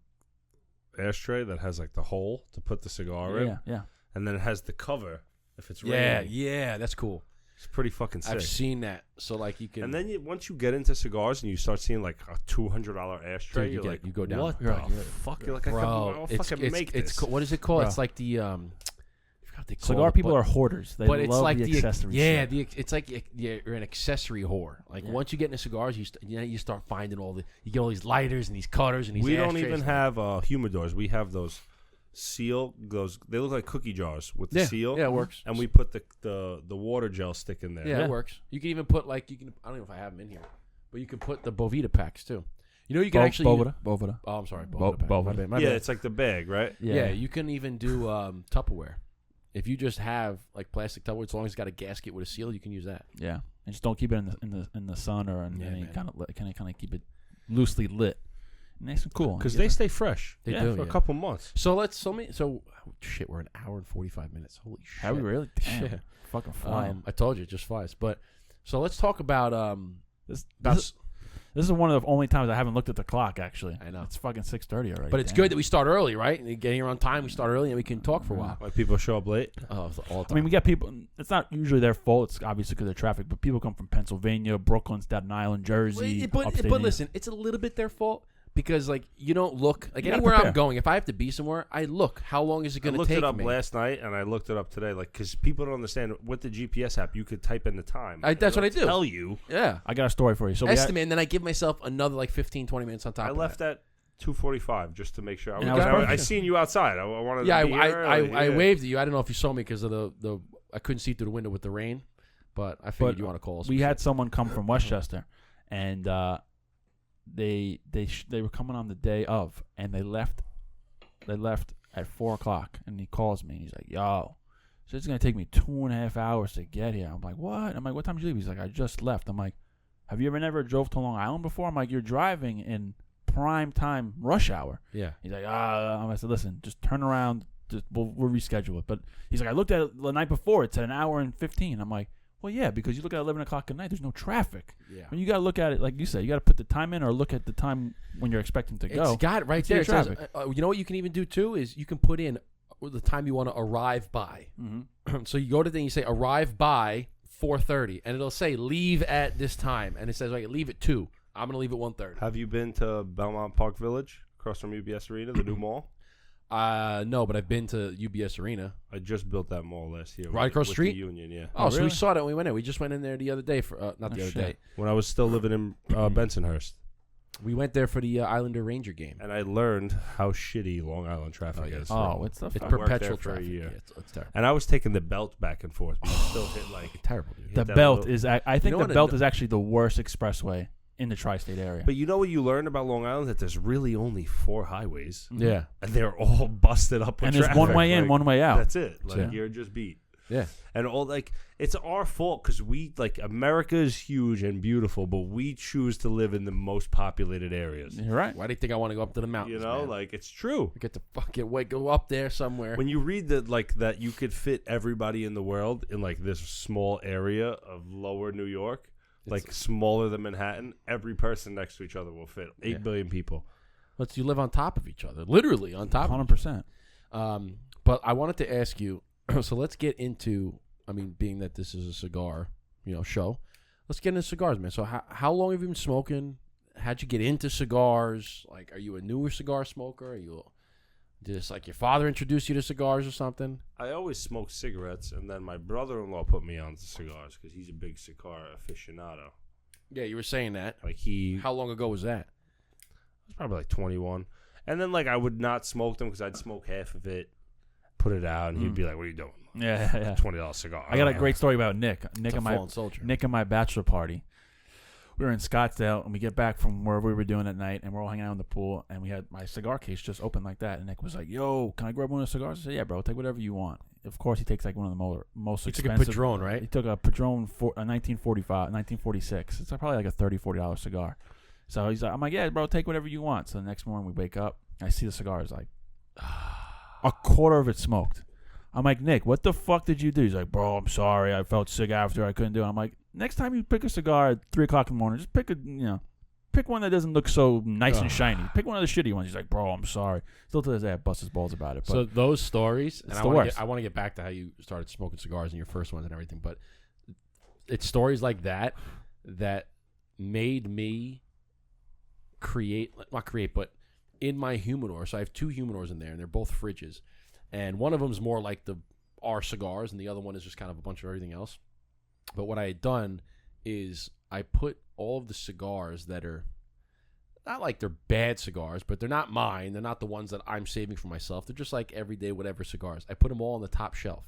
ashtray that has like the hole to put the cigar in. Yeah. And then it has the cover if it's raining. Yeah, that's cool. It's pretty fucking sick. I've seen that. So like you can. And then once you get into cigars and you start seeing like a $200 ashtray, Dude, you're like, you go down. what You're the like, fuck? You're like, bro, I'll fucking make this. What is it called? Bro. It's like the I forgot what they call Cigar it, people but- are hoarders. They but it's love like the accessories. Yeah, shit. it's like you're an accessory whore. Like once you get into cigars, you start finding you get all these lighters and these cutters and these. We don't ashtrays. even have humidors. We have those seal. They look like cookie jars with the seal. Yeah, it works. And we put the water gel stick in there. Yeah, it works. You can even put I don't know if I have them in here, but you can put the Bovita packs too. You know, you can actually. Bovita. Oh, I'm sorry. Bovita. Bovita. My Yeah, bad. it's like the bag, right? Yeah, you can even do Tupperware. If you just have like plastic Tupperware, as long as it's got a gasket with a seal, you can use that. Yeah, and just don't keep it in the sun or in Yeah, any man. kind of keep it loosely lit. Nice and cool. Because they stay fresh. They do for a couple months. So shit, we're an hour and 45 minutes. Holy shit. Have we really? Damn. Shit. Fucking flying. I told you, it just flies. But so let's talk about This is one of the only times I haven't looked at the clock, actually. I know. It's fucking 6:30 already. But it's good that we start early, right? And get here on time, we start early, and we can talk for a while. Like people show up late. Oh, all the time. I mean, we get people. It's not usually their fault. It's obviously because of traffic. But people come from Pennsylvania, Brooklyn, Staten Island, Jersey. But listen, it's a little bit their fault because like you don't look like You gotta anywhere I'm prepare. going. If I have to be somewhere, I look. How long is it going I to looked take it up me? last night, and I looked it up today. Like, because people don't understand with the GPS app, you could type in the time. That's what I do. Tell you. Yeah, I got a story for you. So estimate, and then I give myself another like 15, 20 minutes on top. I left at 2:45 just to make sure. And I was perfect. I seen you outside. I wanted. Yeah, to be here early. I waved at you. I don't know if you saw me because of the I couldn't see through the window with the rain, but I figured you want to call us. We had someone come from Westchester, and they were coming on the day of, and they left at 4:00, and he calls me, and he's like, "Yo, so it's gonna take me 2.5 hours to get here." I'm like, "What?" I'm like, "What time did you leave?" He's like, "I just left." I'm like, "Have you never drove to Long Island before?" I'm like, "You're driving in prime time rush hour." Yeah. He's like, I said, "Listen, just turn around. We'll reschedule it." But he's like, "I looked at it the night before. It's at an hour and 15." I'm like, "Well, yeah, because you look at 11 o'clock at night. There's no traffic. Yeah. I mean, you got to look at it like you said. You got to put the time in, or look at the time when you're expecting to go." It's got it right See there. the It says, traffic. you know what you can even do too is you can put in the time you want to arrive by. Mm-hmm. So you go to the thing, you say arrive by 4:30, and it'll say leave at this time, and it says like leave at 2. I'm gonna leave at 1:30. Have you been to Belmont Park Village across from UBS Arena, the new mall? No, but I've been to UBS Arena. I just built that mall last year. Right across the street? The Union, yeah. Oh, so we really? saw that when we went in. We just went in there the other day for not the Oh, other shit. day. When I was still living in Bensonhurst, We went there for the Islander Ranger game. and I learned how shitty Long Island traffic is. Oh, what's the It's fuck? I worked perpetual there for a traffic. year. Yeah, it's terrible. And I was taking the belt back and forth, but I still hit like. Terrible, dude. The that belt little- is. I think know the what? belt is actually the worst expressway in the tri-state area. But you know what you learn about Long Island? That there's really only 4 highways, Yeah, and they're all busted up. With And there's traffic. one way in, Like, one way out. That's it. Like Yeah. you're just beat. yeah. And all like it's our fault because we like America is huge and beautiful, but we choose to live in the most populated areas. You're right. Why do you think I want to go up to the You mountains? know, man? like it's true. I get to fucking go up there somewhere. When you read that, like that, you could fit everybody in the world in like this small area of lower New York, like smaller than Manhattan. Every person next to each other will fit 8 billion people. You live on top of each other, literally on top. 100%. But I wanted to ask you. So let's get into. I mean, being that this is a cigar, show, let's get into cigars, man. So how long have you been smoking? How'd you get into cigars? Like, are you a newer cigar smoker? Did this like your father introduce you to cigars or something? I always smoked cigarettes, and then my brother-in-law put me on to cigars because he's a big cigar aficionado. Yeah, you were saying that. Like he, How long ago was that? was probably like 21, and then like I would not smoke them because I'd smoke half of it, put it out, and he'd be like, "What are you doing? Yeah. $20 cigar." I got a great story about Nick. Nick and Fallen soldier. my bachelor party. We were in Scottsdale, and we get back from wherever we were doing at night, and we're all hanging out in the pool, and we had my cigar case just open like that, and Nick was like, "Yo, can I grab one of the cigars?" I said, "Yeah, bro, take whatever you want." Of course, he takes like one of the most You took a expensive. Padron, right? He took a Padron, a 1946. It's probably like a $30-$40 cigar. So he's like, I'm like, "Yeah, bro, take whatever you want." So the next morning we wake up, I see the cigar is like a quarter of it smoked. I'm like, "Nick, what the fuck did you do?" He's like, "Bro, I'm sorry. I felt sick after. I couldn't do it." I'm like, "Next time you pick a cigar at 3:00 in the morning, just pick pick one that doesn't look so nice and shiny. Pick one of the shitty ones." He's like, "Bro, I'm sorry." Still to this day, I bust his balls about it. But So those stories, and it's I the want worst. to get back to how you started smoking cigars and your first ones and everything. But it's stories like that made me not create, but in my humidor. So I have 2 humidors in there, and they're both fridges. And one of them is more like our cigars, and the other one is just kind of a bunch of everything else. But what I had done is I put all of the cigars that are not like they're bad cigars, but they're not mine. They're not the ones that I'm saving for myself. They're just like everyday whatever cigars. I put them all on the top shelf.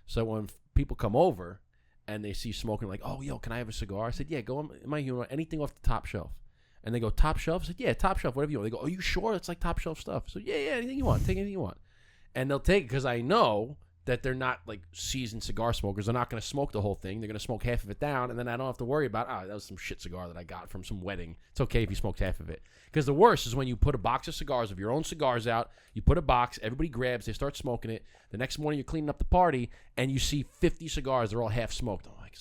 So when people come over and they see smoking, like, "Oh, yo, can I have a cigar?" I said, "Yeah, go in my humidor, anything off the top shelf." And they go, "Top shelf?" I said, "Yeah, top shelf, whatever you want." They go, "Are you sure it's like top shelf stuff?" So, yeah, anything you want. Take anything you want. And they'll take it because I know that they're not like seasoned cigar smokers. They're not going to smoke the whole thing. They're going to smoke half of it down, and then I don't have to worry about, that was some shit cigar that I got from some wedding. It's okay if you smoked half of it. Because the worst is when you put a box of cigars, of your own cigars out, you put a box, everybody grabs, they start smoking it. The next morning you're cleaning up the party, and you see 50 cigars, they're all half smoked. I'm like,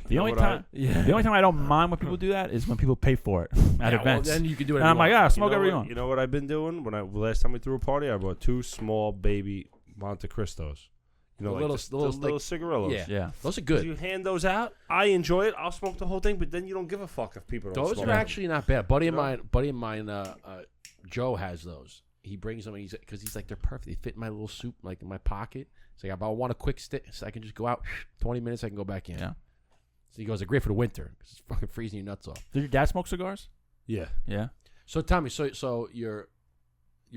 the only time I don't mind when people do that is when people pay for it at events. Well, then you can do it. And I'm like, smoke every one. You know what I've been doing? Last time we threw a party, I bought 2 small baby Monte Cristos. You know, the little cigarillos. Yeah, those are good. You hand those out. I enjoy it. I'll smoke the whole thing, but then you don't give a fuck if people don't smoke. Those are actually not bad. Buddy of mine, Joe has those. He brings them because he's like, they're perfect. They fit in my little soup, like in my pocket. So I want a quick stick, so I can just go out 20 minutes. I can go back in. Yeah. So he goes, they're great for the winter because it's fucking freezing your nuts off. Did your dad smoke cigars? Yeah. Yeah. So Tommy, so your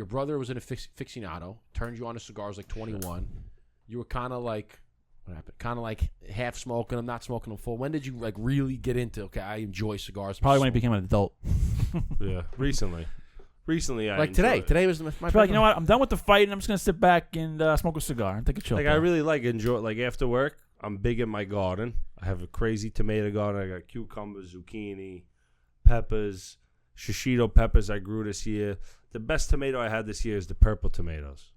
brother was in a aficionado, turned you on to cigars like 21. You were kind of like, what happened? Kind of like half smoking them, not smoking them full. When did you like really get into, okay, I enjoy cigars? Probably when he became an adult. Yeah, recently, I like today. It. Today was my like, you know what? I'm done with the fight, and I'm just gonna sit back and smoke a cigar and take a chill. Like I really enjoy. Like after work, I'm big in my garden. I have a crazy tomato garden. I got cucumbers, zucchini, peppers, shishito peppers I grew this year. The best tomato I had this year is the purple tomatoes.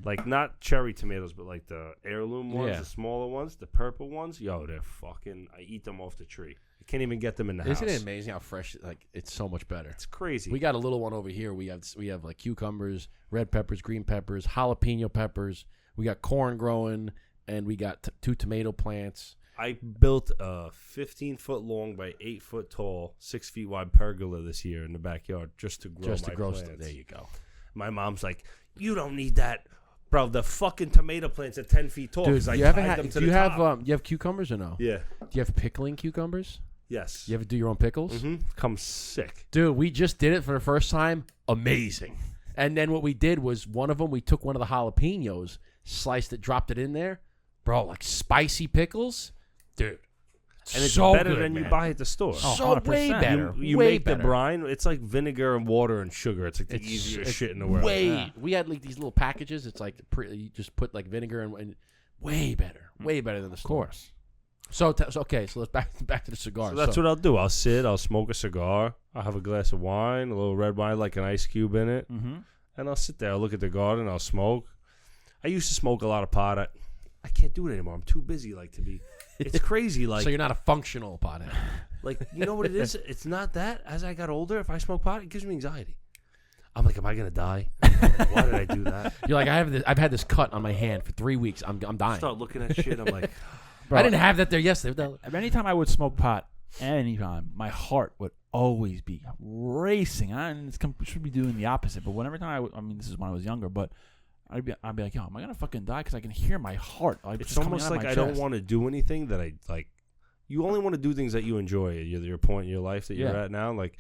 Like not cherry tomatoes, but like the heirloom ones, the smaller ones, the purple ones. Yo, they're fucking, I eat them off the tree. I can't even get them in the house. Isn't it amazing how fresh, like it's so much better. It's crazy. We got a little one over here. We have like cucumbers, red peppers, green peppers, jalapeno peppers. We got corn growing, and we got 2 tomato plants. I built a 15-foot long by 8-foot tall, 6 feet wide pergola this year in the backyard just to grow my plants. There you go. My mom's like, you don't need that, bro. The fucking tomato plants are 10 feet tall. Dude, I you have cucumbers or no? Yeah. Do you have pickling cucumbers? Yes. You ever do your own pickles? Mm-hmm. Comes sick. Dude, we just did it for the first time. Amazing. And then what we did was we took one of the jalapenos, sliced it, dropped it in there. Bro, like spicy pickles. Dude. And it's so better good, than man. you buy at the store. So way better. You way make better. the brine. It's like vinegar and water and sugar. It's like the easiest shit in the world. We had like these little packages. It's like you just put like vinegar and way better. Way better than the store. Of course. So let's back to the cigar. So that's what I'll do. I'll smoke a cigar. I'll have a glass of wine, a little red wine, like an ice cube in it. Mm-hmm. And I'll sit there. I'll look at the garden. I'll smoke. I used to smoke a lot of pot. I can't do it anymore. I'm too busy. Like to be. It's crazy. Like so you're not a functional pothead. Like you know what it is? It's not that. As I got older, if I smoke pot, it gives me anxiety. I'm like, am I gonna die? Why did I do that? You're like, I've had this cut on my hand for 3 weeks. I'm dying. Start looking at shit. I'm like, bro, I didn't have that there yesterday. Anytime I would smoke pot, anytime, my heart would always be racing. And should be doing the opposite. But whenever time this is when I was younger, but I'd be like, yo, am I gonna fucking die? Because I can hear my heart. Like, it's almost like I don't want to do anything that I like. You only want to do things that you enjoy. Your point in your life that you're at now, like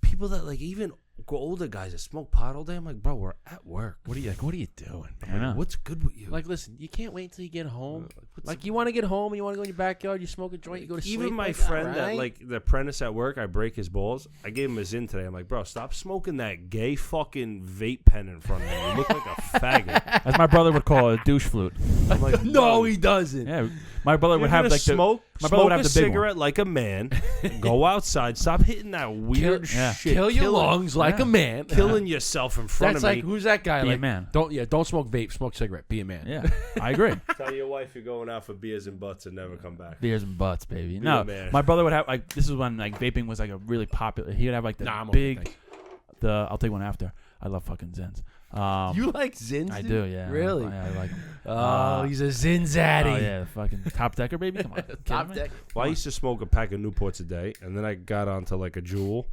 people that like even older guys that smoke pot all day. I'm like, bro, we're at work. What are you doing, I know. man? What's good with you? Like, listen, you can't wait until you get home. Like, you want to get home and you want to go in your backyard, you smoke a joint, you go to sleep. Even my like, friend that like the apprentice at work, I break his balls. I gave him a Zin today. I'm like, bro, stop smoking that gay fucking vape pen in front of me. You look like a faggot. As my brother would call it, a douche flute. I'm like, no, he doesn't. Yeah, my brother would have like smoke. My brother would have a the big cigarette one. like a man. Go outside. Stop hitting that weird shit. Kill your lungs like a man. Killing yourself in front That's of like, me. who's that guy? Be like, a man. Don't smoke vape. Smoke cigarette. Be a man. Yeah, I agree. Tell your wife you're going out for beers and butts and never come back. Beers and butts, baby. Be No, a man. my brother would have like this is when like vaping was like a really popular. He would have like the big. I'll take one after. I love fucking Zins. You like Zins? I do, yeah. Really? I like him. Oh, he's a Zin zaddy. Oh yeah, the fucking top decker, baby. Come on, Top deck. Well, I used to smoke a pack of Newports a day, and then I got onto like a Juul,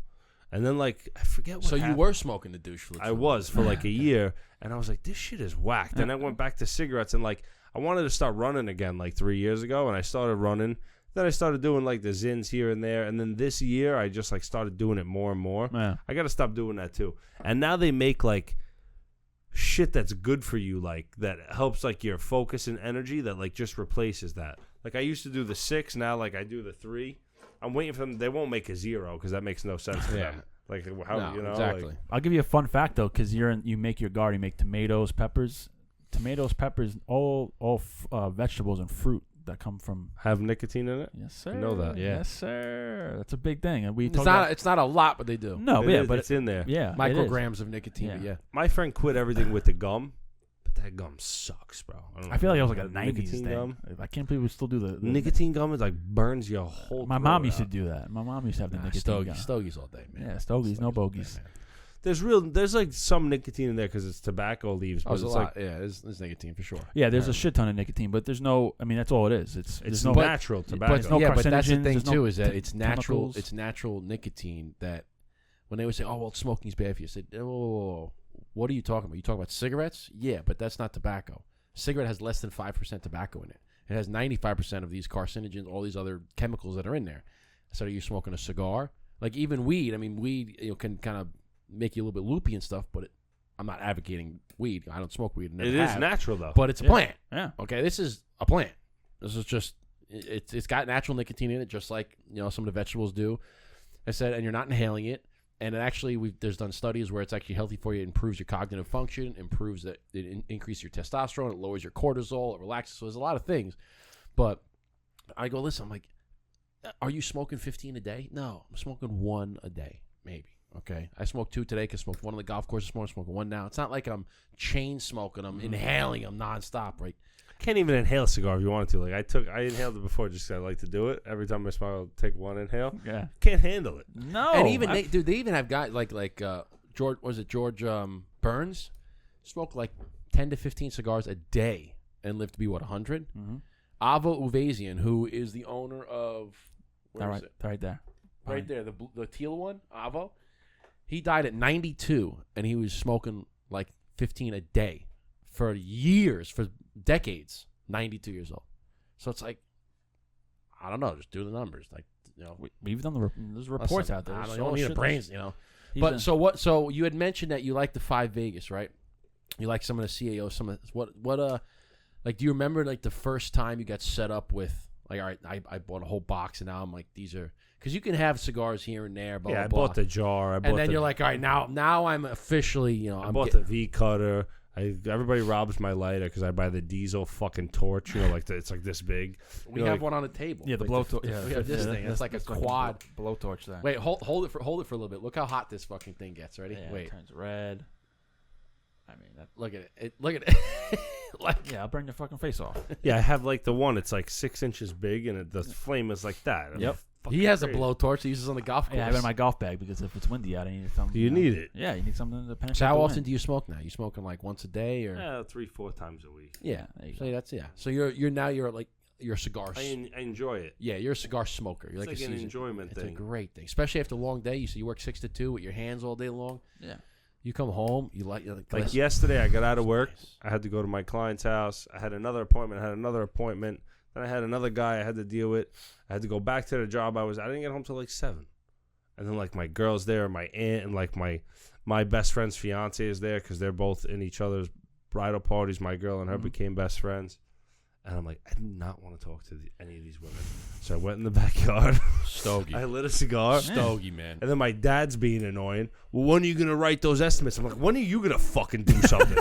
and then like I forget what. So happened. you were smoking the douche flute? I was for like a year, and I was like, this shit is whack. Then I went back to cigarettes, and like I wanted to start running again like 3 years ago, and I started running. Then I started doing like the Zins here and there, and then this year I just like started doing it more and more. Yeah. I got to stop doing that too. And now they make like shit that's good for you, like that helps like your focus and energy that like just replaces that. Like I used to do the 6, now like I do the 3. I'm waiting for them. They won't make a 0 because that makes no sense for them. Like how no, you know exactly. like, I'll give you a fun fact though, because you make your garden. You make tomatoes, peppers. tomatoes, peppers, all vegetables and fruit that come from. Have nicotine in it? Yes, sir. I know that. Yeah. Yes, sir. That's a big thing. And It's not a lot, but they do. No, but it's in there. Yeah, Micrograms of nicotine. Yeah. But yeah. My friend quit everything with the gum, but that gum sucks, bro. I feel like it was like a 90s nicotine thing. gum. I can't believe we still do the Nicotine gum is like burns your whole. My throat mom used to out. do that. My mom used to have the nicotine Stogies. gum. Stogies all day, man. Yeah, stogies, no bogeys. There's like some nicotine in there because it's tobacco leaves, but There's it's a lot. like Yeah, there's nicotine for sure. Yeah, there's a shit ton of nicotine, but there's no. I mean, that's all it is. It's it's no natural tobacco. But no yeah, but that's the carcinogens, thing there's no too is that it's natural. chemicals. It's natural nicotine that when they would say, "Oh, well, smoking's bad for you," I said, "Oh, what are you talking about? You talking about cigarettes? Yeah, but that's not tobacco. Cigarette has less than 5% tobacco in it. It has 95% of these carcinogens, all these other chemicals that are in there. So are you smoking a cigar? Like even weed. I mean, weed can kind of make you a little bit loopy and stuff, but I'm not advocating weed. I don't smoke weed. It is natural though. But it's a plant. Yeah. Okay, this is a plant. This is just it's got natural nicotine in it, just like some of the vegetables do. I said, and you're not inhaling it. And it actually, there's done studies where it's actually healthy for you. It improves your cognitive function, improves it increases your testosterone, it lowers your cortisol, it relaxes. So there's a lot of things. But I go, listen, I'm like, are you smoking 15 a day? No, I'm smoking 1 a day, maybe. Okay, I smoked 2 today because I smoked 1 on the golf course this morning. I'm smoking 1 now. It's not like I'm chain smoking them, inhaling them nonstop, right? Can't even inhale a cigar if you wanted to. Like I inhaled it before just 'cause I like to do it. Every time I smoke, I'll take 1 inhale. Yeah. Can't handle it. No. And even they even have guys like George Burns smoked like 10 to 15 cigars a day and lived to be 100. Mm-hmm. Avo Uvazian, who is the owner of Right there. right there, the teal one, Avo. He died at 92, and he was smoking like 15 a day for years, for decades. 92 years old. So it's like, I don't know, just do the numbers. Like, We've done there's reports out there. I There's don't need shit a brains, But So you had mentioned that you like the 5 Vegas, right? You like some of the CAOs, some of like, do you remember like the first time you got set up with like, all right, I bought a whole box and now I'm like, these are, because you can have cigars here and there, blah, Yeah, blah, I blah. bought the jar. And then you're like, all right, now I'm officially, I bought the V cutter. Everybody robs my lighter because I buy the diesel fucking torch. It's like this big. We have one on the table. Yeah, the blowtorch. Yeah, we have this thing. It's like a quad blowtorch thing. Wait, hold it for a little bit. Look how hot this fucking thing gets. Ready? Yeah, Wait. it turns red. I mean, look at it. Look at it. I'll burn your fucking face off. Yeah, I have like the one. It's like 6 inches big, and the flame is like that. Yep. He has a blowtorch he uses on the golf course. Yeah, I have it in my golf bag because if it's windy out, I need something. You need it. Yeah, you need something to penetrate. So how the often wind. do you smoke now? You smoking like once a day or? 3-4 times a week. Yeah. There you So go. that's So you're a cigar. I enjoy it. Yeah, you're a cigar smoker. You're It's like an enjoyment It's thing. a great thing, especially after a long day. You work 6 to 2 with your hands all day long. Yeah. You come home, you're like Yesterday, I got out of work. Nice. I had to go to my client's house. I had another appointment. Then I had another guy I had to deal with. I had to go back to the job I didn't get home till like 7. And then like my girl's there, my aunt, and like my best friend's fiance is there because they're both in each other's bridal parties. My girl and her became best friends. And I'm like, I do not want to talk to any of these women. So I went in the backyard. Stogie. I lit a cigar. Stogie, man. And then my dad's being annoying. Well, when are you going to write those estimates? I'm like, when are you going to fucking do something?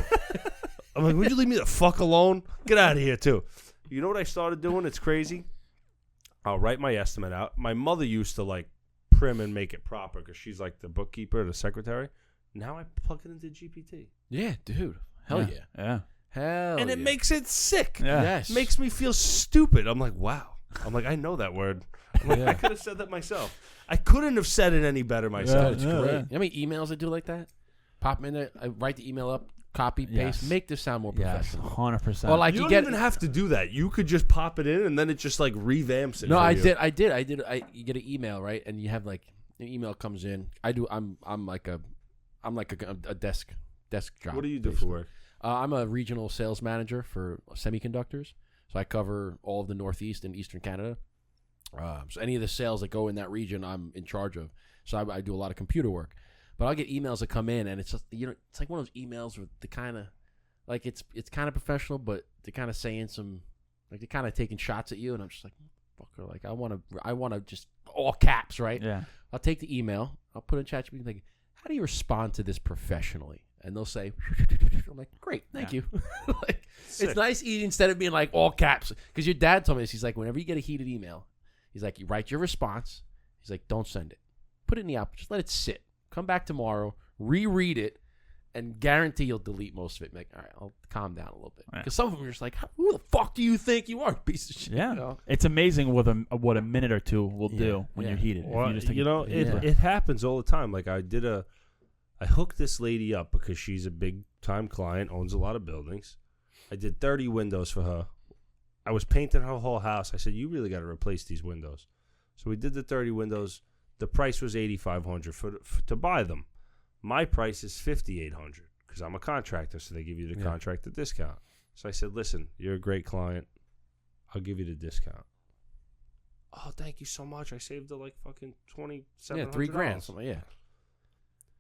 I'm like, would you leave me the fuck alone? Get out of here, too. You know what I started doing? It's crazy. I'll write my estimate out. My mother used to, like, prim and make it proper because she's, like, the bookkeeper, the secretary. Now I plug it into GPT. Yeah, dude. Hell yeah. Yeah. Hell And it makes it sick. Yeah. Yes. Makes me feel stupid. I'm like, wow. I'm like, I know that word. I'm like, Yeah. I could have said that myself. I couldn't have said it any better myself. It's great. You know how many emails I do like that? Pop them in there. I write the email up, copy, paste, Yes. make this sound more Yes, professional. 100%. Or like You you don't get. even have to do that. You could just pop it in, and then it just like revamps it. No, for I you. did. You get an email, right? And you have like an email comes in. I'm like a desk job. What do you do basically. for work? I'm a regional sales manager for semiconductors. So I cover all of the Northeast and Eastern Canada. So any of the sales that go in that region, I'm in charge of. So I do a lot of computer work. But I'll get emails that come in, and it's just, it's like one of those emails with the kind of, like it's kind of professional, but they're kind of saying some, like they're kind of taking shots at you, and I'm just like, fucker, like I want to just all caps, right? Yeah. I'll take the email, I'll put in ChatGPT, like, how do you respond to this professionally? and they'll say, I'm like, great, thank you. Like, Sick. it's nice instead of being like all caps. Because your dad told me this. He's like, whenever you get a heated email, he's like, you write your response. He's like, don't send it. Put it in the outbox. Just let it sit. Come back tomorrow, reread it, and guarantee you'll delete most of it. Like, all right, I'll calm down a little bit. Because some of them are just like, who the fuck do you think you are, piece of shit? Yeah, You know? it's amazing what a minute or two will do when you're heated. If Well, you just take it happens all the time. Like I hooked this lady up because she's a big time client, owns a lot of buildings. I did 30 windows for her. I was painting her whole house. I said, you really got to replace these windows. So we did the 30 windows. The price was $8,500 to buy them. My price is $5,800 because I'm a contractor, so they give you the contractor discount. So I said, listen, you're a great client. I'll give you the discount. Oh, thank you so much. I saved her like fucking $2,700. Yeah, $3,000. Something, yeah.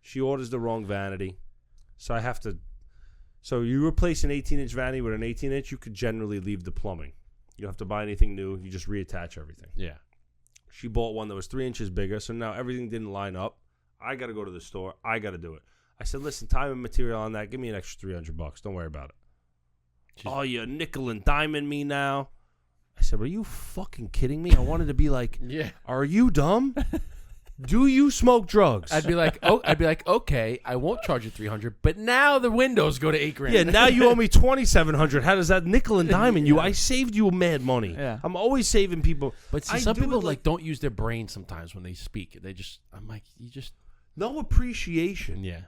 She orders the wrong vanity. So I have to. So you replace an 18-inch vanity with an 18-inch, you could generally leave the plumbing. You don't have to buy anything new. You just reattach everything. Yeah. She bought one that was 3 inches bigger, so now everything didn't line up. I got to go to the store. I got to do it. I said, listen, time and material on that. Give me an extra $300. Don't worry about it. Oh, you're nickel and diming me now. I said, are you fucking kidding me? I wanted to be like, are you dumb? Do you smoke drugs? I'd be like, okay, I won't charge you $300, but now the windows go to $8,000. Yeah, now you owe me $2,700. How does that nickel and diamond you? I saved you mad money. Yeah. I'm always saving people. But see, some people like don't use their brain sometimes when they speak. I'm like, you just no appreciation. Yeah.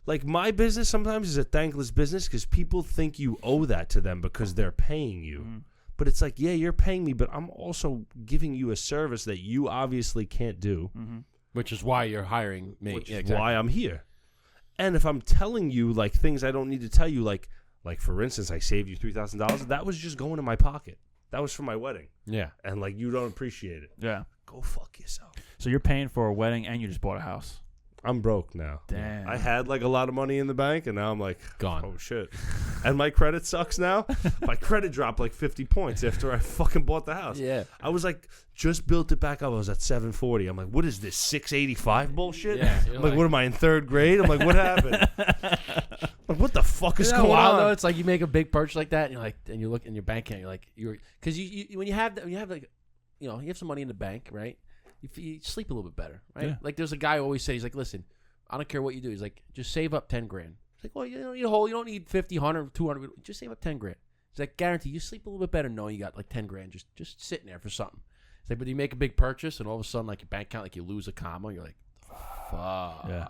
Like my business sometimes is a thankless business because people think you owe that to them because they're paying you. Mm. But it's like, yeah, you're paying me, but I'm also giving you a service that you obviously can't do. Mm-hmm. Which is why you're hiring me. Which is why I'm here. And if I'm telling you like things I don't need to tell you, like for instance, I saved you $3,000. That was just going in my pocket. That was for my wedding. Yeah. And like you don't appreciate it. Yeah. Go fuck yourself. So you're paying for a wedding and you just bought a house. I'm broke now. Damn. I had like a lot of money in the bank and now I'm like gone. Oh shit. And my credit sucks now. My credit dropped like 50 points after I fucking bought the house. Yeah. I was like just built it back up. I was at 740. I'm like, what is this 685 bullshit? Yeah, I'm like, what am I in third grade? I'm like, what happened? Like, what the fuck is going on? Though? It's like you make a big purchase like that and you're like, and you look in your bank account, you're like, because you when you have like, you know, you have some money in the bank, right? You sleep a little bit better, right? Yeah. Like there's a guy who always says, he's like, listen, I don't care what you do. He's like, just save up $10,000. It's like, well, you don't need a whole, you don't need 50, 100, 200. Just save up $10,000. He's like, guarantee you sleep a little bit better knowing you got like $10,000 just sitting there for something. It's like, but you make a big purchase and all of a sudden like your bank account, like you lose a comma. You're like, fuck. Yeah.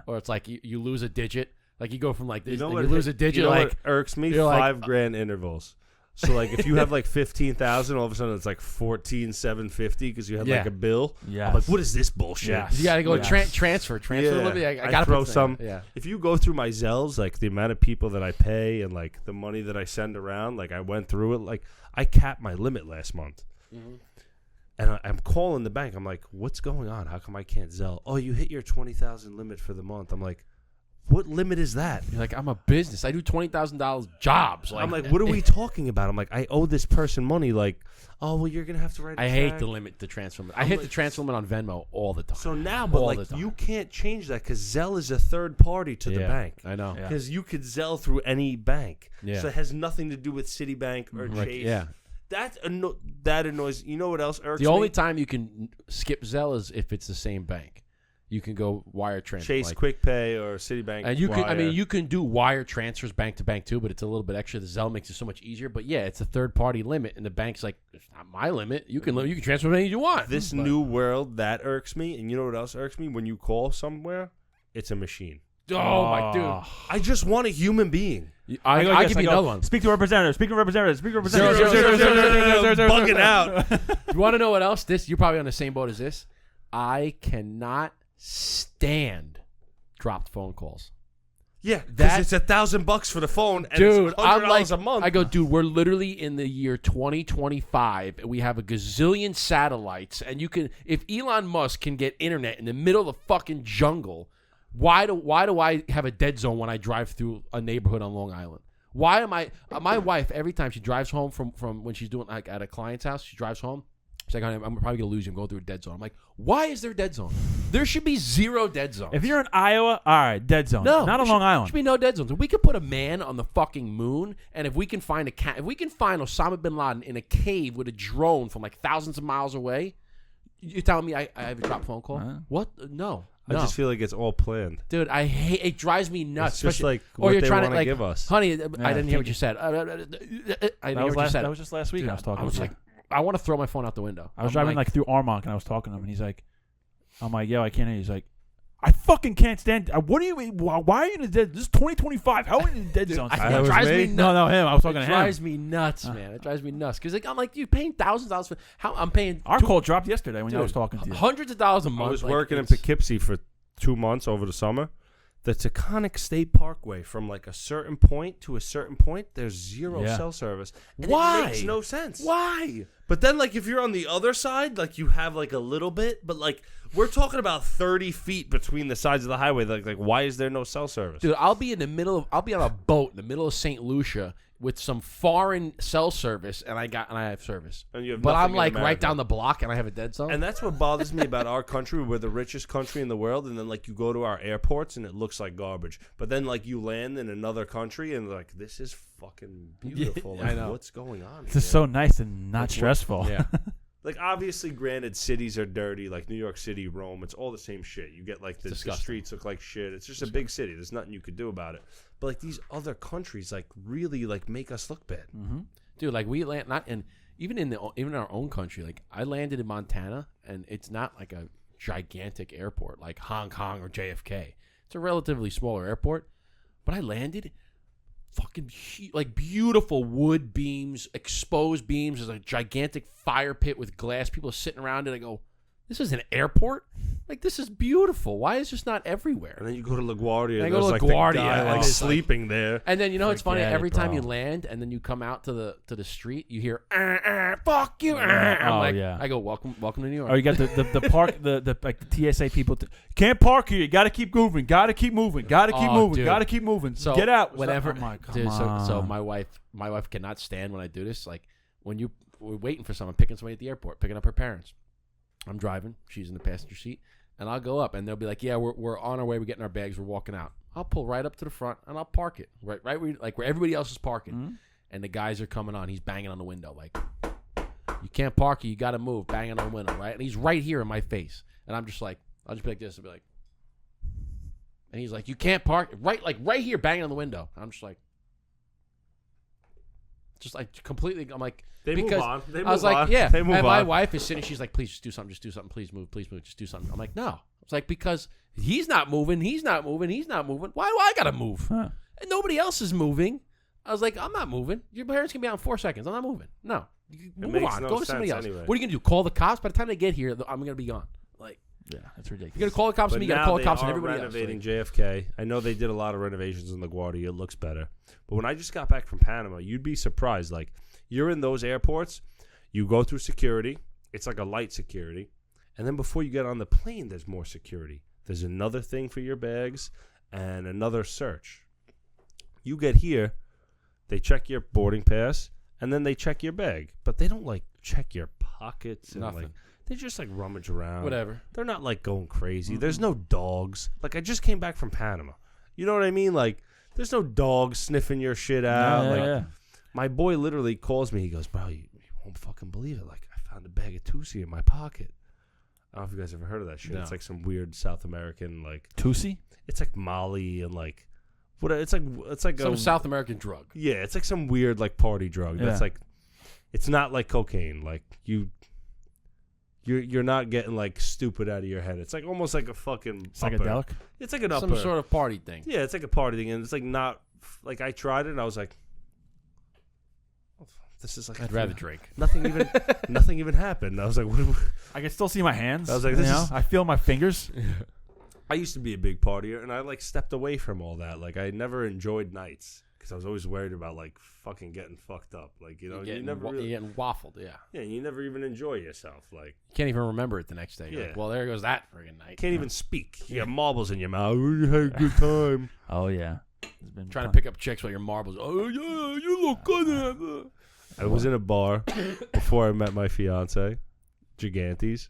Or it's like you lose a digit. Like you go from like this, you know like what you lose a digit. You know like what irks me? you're like, $5,000 intervals. So like if you have like 15,000, all of a sudden it's like 14,750 because you had like a bill. Yeah. I'm like, what is this bullshit? Yes. you got to go transfer a little bit. I got to throw some. Yeah. If you go through my Zells, like the amount of people that I pay and like the money that I send around, like I went through it. Like I capped my limit last month. Mm-hmm. And I'm calling the bank. I'm like, what's going on? How come I can't Zelle? Oh, you hit your 20,000 limit for the month. I'm like, what limit is that? You're like, I'm a business. I do $20,000 jobs. Like, I'm like, what are we talking about? I'm like, I owe this person money. Like, oh, well, you're going to have to write a I check. hate the limit, the transfer limit. I hit the transfer limit on Venmo all the time. So now, but like, you can't change that because Zelle is a third party to the bank. I know. Because you could Zelle through any bank. Yeah. So it has nothing to do with Citibank or Chase. Yeah. That annoys. You know what else irks me? The only time you can skip Zelle is if it's the same bank. You can go wire transfer. Chase, like, Quick Pay, or Citibank. And you wire. can, I mean, you can do wire transfers bank to bank too, but it's a little bit extra. The Zelle makes it so much easier. But yeah, it's a third party limit, and the bank's like, it's not my limit. You can transfer as many as you want. This new world that irks me, and you know what else irks me? When you call somewhere, it's a machine. Oh my dude! I just want a human being. I'll give you another one. Speak to a representative. Speak to a representative. Speak to a representative. Bugging out. You want to know what else? You're probably on the same boat as this. I cannot stand dropped phone calls. Yeah, because it's $1,000 for the phone, and dude, it's $100 a month. I go, dude, we're literally in the year 2025, and we have a gazillion satellites, and you can, if Elon Musk can get internet in the middle of the fucking jungle, why do I have a dead zone when I drive through a neighborhood on Long Island? Why am I? My wife, every time she drives home from when she's doing like at a client's house, she drives home. She's like, I'm probably gonna lose you. I'm going through a dead zone. I'm like, why is there a dead zone? There should be 0 dead zones. If you're in Iowa, all right, dead zone. No, not on there Long Island. should be no dead zones. If we could put a man on the fucking moon, and if we can find if we can find Osama bin Laden in a cave with a drone from like thousands of miles away, you're telling me I have a drop phone call? What? No. I just feel like it's all planned. Dude, I hate it. Drives me nuts. It's just like or what you're they trying want to to give us. Honey, I didn't hear what you said. I didn't hear what you said. That was just last week. Dude, I was talking. I was to like, I want to throw my phone out the window. I was driving like through Armonk, and I was talking to him, and he's like, I'm like, yo, I can't hear you. He's like, I fucking can't stand. What do you mean? Why are you in the dead? This is 2025. How are you in the dead zone? It drives me nuts. No, him. I was talking to him. It drives me nuts, man. It drives me nuts because I'm like, you paying thousands of dollars for how I'm paying. Our call dropped yesterday when I was talking to you. Hundreds of dollars a month. I was working in Poughkeepsie for 2 months over the summer. The Taconic State Parkway, from like a certain point to a certain point, there's 0 cell service. And Why? It makes no sense. Why? But then, like, if you're on the other side, like, you have like a little bit, but like, we're talking about 30 feet between the sides of the highway. Like, why is there no cell service? Dude, I'll be on a boat in the middle of St. Lucia with some foreign cell service, and I have service. And you have but nothing I'm in like America. right down the block, and I have a dead zone. And that's what bothers me about our country. We're the richest country in the world, and then like you go to our airports and it looks like garbage. But then like you land in another country and like, this is fucking beautiful. Yeah, like, I know. what's going on? This is so nice and not stressful. Yeah. Like, obviously, granted, cities are dirty. Like New York City, Rome, it's all the same shit. You get like the streets look like shit. It's just a big city. There's nothing you could do about it. But like these other countries, like really like make us look bad. Mm-hmm. Dude, like we land even in our own country. Like I landed in Montana, and it's not like a gigantic airport like Hong Kong or JFK. It's a relatively smaller airport, but I landed. Fucking like beautiful wood beams, exposed beams. There's a gigantic fire pit with glass. People are sitting around it. I go, this is an airport? Like, this is beautiful. Why is this not everywhere? And then you go to LaGuardia. And I And go to there's like LaGuardia, the guy and like it's sleeping there. And then, you know, it's funny. Forget Every it, time bro. you land and then you come out to the street, you hear, fuck you. I'm like, yeah. I go, welcome to New York. Oh, you got the park, the like the TSA people. Can't park here. You got to keep moving. Got to keep moving. Got to keep moving. Dude. Got to keep moving. So Get out. Whenever, I'm like, come dude, on. so my wife cannot stand when I do this. Like when we're waiting for someone, picking somebody at the airport, picking up her parents. I'm driving. She's in the passenger seat, and I'll go up, and they'll be like, "Yeah, we're on our way. We're getting our bags. We're walking out." I'll pull right up to the front, and I'll park it right where everybody else is parking, Mm-hmm. and the guys are coming on. He's banging on the window like, "You can't park here. You got to move." Banging on the window, right? And he's right here in my face, and I'm just like, I'll just be like this, and be like, and he's like, "You can't park right here, banging on the window." And I'm just like completely. I'm like. They because move on. They I was move like, on. yeah. They move and my on. wife is sitting. She's like, please just do something. Just do something. Please move. Please move. Just do something. I'm like, no. It's like, because he's not moving. He's not moving. He's not moving. Why do I got to move? Huh. And nobody else is moving. I was like, I'm not moving. Your parents can be out in 4 seconds. I'm not moving. No. Move makes on. no Go to somebody sense else. anyway. What are you going to do? Call the cops? By the time they get here, I'm going to be gone. Like, Yeah, that's ridiculous. you got to call the cops on But me. You got to now call the they cops on are everybody else. renovating Like, JFK. I know they did a lot of renovations in LaGuardia. It looks better. But when I just got back from Panama, you'd be surprised. Like, you're in those airports, you go through security. It's like a light security. And then before you get on the plane, there's more security. There's another thing for your bags and another search. You get here, they check your boarding pass, and then they check your bag. But they don't, like, check your pockets. And Nothing. like, they just, like, rummage around. whatever. They're not like going crazy. There's no dogs. Like, I just came back from Panama. You know what I mean? Like, there's no dogs sniffing your shit out. Yeah, like, yeah. my boy literally calls me. He goes, bro, you won't fucking believe it. Like, I found a bag of Tusi in my pocket. I don't know if you guys ever heard of that shit. No. It's like some weird South American, like, Tusi? it's like Molly and like, what? It's like Some a, South American drug. yeah, it's like some weird like party drug. That's Yeah. like, it's not like cocaine. Like you're not getting like stupid out of your head. It's like almost like a fucking upper. Psychedelic? It's like an upper. Some sort of party thing. Yeah, it's like a party thing, and it's like not like I tried it, and I was like, oh, "This is like I'd rather drink. nothing even happened." I was like, what I can still see my hands. I was like, you this know? is- I feel my fingers. I used to be a big partier, and I like stepped away from all that. Like I never enjoyed nights because I was always worried about like fucking getting fucked up. Like you know, you never really, you're getting waffled, yeah. yeah, you never even enjoy yourself. Like You can't even remember it the next day. You're Yeah. like, well, there goes that friggin' night. can't even speak. You got marbles in your mouth. Oh, you had a good time. Oh, yeah. There's been Trying to pick up chicks while your marbles. Oh, yeah, you look good. I was in a bar before I met my fiance, Gigantes.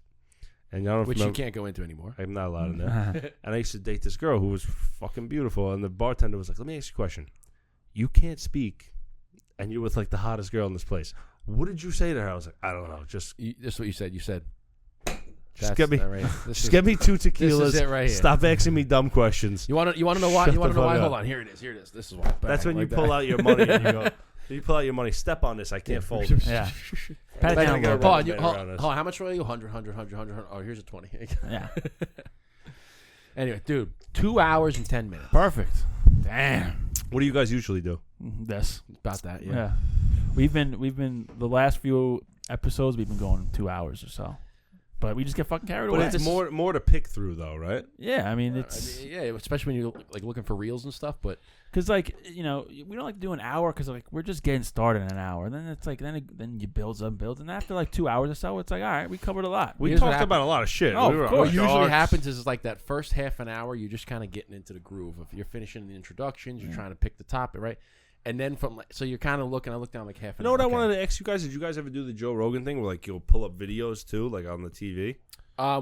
And I don't know if Which you you can't go into anymore. I'm not allowed in there. And I used to date this girl who was fucking beautiful. And the bartender was like, let me ask you a question. You can't speak, and you're with like the hottest girl in this place. What did you say to her? I was like, I don't know. Just This is what you said. You said, get me, get me 2 tequilas. This is it right here. Stop asking me dumb questions. You want to know why? Shut You want the to know fuck why? up. Hold on. Here it is. This is why. That's when Like you pull out your money and you go, you pull out your money. Step on this. I can't fold it. Yeah. Pat it Like, down I a gotta little run bit. a minute around this. Hold on, how much were you? 100. Oh, here's a 20. Yeah. Anyway, dude, 2 hours and 10 minutes. Perfect. Damn. What do you guys usually do? This. About that, Yeah. yeah. We've been the last few episodes we've been going 2 hours or so, but we just get fucking carried But away. it's more to pick through, though, right? Yeah, I mean it's yeah, especially when you're like looking for reels and stuff. But because like we don't like to do an hour because like we're just getting started in an hour, and then it's like then you build, and after like 2 hours or so, it's like all right, we covered a lot. We Here's what talked about a lot of shit. Oh, We were of on course. what usually sharks. happens is like that first half an hour, you're just kind of getting into the groove. If you're finishing the introductions, you're trying to pick the topic, right? And then so you're kind of looking. I look down like half an You know hour. what I okay. wanted to ask you guys? Did you guys ever do the Joe Rogan thing where like you'll pull up videos too, like on the TV?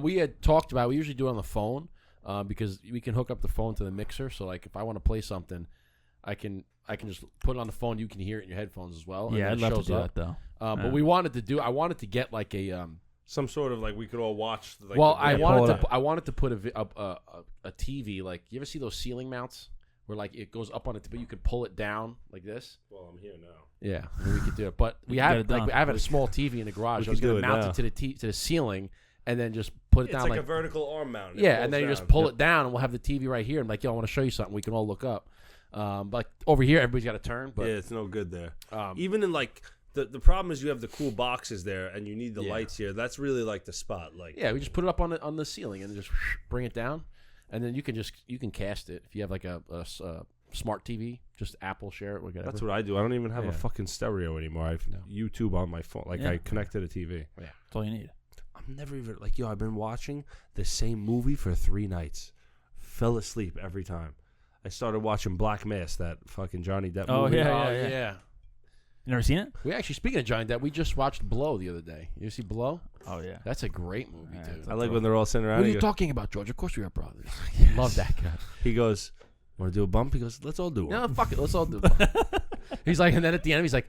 We had talked about. We usually do it on the phone because we can hook up the phone to the mixer. So like if I want to play something, I can just put it on the phone. You can hear it in your headphones as well. Yeah, I'd and it love to shows do up. that though. But Yeah. we wanted to do. I wanted to get like a. Some sort of like we could all watch. Like, Well, the I video. wanted to put a TV. Like you ever see those ceiling mounts where like it goes up on it, but you could pull it down like this. Well, I'm here now. Yeah, and we could do it. But we can get have it done. like I have a small TV in the garage. We I was could going do to it mount now. it to the ceiling and then just put it It's down like a vertical arm mount. It yeah, pulls and then you down. just pull it down, and we'll have the TV right here. And like, yo, I want to show you something. We can all look up. But over here, everybody's got a turn. But Yeah, it's no good there. um, Even in like the problem is you have the cool boxes there, and you need the Yeah. lights here. That's really like the spot. Like yeah, we just put it up on the ceiling and just bring it down, and then you can cast it if you have like a smart TV. Just Apple share it, whatever. that's what I do. I don't even have Yeah. a fucking stereo anymore. I have No. YouTube on my phone. Like Yeah. I connect to the TV. That's all you need. I'm never even like I've been watching the same movie for 3 nights. Fell asleep every time. I started watching Black Mass, that fucking Johnny Depp Oh, movie. yeah. You never seen it? We actually, speaking of Johnny Depp, we just watched Blow the other day. You see Blow? Oh yeah. That's a great movie, Yeah, dude. it's I like when they're all sitting around. What are He you goes, talking about, George? Of course we are brothers. Love that guy. he goes, "Want to do a bump?" He goes, "Let's all do it." No, fuck it. Let's all do it. He's like, and then at the end, he's like,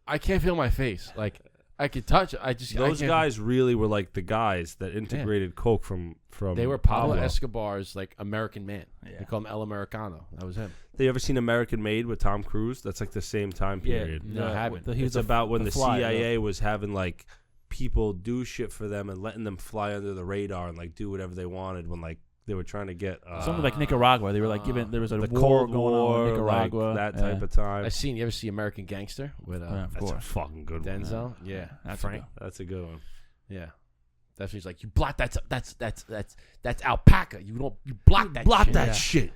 I can't feel my face. Like, I could touch it. Those guys really were like the guys that integrated coke from. They were Pablo Escobar's like American man. Yeah. They call him El Americano. That was him. They ever seen American Made with Tom Cruise? That's like the same time period. No, I haven't. It's about when the fly, CIA was having like people do shit for them and letting them fly under the radar and like do whatever they wanted when like they were trying to get Something like Nicaragua. They were like giving. There was a the war Cold going War, on in Nicaragua. like, that Yeah. type of time. You ever see American Gangster with Yeah, of That's a course. fucking good one. Denzel? Yeah. That's Frank. That's a good one. Yeah. That's what he's like. You block that's alpaca. You block that. Block shit. that Yeah. shit.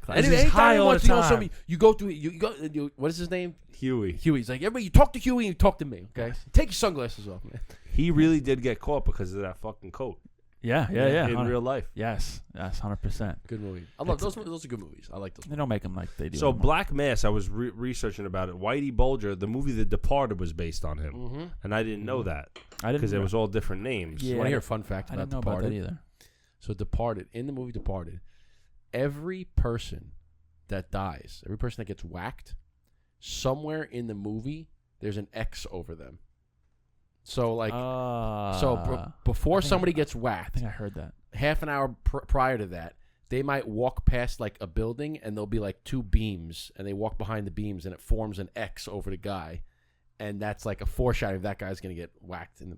Anyway, He's high all the you know time. something, you go through. You go. What is his name? Huey. Huey's like, everybody. You talk to Huey. You talk to me. Okay. Take your sunglasses off, man. He really did get caught because of that fucking coat. Yeah. In 100 real life. Yes, 100%. Good movie. I love those. Those are good movies. I like those. They don't make them like they do. So anymore. Black Mass, I was researching about it. Whitey Bulger, the movie The Departed was based on him, Mm-hmm. and I didn't know that I didn't because it was all different names. Yeah. You want to hear a fun fact I about didn't know about Departed? that either. So Departed, in the movie Departed, every person that dies, every person that gets whacked, somewhere in the movie, there's an X over them. So like, before I think somebody I- gets I whacked, think I heard that. half an hour prior to that, they might walk past like a building and there'll be like 2 beams, and they walk behind the beams and it forms an X over the guy, and that's like a foreshadowing that guy's gonna get whacked in the.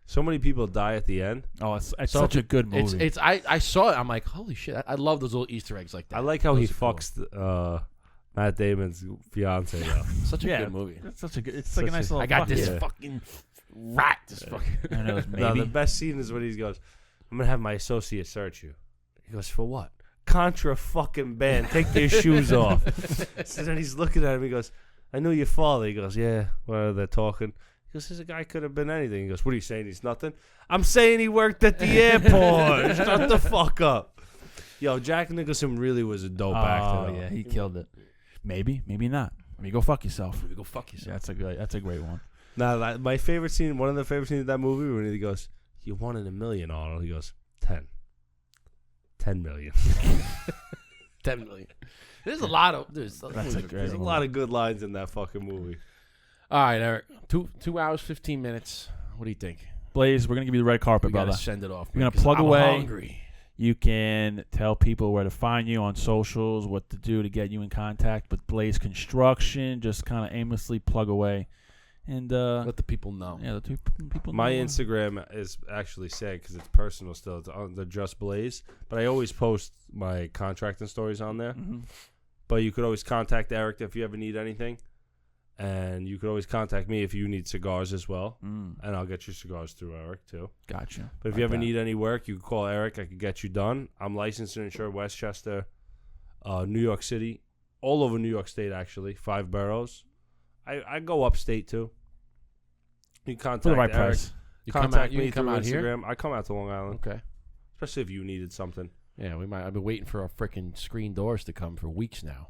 So many people die at the end. Oh, it's So such a good movie. I saw it. I'm like, holy shit! I love those little Easter eggs like that. I like how he Those are cool. fucks Matt Damon's fiance though. Such a Yeah. good movie. It's such a good. It's Such like a nice a- little. I got this Yeah. fucking rat. This fucking. I know, it's No, maybe. the best scene is when he goes, "I'm gonna have my associate search you." He goes, "For what?" "Contra fucking band. Take their shoes off." So then he's looking at him. He goes, "I knew your father." He goes, "Yeah." Well, they're talking. He goes, "This guy could have been anything." He goes, "What are you saying? He's nothing?" "I'm saying he worked at the airport." Shut the fuck up. Yo, Jack Nicholson really was a dope actor. Oh though. yeah, he killed it. Maybe not. I mean, go fuck yourself. Go fuck yourself. Yeah, that's a great one. Nah, my favorite scene, one of the favorite scenes of that movie, when he goes, you 1 in a million, Arnold. He goes, 10. 10 million. 10 million. There's a lot of there's a lot of good lines in that fucking movie. All right, Eric. 2 hours 15 minutes. What do you think? Blaise, we're gonna give you the red carpet, We brother. gotta send it off. You're man, gonna plug 'cause I'm away. Hungry. You can tell people where to find you on socials, what to do to get you in contact with Blaise Construction. Just kind of aimlessly plug away, and Let the people know. yeah, the two people. My know. Instagram is actually sad because it's personal still. It's on the Just Blaise, but I always post my contracting stories on there. Mhm. But you could always contact Eric if you ever need anything, and you could always contact me if you need cigars as well, and I'll get you cigars through Eric too. Gotcha. But if you ever need any work, you can call Eric. I could get you done. I'm licensed and insured Westchester, New York City, all over New York State actually, 5 boroughs. I go upstate too. You can contact For the right Eric. price. You come Contact out. You me can come through out here. Instagram. I come out to Long Island, Okay. especially if you needed something. Yeah, we might. I've been waiting for our freaking screen doors to come for weeks now.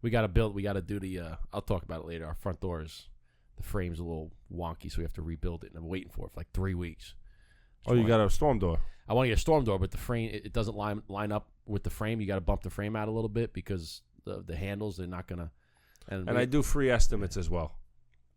We got to build. We got to do the. I'll talk about it later. Our front doors, the frame's a little wonky, so we have to rebuild it. And I'm waiting for it for like 3 weeks. Oh, you got a storm door. I want to get a storm door, but the frame it doesn't line up with the frame. You got to bump the frame out a little bit because the handles they're not gonna. And I do free estimates as well.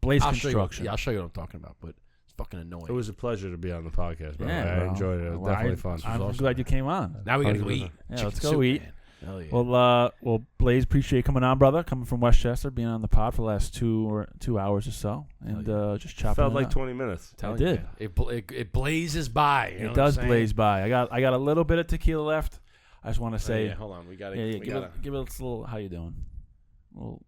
Blaise I'll show you, Construction. yeah, I'll show you what I'm talking about, but it's fucking annoying. It was a pleasure to be on the podcast, bro. Yeah, I bro. enjoyed it. It was Well, definitely fun. I'm awesome, glad you came on. Now we gotta go 100%. eat. Yeah, Chicken let's go soup, eat. man. Hell yeah. Well, Blaise, appreciate you coming on, brother. Coming from Westchester, being on the pod for the last 2 hours or so, and just chopping Felt it like up. 20 minutes. Tell it you, did. man. It blazes by. You know It what does I'm saying? blaze by. I got a little bit of tequila left. I just want to say, yeah, hold on. We gotta. yeah, we give gotta, it a little. How you doing? Little.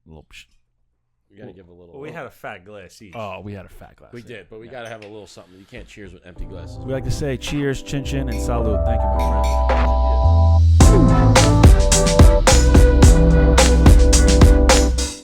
we gotta give a little. Well, we had a fat glass each. Oh, we had a fat glass. We did, but we gotta have a little something. You can't cheers with empty glasses. We like to say cheers, chin chin, and salute. Thank you, my friend.